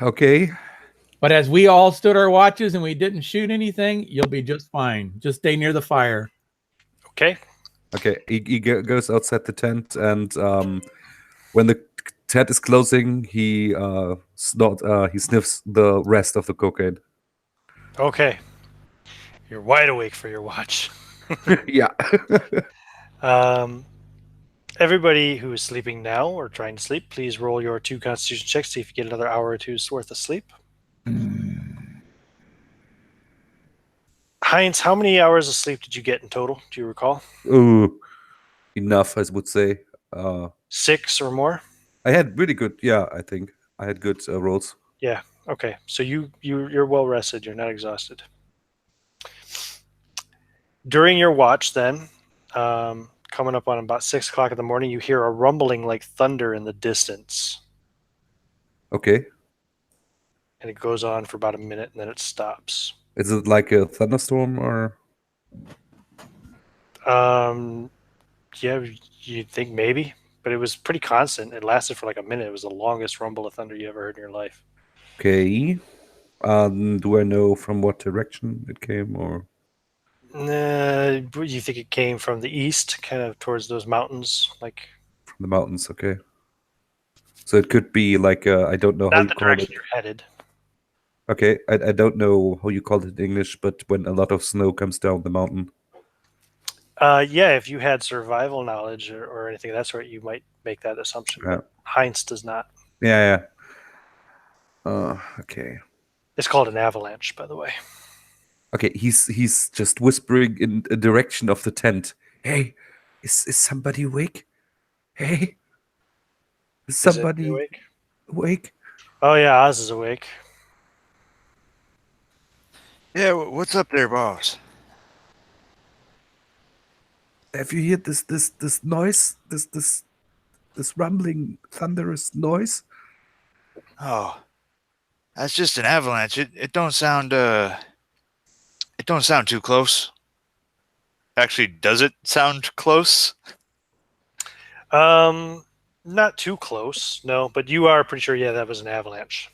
Speaker 2: okay.
Speaker 3: But as we all stood our watches and we didn't shoot anything, you'll be just fine. Just stay near the fire.
Speaker 1: Okay.
Speaker 2: Okay. He goes outside the tent, and when the tent is closing, he sniffs the rest of the cocaine.
Speaker 1: Okay. You're wide awake for your watch.
Speaker 2: Yeah.
Speaker 1: Everybody who is sleeping now or trying to sleep, please roll your 2 Constitution checks. See if you get another hour or two's worth of sleep. Heinz, how many hours of sleep did you get in total? Do you recall?
Speaker 2: Ooh, enough, I would say.
Speaker 1: 6 or more?
Speaker 2: I had really good. Yeah, I think I had good rolls.
Speaker 1: Yeah. Okay. So you're well rested. You're not exhausted. During your watch, then, coming up on about 6 o'clock in the morning, you hear a rumbling like thunder in the distance.
Speaker 2: Okay.
Speaker 1: And it goes on for about a minute, and then it stops.
Speaker 2: Is it like a thunderstorm or?
Speaker 1: Yeah, you'd think maybe, but it was pretty constant. It lasted for like a minute. It was the longest rumble of thunder you ever heard in your life.
Speaker 2: Okay. Do I know from what direction it came, or?
Speaker 1: You think it came from the east, kind of towards those mountains, like
Speaker 2: From the mountains, okay. So it could be like I don't know how
Speaker 1: not
Speaker 2: you
Speaker 1: the
Speaker 2: call
Speaker 1: direction
Speaker 2: it.
Speaker 1: you're headed.
Speaker 2: Okay, I don't know how you call it in English, but when a lot of snow comes down the mountain.
Speaker 1: Yeah, if you had survival knowledge or anything of that sort, you might make that assumption.
Speaker 2: Yeah.
Speaker 1: But Heinz does not.
Speaker 2: Yeah. Okay.
Speaker 1: It's called an avalanche, by the way.
Speaker 2: Okay, he's just whispering in a direction of the tent. Hey, is somebody awake? Hey, is somebody
Speaker 1: Is it
Speaker 2: awake?
Speaker 1: Oh yeah, Oz is awake.
Speaker 4: Yeah, what's up there, boss?
Speaker 2: Have you heard this noise? This rumbling, thunderous noise?
Speaker 4: Oh, that's just an avalanche. It don't sound too close. Actually, does it sound close?
Speaker 1: Not too close, no, but you are pretty sure. Yeah, that was an avalanche.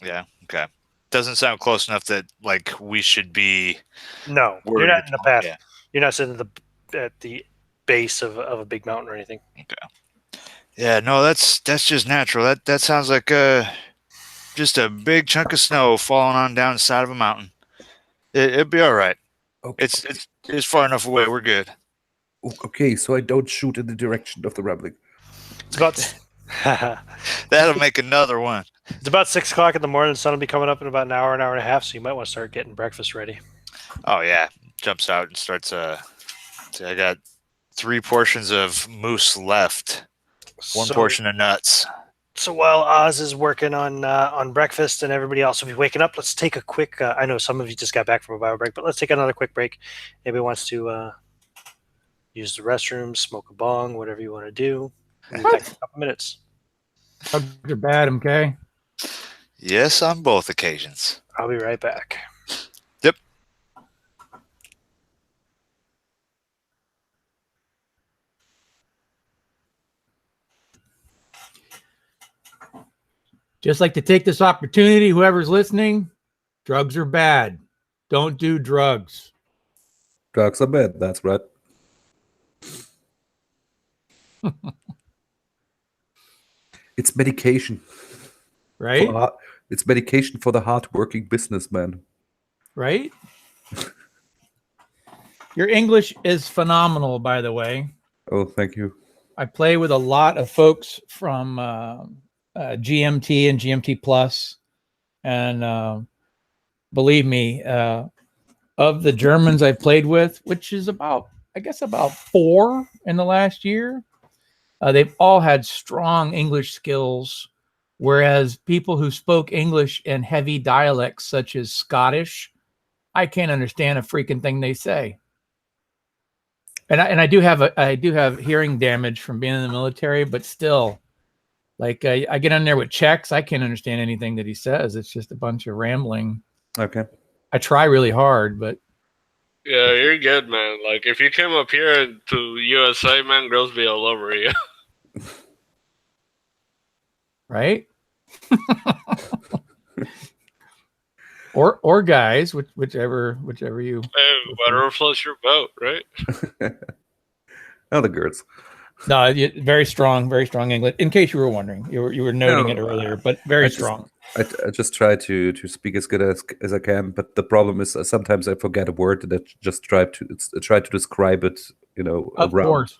Speaker 4: Yeah. Okay. doesn't sound close enough that like we should be.
Speaker 1: No, you're
Speaker 4: worried
Speaker 1: not in the
Speaker 4: about-
Speaker 1: path.
Speaker 4: Yeah.
Speaker 1: You're not sitting at the base of a big mountain or anything.
Speaker 4: Yeah, no, that's just natural. That sounds like just a big chunk of snow falling on down the side of a mountain. It'd be all right.
Speaker 2: Okay.
Speaker 4: It's far enough away. We're good.
Speaker 2: Okay, so I don't shoot in the direction of the rambling.
Speaker 1: It's about
Speaker 4: That'll make another one.
Speaker 1: it's about 6 o'clock in the morning. The sun will be coming up in about an hour and a half. So you might want to start getting breakfast ready.
Speaker 4: Oh yeah, jumps out and starts. See, I got 3 portions of moose left. One portion of nuts.
Speaker 1: So while Oz is working on breakfast and everybody else will be waking up, let's take a quick. I know some of you just got back from a bio break, but let's take another quick break. Anybody wants to use the restroom, smoke a bong, whatever you want to do. We'll be back in a couple minutes.
Speaker 3: Drugs are bad, okay?
Speaker 4: Yes, on both occasions.
Speaker 1: I'll be right back.
Speaker 4: Yep.
Speaker 3: Just like to take this opportunity, whoever's listening, drugs are bad. Don't do drugs.
Speaker 2: Drugs are bad, that's right. It's medication.
Speaker 3: Right?
Speaker 2: It's medication for the hard-working businessman.
Speaker 3: Right? Your English is phenomenal, by the way.
Speaker 2: Oh, thank you.
Speaker 3: I play with a lot of folks from GMT and GMT Plus, and believe me, of the Germans I've played with, which is about 4 in the last year, they've all had strong English skills, whereas people who spoke English in heavy dialects such as Scottish, I can't understand a freaking thing they say. And I do have hearing damage from being in the military, but still, like I get on there with Czechs, I can't understand anything that he says. It's just a bunch of rambling.
Speaker 2: Okay.
Speaker 3: I try really hard, but
Speaker 6: Yeah, you're good, man. Like, if you came up here to USA, man, girls be all over you.
Speaker 3: right? or guys, whichever you.
Speaker 6: Hey, whatever floats your boat, right?
Speaker 2: Oh, the girls.
Speaker 3: No, very strong English. In case you were wondering, you were noting it earlier, but very strong.
Speaker 2: I just try to speak as good as I can, but the problem is sometimes I forget a word and I just try to describe it.
Speaker 3: Of
Speaker 2: around.
Speaker 3: course.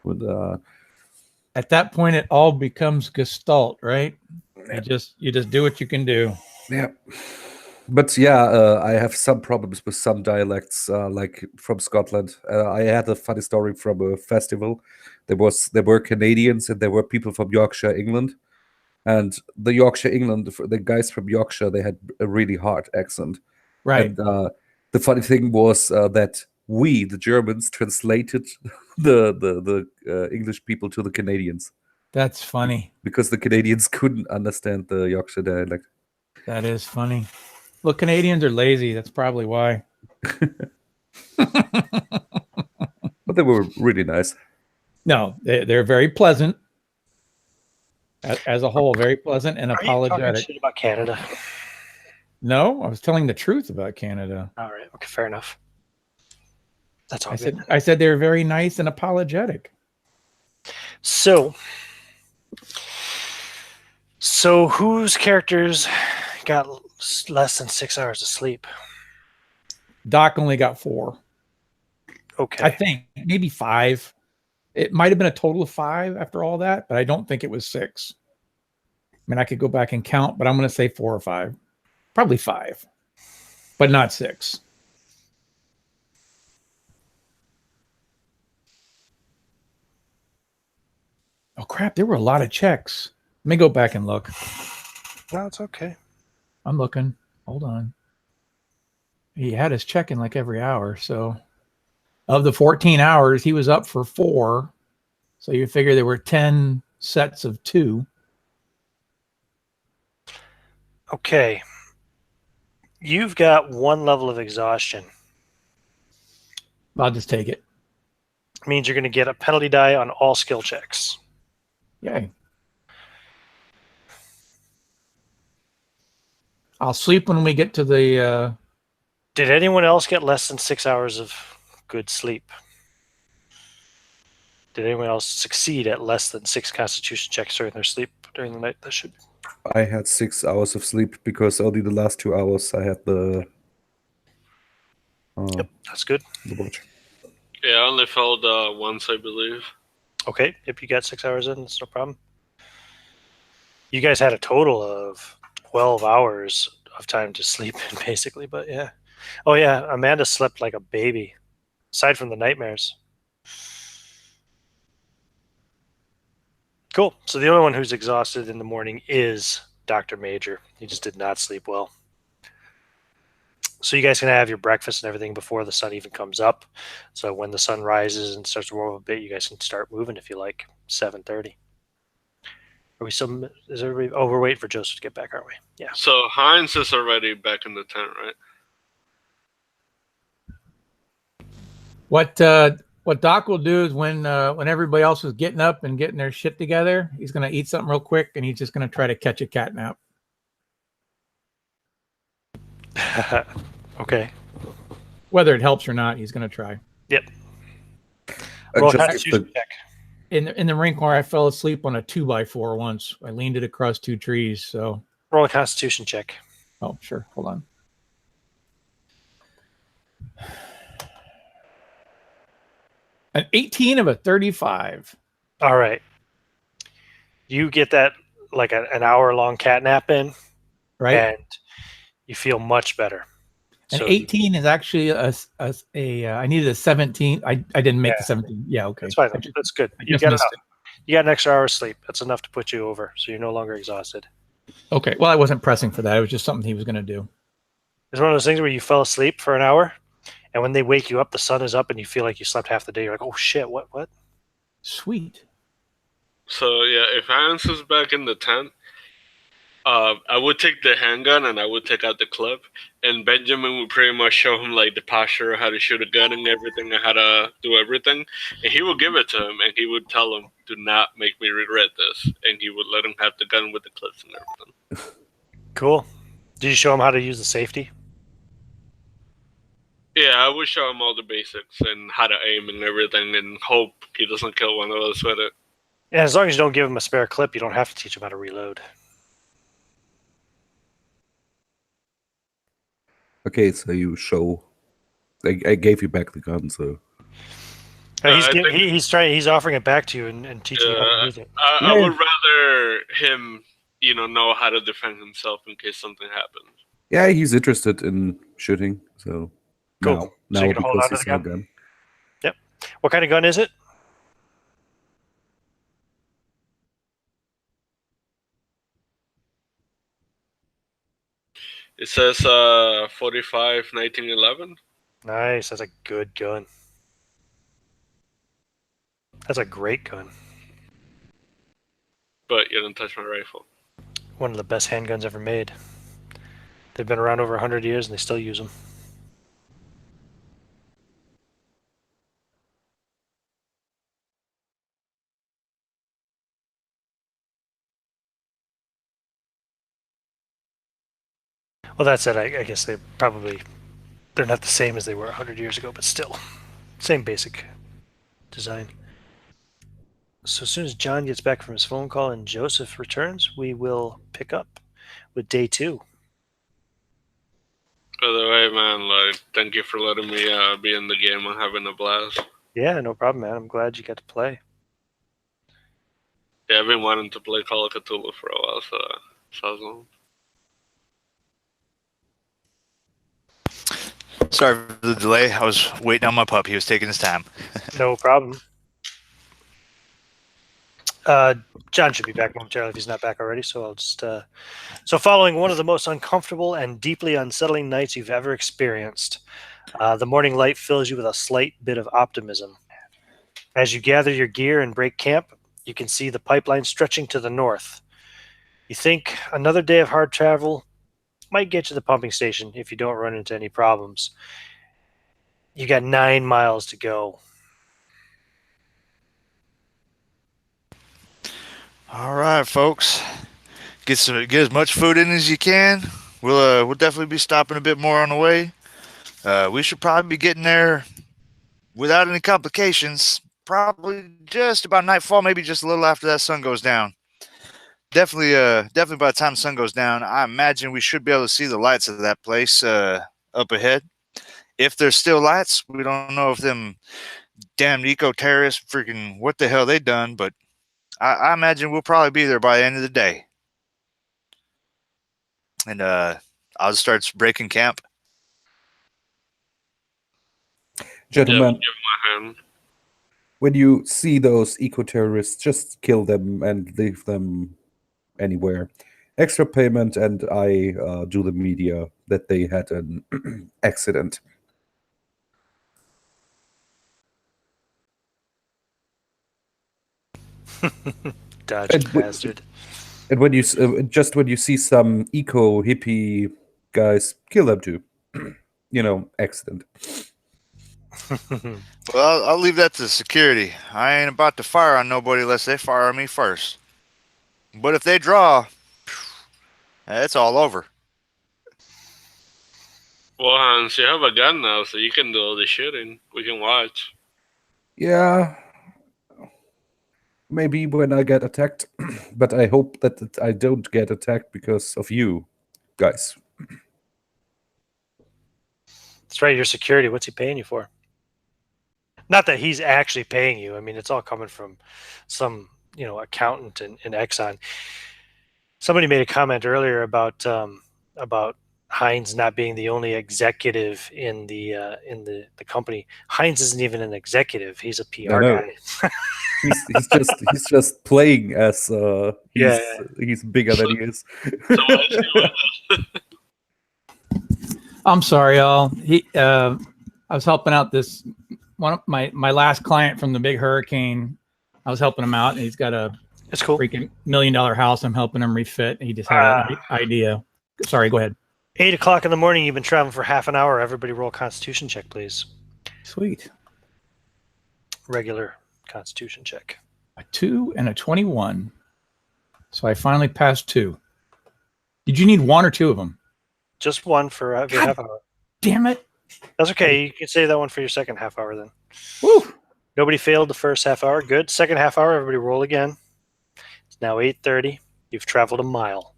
Speaker 2: With,
Speaker 3: At that point, it all becomes gestalt, right?
Speaker 2: Yeah.
Speaker 3: You just do what you can do.
Speaker 2: Yeah. But yeah, I have some problems with some dialects, like from Scotland. I had a funny story from a festival. There were Canadians and there were people from Yorkshire, England. And the Yorkshire, England, the guys from Yorkshire, they had a really hard accent.
Speaker 3: Right.
Speaker 2: And the funny thing was that we, the Germans, translated the English people to the Canadians.
Speaker 3: That's funny.
Speaker 2: Because the Canadians couldn't understand the Yorkshire dialect.
Speaker 3: That is funny. Look, Canadians are lazy. That's probably why.
Speaker 2: But they were really nice.
Speaker 3: No, they're very pleasant. As a whole, very pleasant and
Speaker 1: Are you talking
Speaker 3: apologetic.
Speaker 1: shit about Canada?
Speaker 3: No, I was telling the truth about Canada.
Speaker 1: All right. Okay. Fair enough. That's all.
Speaker 3: I said they were very nice and apologetic.
Speaker 1: So whose characters got less than 6 hours of sleep?
Speaker 3: Doc only got 4.
Speaker 1: Okay.
Speaker 3: I think maybe 5. It might have been a total of 5 after all that, but I don't think it was 6. I mean, I could go back and count, but I'm going to say 4 or 5. Probably 5, but not 6. Oh, crap. There were a lot of checks. Let me go back and look.
Speaker 1: No, it's okay.
Speaker 3: I'm looking. Hold on. He had his check-in like every hour. So of the 14 hours, he was up for 4. So you figure there were 10 sets of 2.
Speaker 1: Okay. You've got 1 level of exhaustion.
Speaker 3: I'll just take it.
Speaker 1: Means you're going to get a penalty die on all skill checks.
Speaker 3: Yay. I'll sleep when we get to the.
Speaker 1: Did anyone else get less than 6 hours of good sleep? Did anyone else succeed at less than 6 Constitution checks during their sleep during the night? That should.
Speaker 2: I had 6 hours of sleep because only the last 2 hours I had the.
Speaker 1: Yep, that's good.
Speaker 2: The watch.
Speaker 6: Yeah, I only failed once, I believe.
Speaker 1: Okay, if you got 6 hours in, that's no problem. You guys had a total of 12 hours of time to sleep, basically, but yeah. Oh, yeah, Amanda slept like a baby, aside from the nightmares. Cool. So the only one who's exhausted in the morning is Dr. Major. He just did not sleep well. So you guys can have your breakfast and everything before the sun even comes up. So when the sun rises and starts to warm up a bit, you guys can start moving if you like. 7:30. Are we still? Is everybody? Oh, we're waiting for Joseph to get back, aren't we? Yeah.
Speaker 6: So Heinz is already back in the tent, right?
Speaker 3: What Doc will do is when everybody else is getting up and getting their shit together, he's gonna eat something real quick and he's just gonna try to catch a cat nap.
Speaker 1: Okay.
Speaker 3: Whether it helps or not, he's gonna try.
Speaker 1: Yep. Roll a
Speaker 2: Just
Speaker 1: Constitution check.
Speaker 3: In the Marine Corps, I fell asleep on a 2x4 once. I leaned it across 2 trees. So,
Speaker 1: Roll a Constitution check.
Speaker 3: oh sure, hold on. An 18 of a 35.
Speaker 1: All right. You get that like an hour-long cat nap in,
Speaker 3: Right.
Speaker 1: and you feel much better.
Speaker 3: And
Speaker 1: So
Speaker 3: 18 is actually a I needed a 17. I didn't make
Speaker 1: Yeah.
Speaker 3: the 17. Yeah, okay.
Speaker 1: that's fine.
Speaker 3: I just-
Speaker 1: That's good.
Speaker 3: I
Speaker 1: You
Speaker 3: just
Speaker 1: got
Speaker 3: missed
Speaker 1: enough. You got an extra hour of sleep. That's enough to put you over, so you're no longer exhausted.
Speaker 3: Okay. Well, I wasn't pressing for that. It was just something he was going to do.
Speaker 1: It's one of those things where you fell asleep for an hour, and when they wake you up, the sun is up, and you feel like you slept half the day. You're like, oh shit, what?
Speaker 3: Sweet.
Speaker 6: So yeah, if Heinz is back in the tent, I would take the handgun and I would take out the clip, and Benjamin would pretty much show him like the posture, how to shoot a gun and everything, and how to do everything. And he would give it to him, and he would tell him, "Do not make me regret this." And he would let him have the gun with the clips and everything.
Speaker 1: Cool. Did you show him how to use the safety?
Speaker 6: Yeah, I would show him all the basics and how to aim and everything, and hope he doesn't kill one of us with it.
Speaker 1: Yeah, as long as you don't give him a spare clip, you don't have to teach him how to reload.
Speaker 2: Okay, so you show. I gave you back the gun, so.
Speaker 1: He's offering it back to you and teaching you how to use it.
Speaker 6: I would rather him, know how to defend himself in case something happens.
Speaker 2: Yeah, he's interested in shooting, so.
Speaker 1: Cool.
Speaker 2: Now
Speaker 1: So you can hold
Speaker 2: because
Speaker 1: on to
Speaker 2: he's
Speaker 1: the
Speaker 2: no
Speaker 1: gun?
Speaker 2: gun.
Speaker 1: Yep. What kind of gun is it?
Speaker 6: It says 45 1911.
Speaker 1: Nice. That's a good gun. That's a great gun.
Speaker 6: But you didn't touch my rifle.
Speaker 1: One of the best handguns ever made. They've been around over 100 years and they still use them. Well, that said, I guess they're not the same as they were 100 years ago, but still, same basic design. So as soon as John gets back from his phone call and Joseph returns, we will pick up with day 2.
Speaker 6: By the way, man, thank you for letting me be in the game. I'm having a blast.
Speaker 1: Yeah, no problem, man. I'm glad you got to play.
Speaker 6: Yeah, I've been wanting to play Call of Cthulhu for a while, so I was on.
Speaker 4: Sorry for the delay. I was waiting on my pup. He was taking his time.
Speaker 1: No problem. John should be back momentarily if he's not back already. So I'll just. So following one of the most uncomfortable and deeply unsettling nights you've ever experienced, the morning light fills you with a slight bit of optimism. As you gather your gear and break camp, you can see the pipeline stretching to the north. You think another day of hard travel might get you to the pumping station if you don't run into any problems. You got 9 miles to go.
Speaker 4: All right, folks. Get as much food in as you can. we'll definitely be stopping a bit more on the way. We should probably be getting there without any complications. Probably just about nightfall, maybe just a little after that sun goes down. Definitely by the time the sun goes down, I imagine we should be able to see the lights of that place up ahead. If there's still lights, we don't know if them damn eco-terrorists freaking what the hell they done, but I imagine we'll probably be there by the end of the day. And I'll just start breaking camp.
Speaker 2: Gentlemen,
Speaker 6: give my hand.
Speaker 2: when you see those eco-terrorists, just kill them and leave them anywhere. Extra payment, and I do the media that they had an accident.
Speaker 1: Dodgy bastard.
Speaker 2: And when you when you see some eco hippie guys, kill them too. Accident.
Speaker 4: Well, I'll leave that to security. I ain't about to fire on nobody unless they fire on me first. But if they draw, it's all over.
Speaker 6: Well, Hans, you have a gun now, so you can do all the shooting. We can watch.
Speaker 2: Yeah. Maybe when I get attacked, but I hope that I don't get attacked because of you, guys.
Speaker 1: That's right, your security. What's he paying you for? Not that he's actually paying you. I mean, it's all coming from some, accountant in Exxon. Somebody made a comment earlier about Heinz not being the only executive in the company. Heinz isn't even an executive; he's a PR guy.
Speaker 2: he's just playing as he's bigger than he is.
Speaker 3: I'm sorry, y'all. I was helping out this one of my last client from the big hurricane. I was helping him out, and he's got a
Speaker 1: It's cool.
Speaker 3: freaking $1 million house. I'm helping him refit. He just had an idea. Sorry, go ahead.
Speaker 1: 8 o'clock in the morning. You've been traveling for half an hour. Everybody roll a Constitution check, please.
Speaker 3: Sweet.
Speaker 1: Regular Constitution check.
Speaker 3: A 2 and a 21. So I finally passed 2. Did you need 1 or 2 of them?
Speaker 1: Just one for every half hour.
Speaker 3: Damn it.
Speaker 1: That's okay. You can save that one for your second half hour then.
Speaker 3: Woo.
Speaker 1: Nobody failed the first half hour. Good. Second half hour, everybody roll again. It's now 8:30. You've traveled a mile.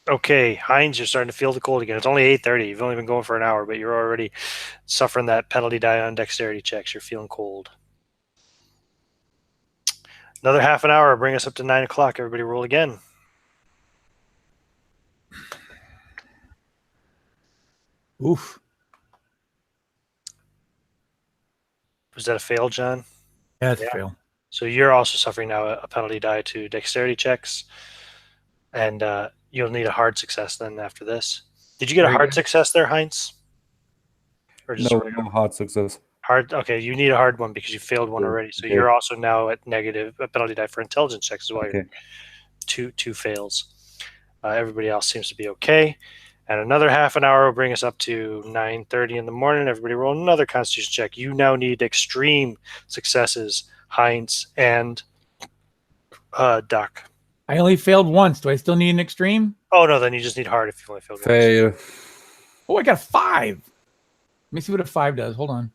Speaker 1: Okay, Heinz, you're starting to feel the cold again. It's only 8:30. You've only been going for an hour, but you're already suffering that penalty die on dexterity checks. You're feeling cold. Another half an hour will bring us up to 9 o'clock. Everybody roll again.
Speaker 3: Oof.
Speaker 1: Was that a fail, John?
Speaker 3: Yeah, it's a fail.
Speaker 1: So you're also suffering now a penalty die to dexterity checks. And you'll need a hard success then after this. Did you get a hard success there, Heinz? Or just
Speaker 2: No hard success.
Speaker 1: Hard. Okay, you need a hard one because you failed one already. So you're also now at negative a penalty die for intelligence checks as well.
Speaker 2: Okay.
Speaker 1: Two fails. Everybody else seems to be okay. And another half an hour will bring us up to 9:30 in the morning. Everybody roll another Constitution check. You now need extreme successes, Heinz and Doc.
Speaker 3: I only failed once. Do I still need an extreme?
Speaker 1: Oh no, then you just need hard if you only failed
Speaker 2: Fail.
Speaker 1: once.
Speaker 3: Oh, I got a 5. Let me see what a 5 does. Hold on.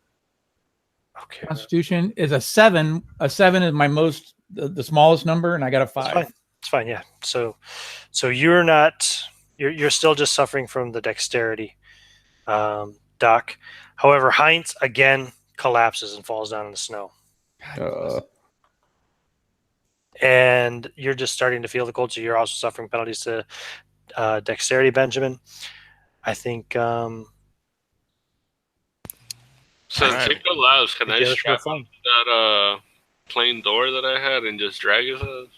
Speaker 1: Okay.
Speaker 3: Constitution is a 7. A 7 is my the smallest number, and I got a 5.
Speaker 1: It's fine. Yeah. So you're not. You're still just suffering from the dexterity, Doc. However, Heinz again collapses and falls down in the snow. And you're just starting to feel the cold, so you're also suffering penalties to dexterity, Benjamin. I think.
Speaker 6: Since he collapsed, can I strap him to that plane door that I had and just drag his head?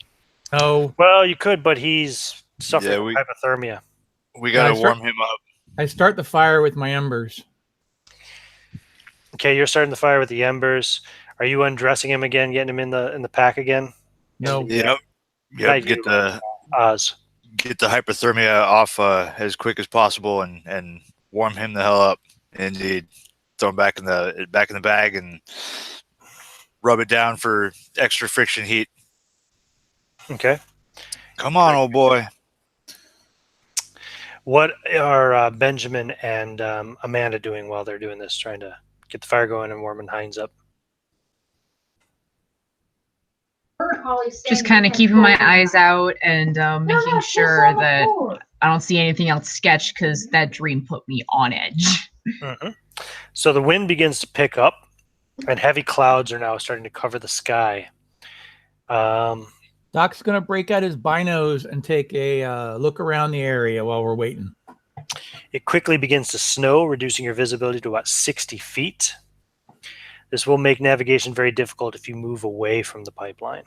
Speaker 3: Oh.
Speaker 1: Well, you could, but he's suffering from hypothermia.
Speaker 4: We gotta warm him up.
Speaker 3: I start the fire with my embers.
Speaker 1: Okay, you're starting the fire with the embers. Are you undressing him again, getting him in the pack again?
Speaker 3: No.
Speaker 4: Yep. Get the hypothermia off as quick as possible and warm him the hell up. Indeed. Throw him back in the bag and rub it down for extra friction heat.
Speaker 1: Okay.
Speaker 4: Come on, old boy.
Speaker 1: What are Benjamin and Amanda doing while they're doing this, trying to get the fire going and warming Heinz up?
Speaker 5: Just kind of keeping my eyes out and making sure that I don't see anything else sketch because that dream put me on edge.
Speaker 1: Mm-hmm. So the wind begins to pick up, and heavy clouds are now starting to cover the sky.
Speaker 3: Doc's going to break out his binos and take a look around the area while we're waiting.
Speaker 1: It quickly begins to snow, reducing your visibility to about 60 feet. This will make navigation very difficult if you move away from the pipeline.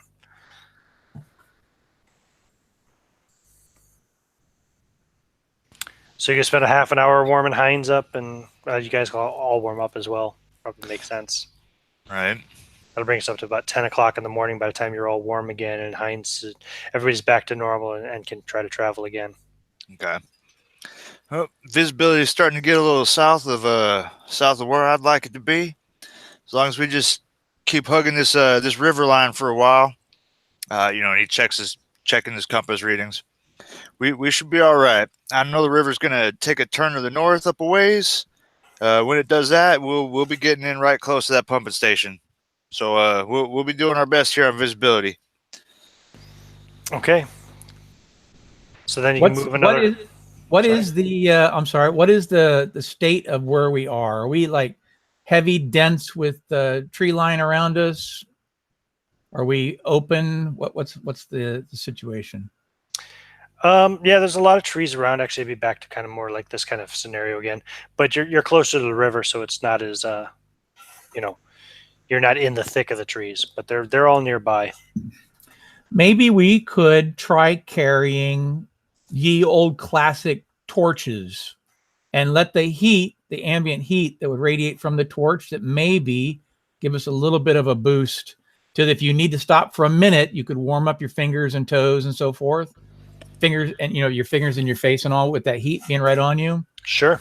Speaker 1: So you're going to spend a half an hour warming Heinz up, and you guys all warm up as well. Probably makes sense.
Speaker 4: Right.
Speaker 1: That'll bring us up to about 10 o'clock in the morning by the time you're all warm again, and Heinz, everybody's back to normal and can try to travel again.
Speaker 4: Okay. Well, visibility is starting to get a little south of where I'd like it to be. As long as we just keep hugging this river line for a while, and he checking his compass readings. We should be all right. I know the river's gonna take a turn to the north up a ways. When it does that, we'll be getting in right close to that pumping station. So we'll be doing our best here on visibility.
Speaker 1: Okay. So then you can move another.
Speaker 3: What is the state of where we are? Are we like heavy, dense with the tree line around us? Are we open? What's the situation?
Speaker 1: Yeah, there's a lot of trees around. Actually, it'd be back to kind of more like this kind of scenario again. But you're closer to the river, so it's not as you're not in the thick of the trees, but they're all nearby.
Speaker 3: Maybe we could try carrying ye old classic torches and let the ambient heat that would radiate from the torch that maybe give us a little bit of a boost to if you need to stop for a minute, you could warm up your fingers and toes and so forth. Fingers and your fingers in your face and all with that heat being right on you.
Speaker 1: Sure.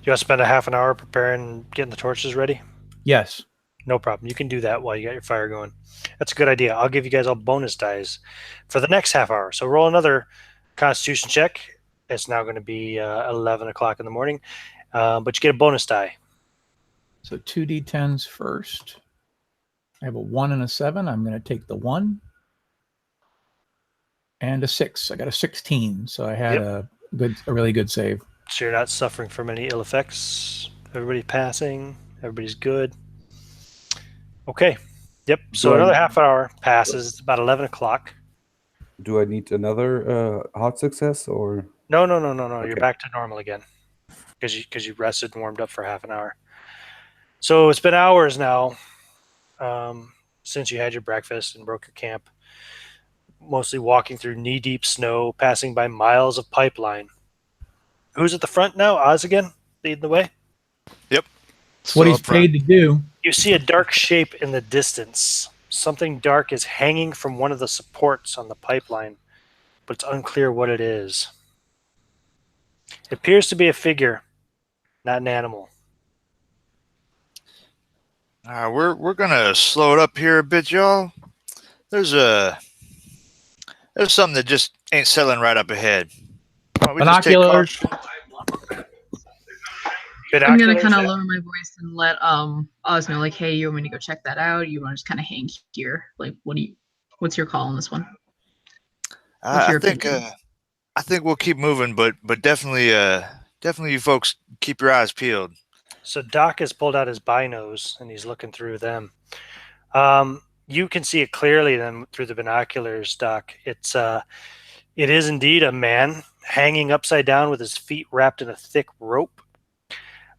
Speaker 1: You want to spend a half an hour preparing, getting the torches ready?
Speaker 3: Yes.
Speaker 1: No problem. You can do that while you got your fire going. That's a good idea. I'll give you guys all bonus dice for the next half hour. So roll another Constitution check. It's now going to be 11 o'clock in the morning, but you get a bonus die.
Speaker 3: So 2d10s first. I have a 1 and a 7. I'm going to take the 1. And a 6. I got a 16, so I had a really good save.
Speaker 1: So you're not suffering from any ill effects. Everybody passing. Everybody's good. Okay. Yep. So another half hour passes. It's about 11 o'clock.
Speaker 2: Do I need another hot success or?
Speaker 1: No. Okay. You're back to normal again because you rested and warmed up for half an hour. So it's been hours now since you had your breakfast and broke your camp. Mostly walking through knee-deep snow, passing by miles of pipeline. Who's at the front now? Oz again, leading the way?
Speaker 4: Yep.
Speaker 3: What he's paid to do.
Speaker 1: You see a dark shape in the distance. Something dark is hanging from one of the supports on the pipeline, but it's unclear what it is. It appears to be a figure, not an animal.
Speaker 4: We're gonna slow it up here a bit, y'all. There's something that just ain't settling right up ahead.
Speaker 3: Binoculars.
Speaker 5: I'm gonna kind of lower my voice and let Oz know, like, hey, you want me to go check that out? You want to just kind of hang here? Like, what's your call on this one?
Speaker 4: I think we'll keep moving, but definitely you folks keep your eyes peeled.
Speaker 1: So Doc has pulled out his binos and he's looking through them. You can see it clearly then through the binoculars, Doc. It is indeed a man hanging upside down with his feet wrapped in a thick rope.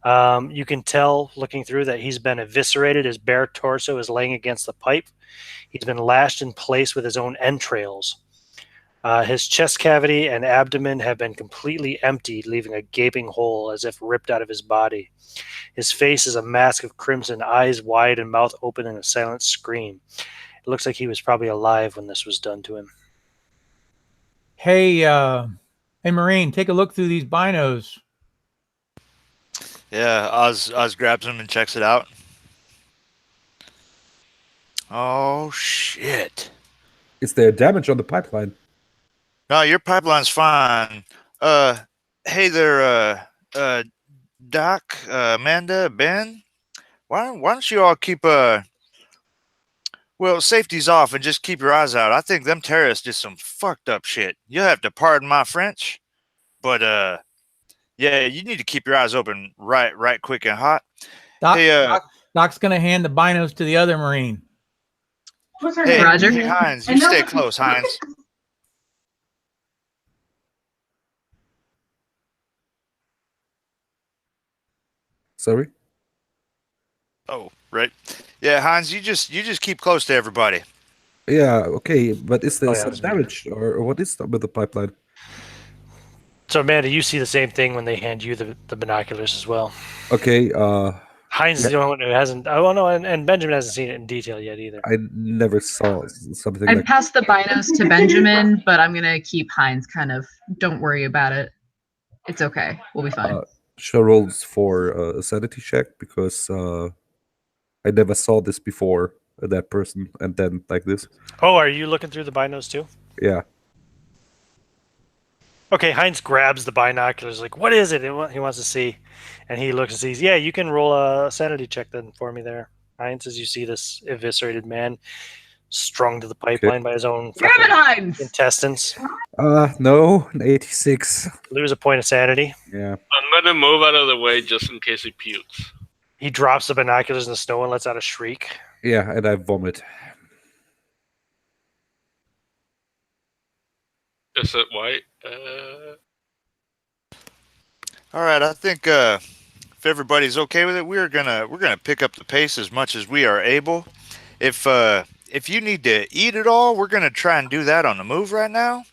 Speaker 1: You can tell looking through that he's been eviscerated. His bare torso is laying against the pipe. He's been lashed in place with his own entrails. His chest cavity and abdomen have been completely emptied, leaving a gaping hole as if ripped out of his body. His face is a mask of crimson, eyes wide and mouth open in a silent scream. It looks like he was probably alive when this was done to him.
Speaker 3: Hey, Marine, take a look through these binos.
Speaker 4: Yeah, Oz grabs him and checks it out. Oh shit!
Speaker 2: Is there damage on the pipeline?
Speaker 4: No, your pipeline's fine. Hey there, Doc, Amanda, Ben. Why don't you all keep well, safety's off and just keep your eyes out. I think them terrorists did some fucked up shit. You'll have to pardon my French, but yeah, you need to keep your eyes open right quick and hot. Hey,
Speaker 3: Doc's gonna hand the binos to the other Marine.
Speaker 7: What's her
Speaker 4: hey,
Speaker 7: name?
Speaker 5: Roger.
Speaker 4: hey, Hines, you stay close, Hines.
Speaker 2: Sorry.
Speaker 4: Oh, right. Yeah, Hines, you just keep close to everybody.
Speaker 2: Yeah, okay, but is there
Speaker 1: Oh, yeah,
Speaker 2: some
Speaker 1: that's me.
Speaker 2: damage, or what is up with the pipeline?
Speaker 1: So Amanda, you see the same thing when they hand you the binoculars as well.
Speaker 2: Okay,
Speaker 1: Heinz is the only one who hasn't. Oh no, and Benjamin hasn't seen it in detail yet either.
Speaker 2: I never saw something
Speaker 5: I'd
Speaker 2: like.
Speaker 5: pass the binos to Benjamin, but I'm gonna keep Heinz kind of. Don't worry about it. It's okay. We'll be fine.
Speaker 2: Show rolls for a sanity check because I never saw this before. That person, and then like this.
Speaker 1: Oh, are you looking through the binos too?
Speaker 2: Yeah.
Speaker 1: Okay, Heinz grabs the binoculars, like, what is it? He wants to see. And he looks and sees, yeah, you can roll a sanity check then for me there. Heinz, as you see this eviscerated man strung to the pipeline by his own
Speaker 5: Grab it, Heinz!
Speaker 1: intestines.
Speaker 2: No, an 86.
Speaker 1: Lose a point of sanity.
Speaker 2: Yeah.
Speaker 6: I'm gonna move out of the way just in case he pukes.
Speaker 1: He drops the binoculars in the snow and lets out a shriek.
Speaker 2: Yeah, and I vomit.
Speaker 6: Is it white?
Speaker 4: All right, I think if everybody's okay with it, we're gonna pick up the pace as much as we are able. If you need to eat it all, we're gonna try and do that on the move right now.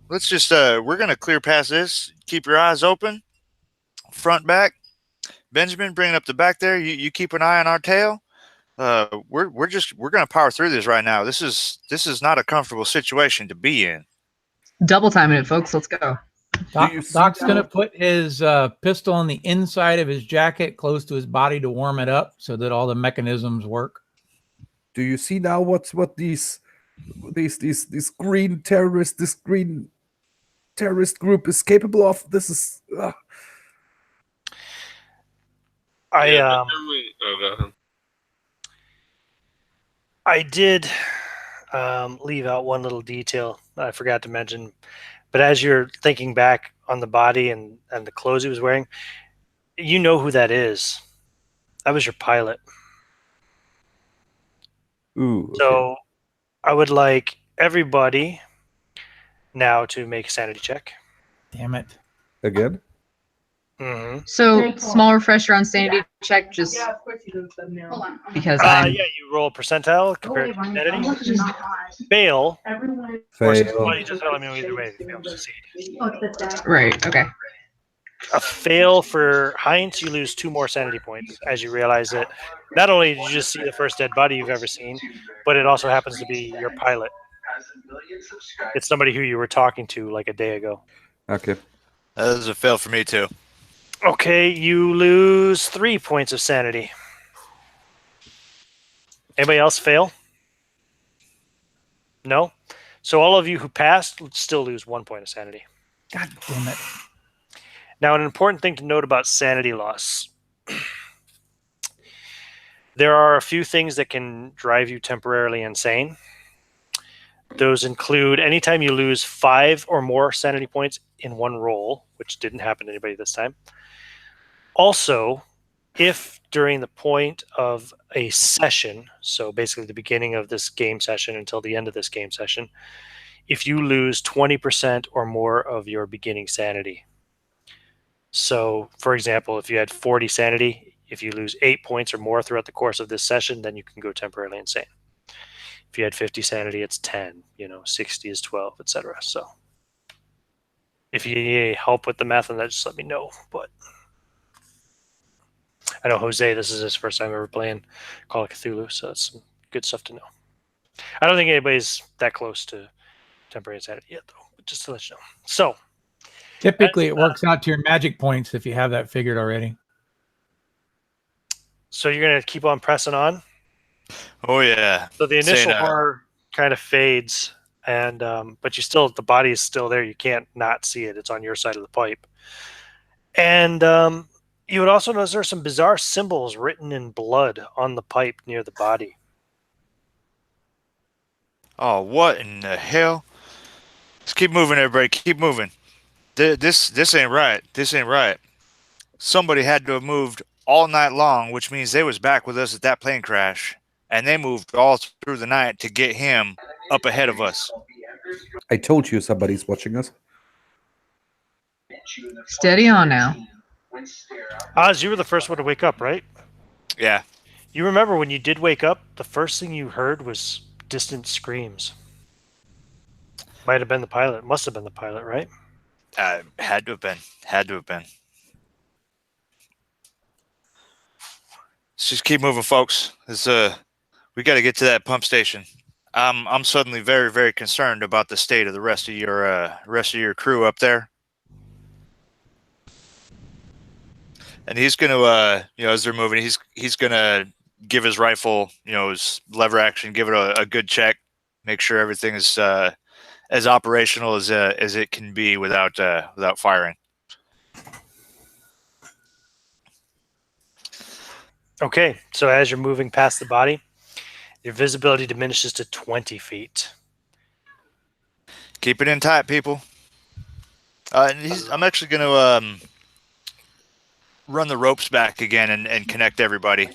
Speaker 4: Let's just we're gonna clear past this. Keep your eyes open, front, back. Benjamin, bringing up the back there. You keep an eye on our tail. We're gonna power through this right now. This is not a comfortable situation to be in.
Speaker 5: Double timing it, folks. Let's go.
Speaker 3: Doc's gonna put his pistol on the inside of his jacket, close to his body to warm it up, so that all the mechanisms work.
Speaker 2: Do you see now what these green terrorists, this green terrorist group is capable of? This is.
Speaker 1: I did leave out one little detail that I forgot to mention. But as you're thinking back on the body and the clothes he was wearing, you know who that is. That was your pilot.
Speaker 2: Ooh. Okay.
Speaker 1: So I would like everybody now to make a sanity check.
Speaker 3: Damn it.
Speaker 2: Again?
Speaker 1: Mm-hmm.
Speaker 5: So, small refresher on sanity check, just
Speaker 7: Yeah, of course you do stuff now.
Speaker 5: because
Speaker 1: Yeah, you roll a percentile compared to sanity. Fail.
Speaker 7: Everyone.
Speaker 1: Or
Speaker 2: Fail.
Speaker 1: well, you just let me know either way. If you fail, succeed.
Speaker 5: Right, okay.
Speaker 1: A fail for Heinz, you lose 2 more sanity points as you realize that not only did you just see the first dead body you've ever seen, but it also happens to be your pilot. It's somebody who you were talking to like a day ago.
Speaker 2: Okay.
Speaker 4: That is a fail for me too.
Speaker 1: Okay, you lose 3 points of sanity. Anybody else fail? No? So all of you who passed still lose 1 point of sanity.
Speaker 3: God damn it.
Speaker 1: Now, an important thing to note about sanity loss. There are a few things that can drive you temporarily insane. Those include anytime you lose 5 or more sanity points in one roll, which didn't happen to anybody this time. Also, if during the point of a session, so basically the beginning of this game session until the end of this game session, if you lose 20% or more of your beginning sanity. So, for example, if you had 40 sanity, if you lose 8 points or more throughout the course of this session, then you can go temporarily insane. If you had 50 sanity, it's 10, 60 is 12, etc. So if you need any help with the math on that, just let me know. But I know Jose, this is his first time ever playing Call of Cthulhu, so that's some good stuff to know. I don't think anybody's that close to temporary insanity yet, though, but just to let you know. So
Speaker 3: Typically, it works out to your magic points if you have that figured already.
Speaker 1: So you're going to keep on pressing on?
Speaker 4: Oh yeah.
Speaker 1: So the
Speaker 4: Saying,
Speaker 1: initial horror kind of fades, and but the body is still there. You can't not see it. It's on your side of the pipe. And you would also notice there are some bizarre symbols written in blood on the pipe near the body.
Speaker 4: oh, what in the hell? Let's keep moving, everybody. Keep moving. This ain't right. This ain't right. Somebody had to have moved all night long, which means they was back with us at that plane crash, and they moved all through the night to get him up ahead of us.
Speaker 2: I told you somebody's watching us.
Speaker 5: Steady on now.
Speaker 1: Oz, you were the first one to wake up, right?
Speaker 4: Yeah.
Speaker 1: You remember when you did wake up, the first thing you heard was distant screams. Might have been the pilot. Must have been the pilot, right?
Speaker 4: Had to have been. Had to have been. Let's just keep moving, folks. We got to get to that pump station. I'm suddenly very, very concerned about the state of the rest of your crew up there. And he's gonna, as they're moving, he's gonna give his rifle, his lever action, give it a good check, make sure everything is as operational as it can be without firing.
Speaker 1: Okay, so as you're moving past the body, your visibility diminishes to 20 feet.
Speaker 4: Keep it in tight, people. I'm actually gonna run the ropes back again and connect everybody.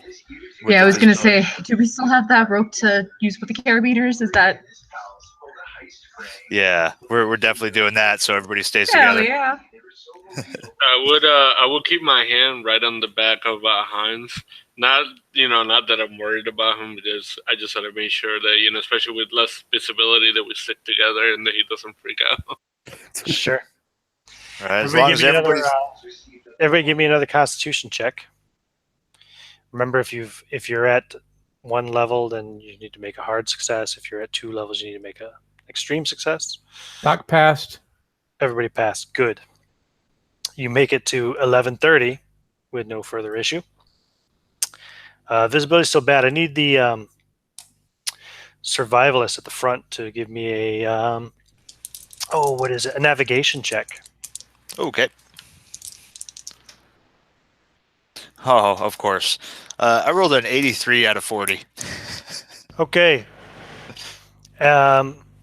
Speaker 5: Yeah, I was gonna say, do we still have that rope to use with the carabiners? Is that?
Speaker 4: Yeah, we're definitely doing that, so everybody stays
Speaker 5: Hell
Speaker 4: together.
Speaker 5: yeah.
Speaker 6: I would keep my hand right on the back of Heinz. Not that I'm worried about him, I just want to make sure that, especially with less visibility, that we stick together and that he doesn't freak out.
Speaker 1: Sure.
Speaker 4: All right, as long as everybody's...
Speaker 1: Everybody give me another Constitution check. Remember, if you're at 1 level, then you need to make a hard success. If you're at 2 levels, you need to make a extreme success.
Speaker 3: Doc passed.
Speaker 1: Everybody passed. Good. You make it to 11:30 with no further issue. Visibility is still bad. I need the survivalist at the front to give me a what is it? A navigation check.
Speaker 4: Okay. Oh, of course. I rolled an 83 out of 40.
Speaker 1: Okay.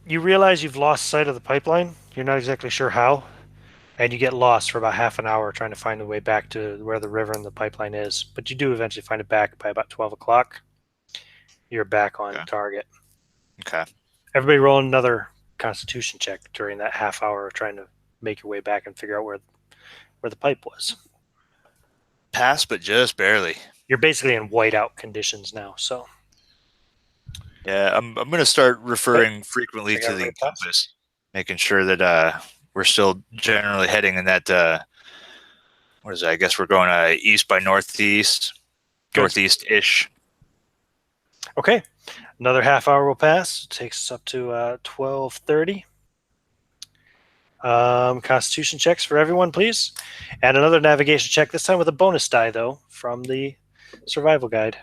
Speaker 1: You realize you've lost sight of the pipeline. You're not exactly sure how. And you get lost for about half an hour trying to find a way back to where the river and the pipeline is. But you do eventually find it back by about 12 o'clock. You're back on target.
Speaker 4: Okay.
Speaker 1: Everybody roll another Constitution check during that half hour of trying to make your way back and figure out where the pipe was.
Speaker 4: Pass, but just barely.
Speaker 1: You're basically in whiteout conditions now, so.
Speaker 4: Yeah, I'm going to start referring frequently to the compass, making sure that we're still generally heading in that, what is it? I guess we're going east by northeast, northeast-ish.
Speaker 1: Okay, another half hour will pass. It takes us up to 12:30. Constitution checks for everyone, please. And another navigation check, this time with a bonus die, though, from the survival guide.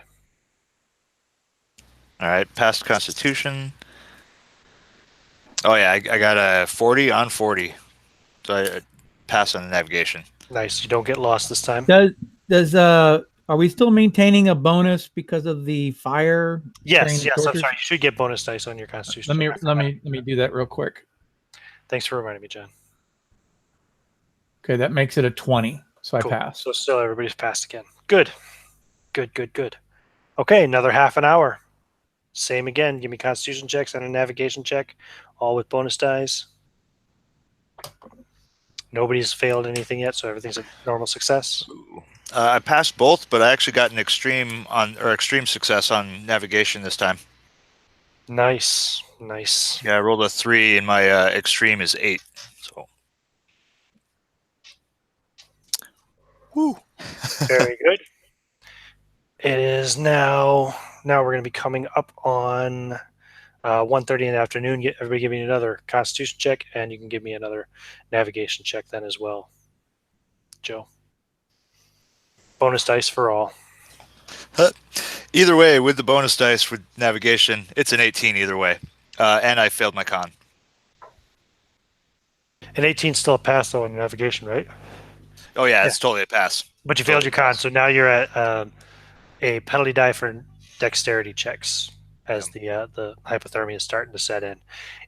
Speaker 4: All right, passed Constitution. Oh, yeah, I got a 40 on 40. So I pass on the navigation.
Speaker 1: Nice. You don't get lost this time.
Speaker 3: Are we still maintaining a bonus because of the fire?
Speaker 1: Yes. I'm sorry. You should get bonus dice on your Constitution.
Speaker 3: Let me do that real quick.
Speaker 1: Thanks for reminding me, John.
Speaker 3: Okay, that makes it a 20. So cool. I pass.
Speaker 1: So still everybody's passed again. Good. Okay, another half an hour. Same again. Give me Constitution checks and a navigation check, all with bonus dice. Nobody's failed anything yet, so everything's a normal success.
Speaker 4: I passed both, but I actually got an extreme success on navigation this time.
Speaker 1: Nice.
Speaker 4: Yeah, I rolled a 3, and my extreme is 8. So, woo.
Speaker 1: Very good. It is now. Now we're going to be coming up on 1:30 in the afternoon. Everybody give me another Constitution check, and you can give me another navigation check then as well, Joe. Bonus dice for all.
Speaker 4: Either way, with the bonus dice with navigation, it's an 18 either way. And I failed my con.
Speaker 1: An 18 still a pass though on navigation, right?
Speaker 4: Oh yeah, it's totally a pass.
Speaker 1: But you failed your con, so now you're at a penalty die for dexterity checks as the hypothermia is starting to set in.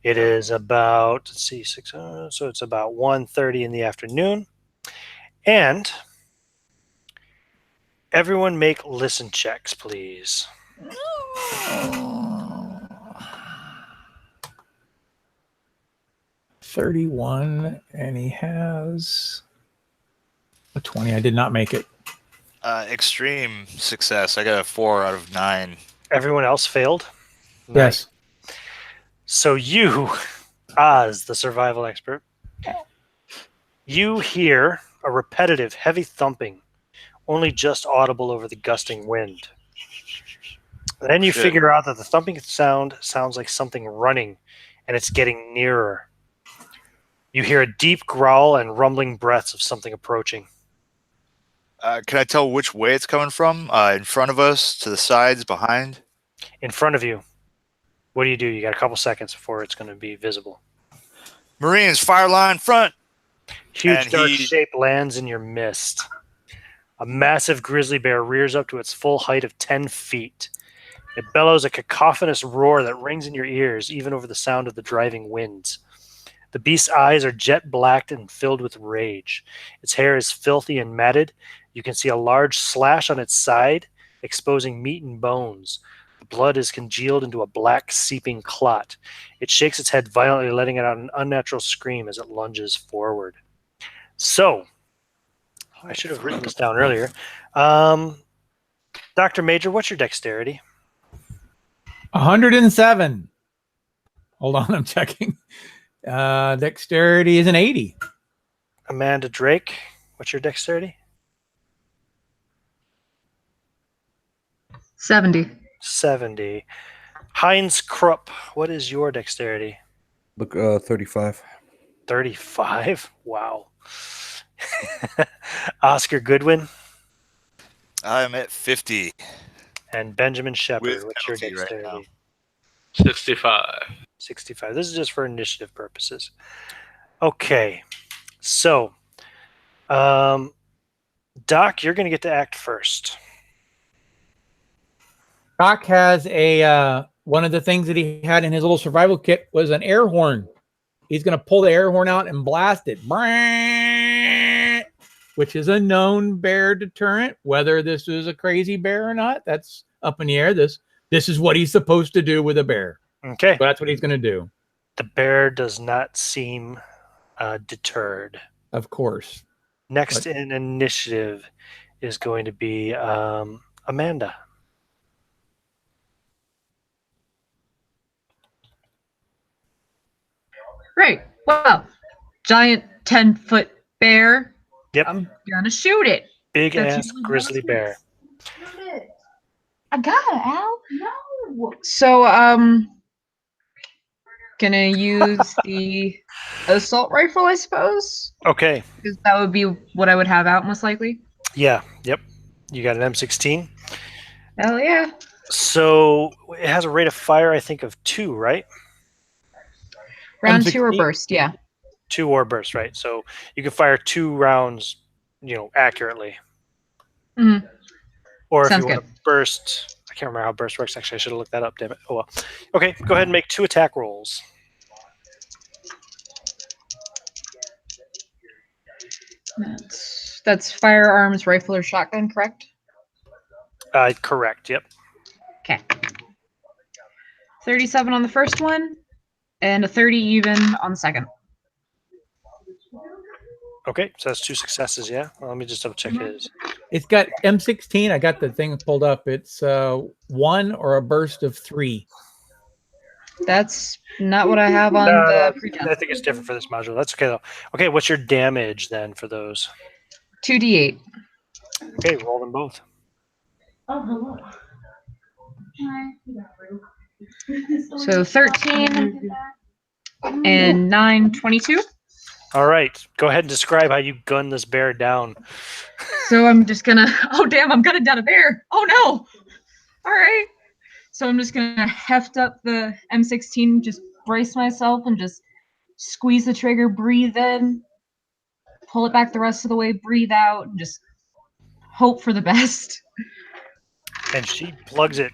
Speaker 1: It is about, let's see, 6, so it's about 1:30 in the afternoon. And everyone make listen checks, please.
Speaker 3: 31, and he has a 20. I did not make it.
Speaker 4: Extreme success. I got a 4 out of 9.
Speaker 1: Everyone else failed?
Speaker 3: Yes.
Speaker 1: So you, Oz, the survival expert, you hear a repetitive, heavy thumping, only just audible over the gusting wind. Then you figure out that the thumping sound sounds like something running, and it's getting nearer. You hear a deep growl and rumbling breaths of something approaching.
Speaker 4: Can I tell which way it's coming from? In front of us, to the sides, behind?
Speaker 1: In front of you. What do? You got a couple seconds before it's going to be visible.
Speaker 4: Marines, fire line front!
Speaker 1: Huge dark shape lands in your midst. A massive grizzly bear rears up to its full height of 10 feet. It bellows a cacophonous roar that rings in your ears, even over the sound of the driving winds. The beast's eyes are jet black and filled with rage. Its hair is filthy and matted. You can see a large slash on its side, exposing meat and bones. The blood is congealed into a black, seeping clot. It shakes its head violently, letting out an unnatural scream as it lunges forward. So, I should have written this down earlier. Dr. Major, what's your dexterity?
Speaker 3: 107. Hold on, I'm checking. Dexterity is an 80.
Speaker 1: Amanda Drake, what's your dexterity?
Speaker 5: 70.
Speaker 1: 70. Heinz Krupp, what is your dexterity?
Speaker 2: Look, 35.
Speaker 1: 35? Wow. Oscar Goodwin?
Speaker 4: I'm at 50.
Speaker 1: And Benjamin Shepard,
Speaker 4: With
Speaker 1: what's your
Speaker 4: penalty right
Speaker 1: dexterity?
Speaker 6: 65.
Speaker 1: 65. This is just for initiative purposes. Okay. So, Doc, you're going to get to act first.
Speaker 3: Doc has a one of the things that he had in his little survival kit was an air horn. He's going to pull the air horn out and blast it, which is a known bear deterrent. Whether this is a crazy bear or not, that's up in the air. This is what he's supposed to do with a bear.
Speaker 1: Okay.
Speaker 3: So that's what he's going to do.
Speaker 1: The bear does not seem deterred.
Speaker 3: Of course.
Speaker 1: Next in initiative is going to be Amanda.
Speaker 5: Right. Well, giant 10-foot bear.
Speaker 1: Yep.
Speaker 5: I'm gonna shoot it.
Speaker 1: Big
Speaker 5: That's
Speaker 1: ass
Speaker 5: usually
Speaker 1: grizzly
Speaker 5: what
Speaker 1: bear.
Speaker 5: I got it, Al. No. So, gonna use the assault rifle, I suppose,
Speaker 1: Okay.
Speaker 5: because that would be what I would have out most likely.
Speaker 1: Yeah. Yep. You got an M16.
Speaker 5: Hell yeah.
Speaker 1: So it has a rate of fire, I think, of 2, right?
Speaker 5: Round
Speaker 3: M16?
Speaker 5: 2 or burst, yeah.
Speaker 1: 2 or burst, right? So you can fire 2 rounds, accurately.
Speaker 5: Mhm.
Speaker 1: Or if
Speaker 5: Sounds
Speaker 1: you want to burst, I can't remember how burst works. Actually, I should have looked that up. Damn it. Oh well. Okay, go ahead and make 2 attack rolls.
Speaker 5: That's firearms, rifle, or shotgun, correct?
Speaker 1: Correct. Yep.
Speaker 5: Okay. 37 on the first one, and a 30 even on the second.
Speaker 1: Okay, so that's 2 successes. Yeah. Well, let me just double check his.
Speaker 3: It's got M16. I got the thing pulled up. It's 1 or a burst of 3.
Speaker 5: That's not what I have on the pre-gen.
Speaker 1: I think it's different for this module. That's okay though. Okay, what's your damage then for those?
Speaker 5: 2d8.
Speaker 1: Okay, roll them both.
Speaker 7: Oh, hello.
Speaker 5: So 13 and 9, 22.
Speaker 1: All right, go ahead and describe how you gun this bear down.
Speaker 5: So I'm just gonna, oh damn, I'm gunning down a bear. Oh no. All right. So I'm just gonna heft up the M16, just brace myself, and just squeeze the trigger, breathe in, pull it back the rest of the way, breathe out, and just hope for the best.
Speaker 1: And she plugs it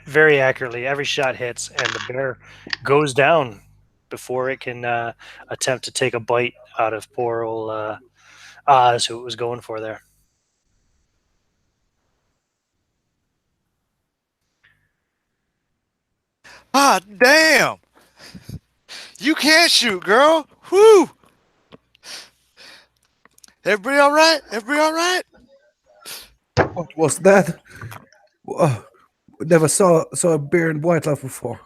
Speaker 1: very accurately. Every shot hits, and the bear goes down before it can attempt to take a bite out of poor old Oz, who it was going for there.
Speaker 4: Ah, damn! You can't shoot, girl. Whoo! Everybody all right? Everybody all right?
Speaker 2: What was that? Whoa. Never saw a bear in wildlife before.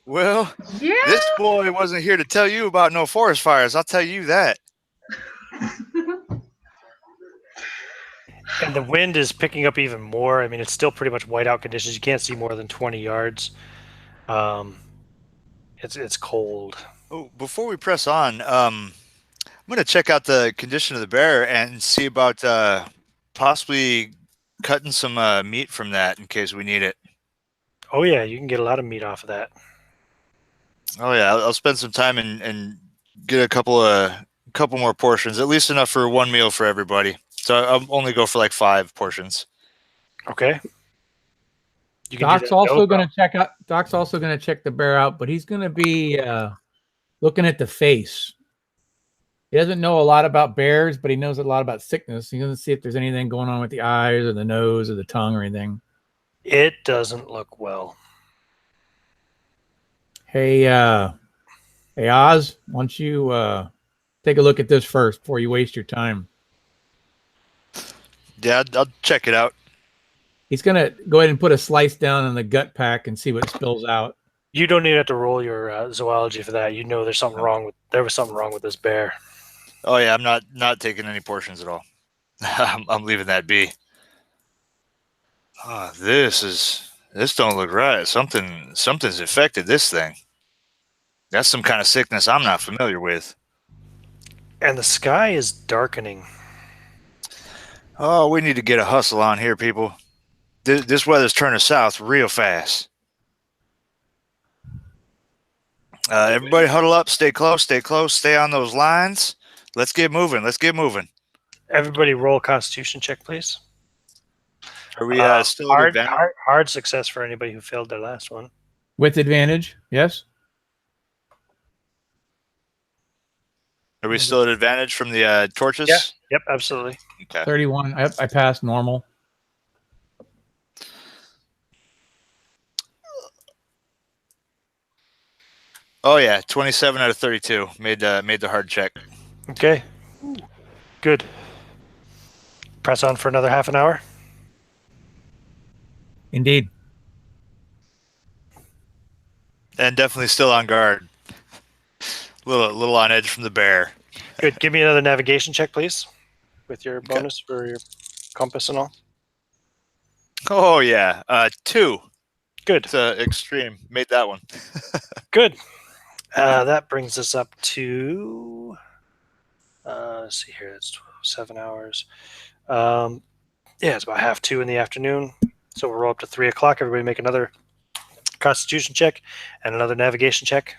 Speaker 4: Well,
Speaker 5: Yeah.
Speaker 4: this boy wasn't here to tell you about no forest fires. I'll tell you that.
Speaker 1: And the wind is picking up even more. I mean, it's still pretty much whiteout conditions. You can't see more than 20 yards. It's cold.
Speaker 4: Oh, before we press on, I'm going to check out the condition of the bear and see about possibly cutting some meat from that in case we need it.
Speaker 1: Oh yeah, you can get a lot of meat off of that.
Speaker 4: Oh yeah, I'll spend some time and get a couple more portions, at least enough for one meal for everybody. So I'll only go for like 5 portions.
Speaker 1: Okay. You can do
Speaker 3: Doc's
Speaker 1: that.
Speaker 3: also
Speaker 1: No
Speaker 3: going
Speaker 1: problem.
Speaker 3: to check out. Doc's also going to check the bear out, but he's going to be looking at the face. He doesn't know a lot about bears, but he knows a lot about sickness. He's going to see if there's anything going on with the eyes or the nose or the tongue or anything.
Speaker 1: It doesn't look well.
Speaker 3: Hey, Oz, why don't you take a look at this first before you waste your time?
Speaker 4: Yeah, I'll check it out.
Speaker 3: He's going to go ahead and put a slice down in the gut pack and see what spills out.
Speaker 1: You don't even have to roll your zoology for that. You know there was something wrong with this bear.
Speaker 4: Oh yeah, I'm not taking any portions at all. I'm leaving that be. Oh, this don't look right. Something's affected this thing. That's some kind of sickness I'm not familiar with.
Speaker 1: And the sky is darkening.
Speaker 4: Oh, we need to get a hustle on here, people. This weather's turning south real fast. Everybody huddle up, stay close, stay on those lines. Let's get moving.
Speaker 1: Everybody roll a constitution check, please.
Speaker 4: Are we still at
Speaker 1: hard,
Speaker 4: advantage?
Speaker 1: hard success for anybody who failed their last one.
Speaker 3: With advantage, yes?
Speaker 4: Are we still at advantage from the torches?
Speaker 1: Yeah. Yep, absolutely.
Speaker 4: Okay.
Speaker 3: 31. I passed normal.
Speaker 4: Oh yeah, 27 out of 32 made the hard check.
Speaker 1: Okay. Good. Press on for another half an hour.
Speaker 3: Indeed.
Speaker 4: And definitely still on guard. Little on edge from the bear.
Speaker 1: Good. Give me another navigation check, please, with your bonus for your compass and all.
Speaker 4: Oh yeah, 2.
Speaker 1: Good.
Speaker 4: It's extreme. Made that one.
Speaker 1: Good. That brings us up to, let's see here, it's 7 hours. Yeah, it's about 1:30 in the afternoon. So we'll roll up to 3 o'clock. Everybody make another constitution check and another navigation check.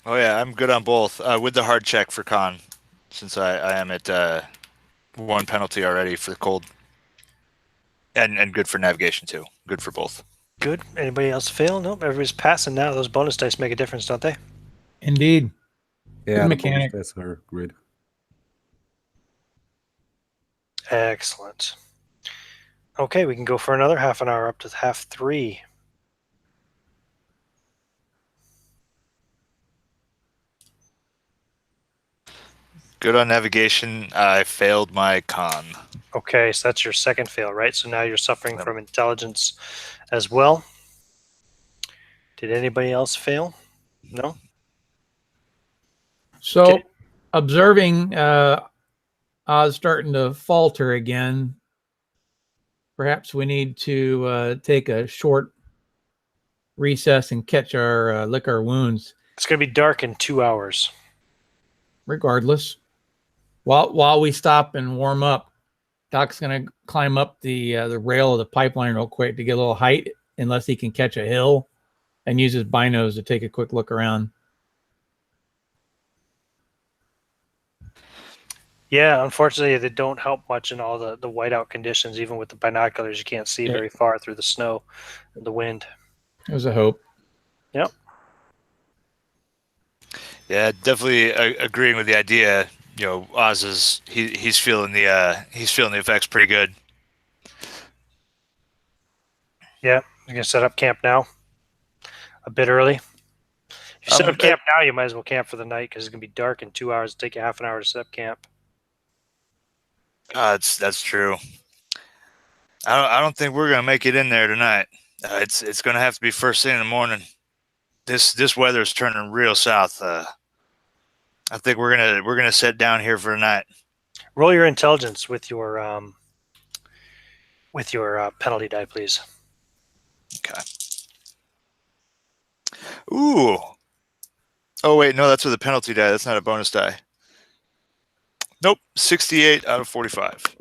Speaker 4: Oh yeah, I'm good on both. With the hard check for con, since I am at 1 penalty already for the cold. And good for navigation too. Good for both.
Speaker 1: Good. Anybody else fail? Nope. Everybody's passing now. Those bonus dice make a difference, don't they?
Speaker 3: Indeed.
Speaker 2: Yeah,
Speaker 3: Good
Speaker 2: the
Speaker 3: mechanic.
Speaker 2: bonus dice are great.
Speaker 1: Excellent. Okay, we can go for another half an hour up to 2:30.
Speaker 4: Good on navigation. I failed my con.
Speaker 1: Okay, so that's your second fail, right? So now you're suffering from intelligence as well. Did anybody else fail? No?
Speaker 3: So,
Speaker 1: Okay.
Speaker 3: observing Oz starting to falter again, perhaps we need to take a short recess and catch our lick our wounds.
Speaker 1: It's going to be dark in 2 hours.
Speaker 3: Regardless, While we stop and warm up, Doc's gonna climb up the rail of the pipeline real quick to get a little height, unless he can catch a hill, and use his binos to take a quick look around.
Speaker 1: Yeah, unfortunately, they don't help much in all the whiteout conditions. Even with the binoculars, you can't see very far through the snow and the wind.
Speaker 3: There's a hope.
Speaker 1: Yep.
Speaker 4: Yeah, definitely agreeing with the idea. You know, Oz is he's feeling the effects pretty good.
Speaker 1: Yeah, you're gonna set up camp now. A bit early. If you set up camp now, you might as well camp for the night because it's gonna be dark in 2 hours. It'll take you half an hour to set up camp.
Speaker 4: That's true. I don't think we're gonna make it in there tonight. It's gonna have to be first thing in the morning. This weather is turning real south. I think we're gonna sit down here for the night.
Speaker 1: Roll your intelligence with your penalty die, please.
Speaker 4: Okay. Ooh. Oh wait, no, that's with a penalty die. That's not a bonus die. Nope, 68 out of 45.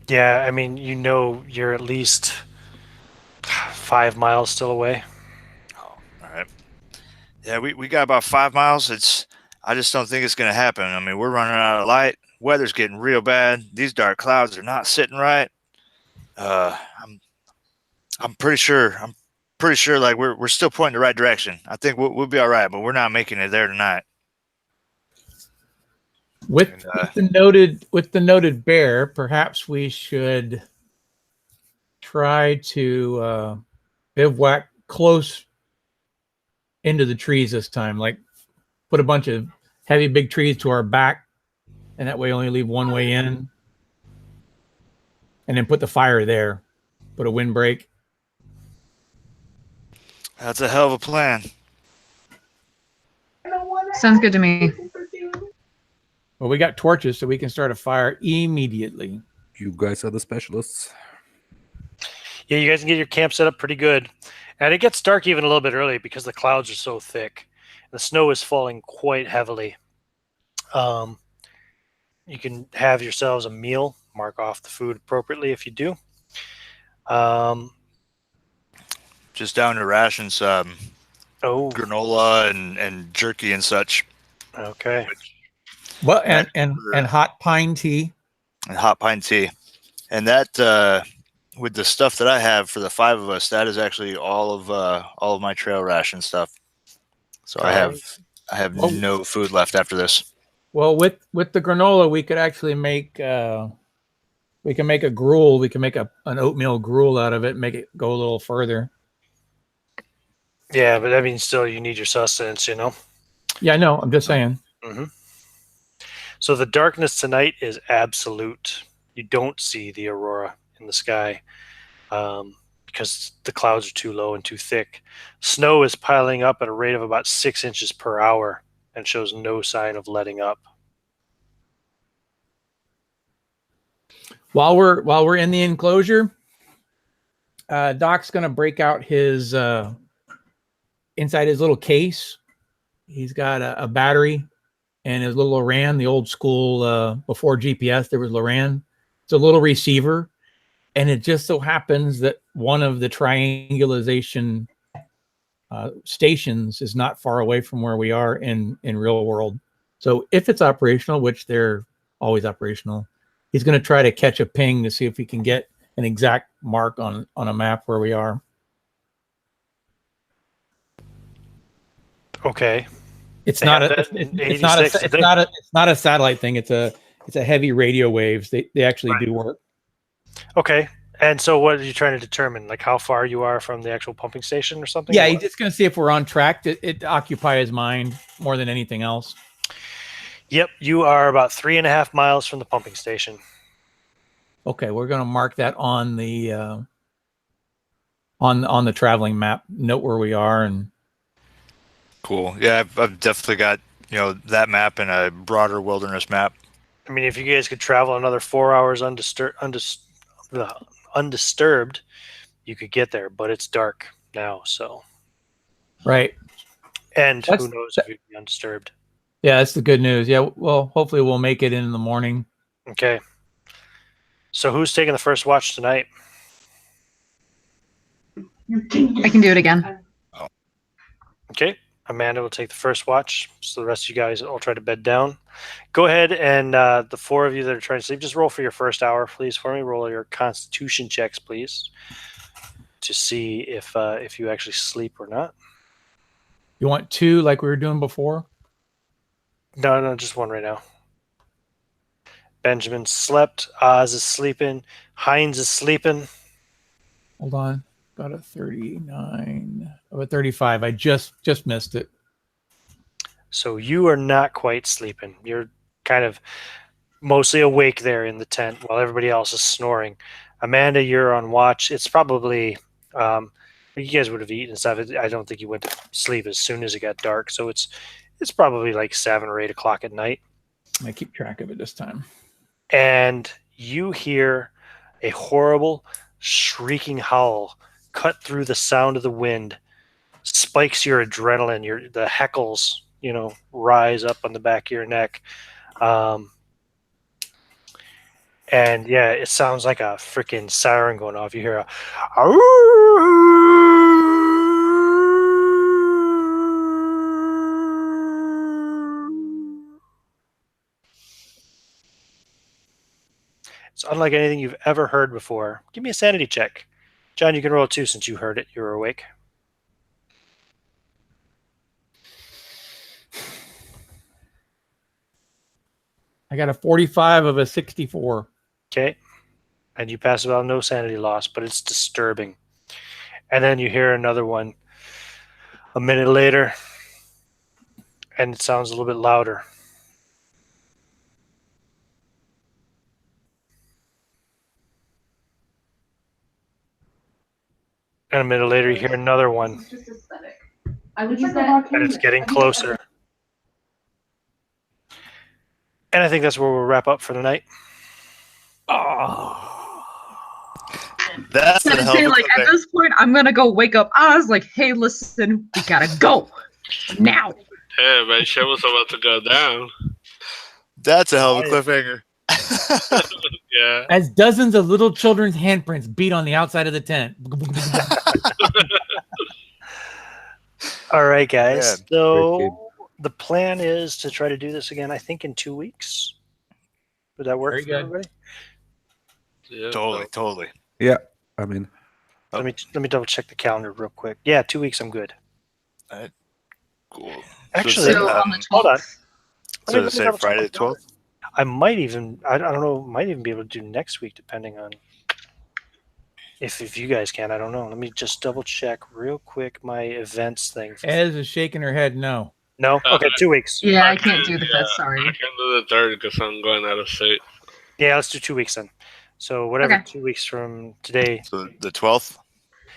Speaker 1: Yeah, I mean, you know, you're at least 5 miles still away.
Speaker 4: Oh, all right. Yeah, we got about 5 miles. I just don't think it's going to happen. I mean, we're running out of light. Weather's getting real bad. These dark clouds are not sitting right. I'm pretty sure. I'm pretty sure. Like we're still pointing the right direction. I think we'll be all right, but we're not making it there tonight.
Speaker 3: With the noted bear, perhaps we should try to bivouac close into the trees this time. Like put a bunch of heavy big trees to our back, and that way only leave one way in. And then put the fire there. Put a windbreak.
Speaker 4: That's a hell of a plan.
Speaker 5: Sounds good to me.
Speaker 3: Well, we got torches, so we can start a fire immediately.
Speaker 2: You guys are the specialists.
Speaker 1: Yeah, you guys can get your camp set up pretty good. And it gets dark even a little bit early because the clouds are so thick. The snow is falling quite heavily. You can have yourselves a meal. Mark off the food appropriately if you do.
Speaker 4: Just down to rations, granola and jerky and such.
Speaker 1: Okay.
Speaker 3: Well, and hot pine tea.
Speaker 4: And hot pine tea. And that with the stuff that I have for the 5 of us, that is actually all of my trail ration stuff. So I have no food left after this.
Speaker 3: Well, with the granola, we could actually make we can make a gruel. We can make an oatmeal gruel out of it, and make it go a little further.
Speaker 1: Yeah, but I mean, still, you need your sustenance, you know?
Speaker 3: Yeah, I know. I'm just saying.
Speaker 1: Mm-hmm. So the darkness tonight is absolute. You don't see the aurora in the sky because the clouds are too low and too thick. Snow is piling up at a rate of about 6 inches per hour and shows no sign of letting up.
Speaker 3: While we're in the enclosure, Doc's gonna break out his inside his little case. He's got a battery and his little Loran, the old school before GPS there was Loran. It's a little receiver, and it just so happens that one of the triangulation stations is not far away from where we are in real world. So if it's operational, which they're always operational, he's going to try to catch a ping to see if he can get an exact mark on a map where we are.
Speaker 1: Okay.
Speaker 3: It's not a satellite thing. It's a heavy radio waves. They actually do work.
Speaker 1: Okay. And so what are you trying to determine? Like how far you are from the actual pumping station or something?
Speaker 3: Yeah, he's just going to see if we're on track. It occupy his mind more than anything else.
Speaker 1: Yep, you are about 3.5 miles from the pumping station.
Speaker 3: Okay, we're going to mark that on the traveling map. Note where we are and.
Speaker 4: Cool. Yeah, I've definitely got that map and a broader wilderness map.
Speaker 1: I mean, if you guys could travel another 4 hours undisturbed, you could get there. But it's dark now, so.
Speaker 3: Right.
Speaker 1: And who knows if you'd be undisturbed.
Speaker 3: Yeah, that's the good news. Yeah, well, hopefully we'll make it in the morning.
Speaker 1: Okay. So who's taking the first watch tonight?
Speaker 5: I can do it again.
Speaker 1: Okay. Amanda will take the first watch. So the rest of you guys all try to bed down. Go ahead and the four of you that are trying to sleep, just roll for your first hour, please, for me. Roll your Constitution checks, please, to see if you actually sleep or not.
Speaker 3: You want 2 like we were doing before?
Speaker 1: No, just one right now. Benjamin slept. Oz is sleeping. Heinz is sleeping.
Speaker 3: Hold on. Got a 39. Oh, a 35. I just missed it.
Speaker 1: So you are not quite sleeping. You're kind of mostly awake there in the tent while everybody else is snoring. Amanda, you're on watch. It's probably you guys would have eaten and stuff. I don't think you went to sleep as soon as it got dark. So it's probably like 7 or 8 o'clock at night.
Speaker 3: I keep track of it this time.
Speaker 1: And you hear a horrible shrieking howl cut through the sound of the wind, spikes your adrenaline, the heckles, rise up on the back of your neck. And yeah, it sounds like a freaking siren going off. You hear a it's unlike anything you've ever heard before. Give me a sanity check. John, you can roll 2 since you heard it. You were awake.
Speaker 3: I got a 45 of a 64.
Speaker 1: Okay. And you pass without no sanity loss, but it's disturbing. And then you hear another one a minute later, and it sounds a little bit louder. And a minute later, you hear another one.
Speaker 7: It's just aesthetic. I would use that.
Speaker 1: And it's getting closer. And I think that's where we'll wrap up for the night.
Speaker 4: That's the hell of a
Speaker 5: Like at this point, I'm gonna go wake up Oz. Like, hey, listen, we gotta go now.
Speaker 6: Yeah, man, shit was about to go down.
Speaker 4: That's a hell of a cliffhanger.
Speaker 6: Yeah.
Speaker 3: As dozens of little children's handprints beat on the outside of the tent.
Speaker 1: All right, guys.
Speaker 4: Man.
Speaker 1: So the plan is to try to do this again, I think, in 2 weeks. Would that work
Speaker 3: Very
Speaker 1: for
Speaker 3: good.
Speaker 1: everybody?
Speaker 6: Yeah.
Speaker 4: Totally.
Speaker 2: Yeah, I mean,
Speaker 1: Let me double check the calendar real quick. Yeah, 2 weeks. I'm good.
Speaker 4: Cool.
Speaker 1: Actually,
Speaker 5: So on the 12th.
Speaker 1: hold on.
Speaker 4: So
Speaker 1: Let me
Speaker 4: say
Speaker 1: double check
Speaker 4: Friday
Speaker 1: the
Speaker 4: the 12th?
Speaker 1: I might even, I don't know, might even be able to do next week, depending on if you guys can. I don't know. Let me just double check real quick my events thing.
Speaker 3: Ez is shaking her head no.
Speaker 1: No? Okay, 2 weeks.
Speaker 5: Yeah, I can't do the 5th. Sorry.
Speaker 6: I can do the 3rd because I'm going out of state.
Speaker 1: Yeah, let's do 2 weeks then. So whatever,
Speaker 5: Okay.
Speaker 1: 2 weeks from today.
Speaker 4: So the 12th?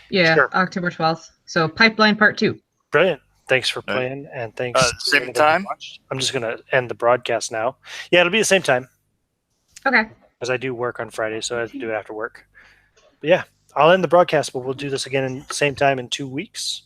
Speaker 5: Yeah,
Speaker 1: Sure.
Speaker 5: October 12th. So Pipeline Part 2.
Speaker 1: Brilliant. Thanks for
Speaker 4: All right.
Speaker 1: playing, and thanks. to
Speaker 4: Same
Speaker 1: everybody who
Speaker 4: time?
Speaker 1: watched. I'm just going to end the broadcast now. Yeah, it'll be the same time,
Speaker 5: Okay.
Speaker 1: because I do work on Friday, so I have to do it after work. But yeah, I'll end the broadcast, but we'll do this again in same time in 2 weeks.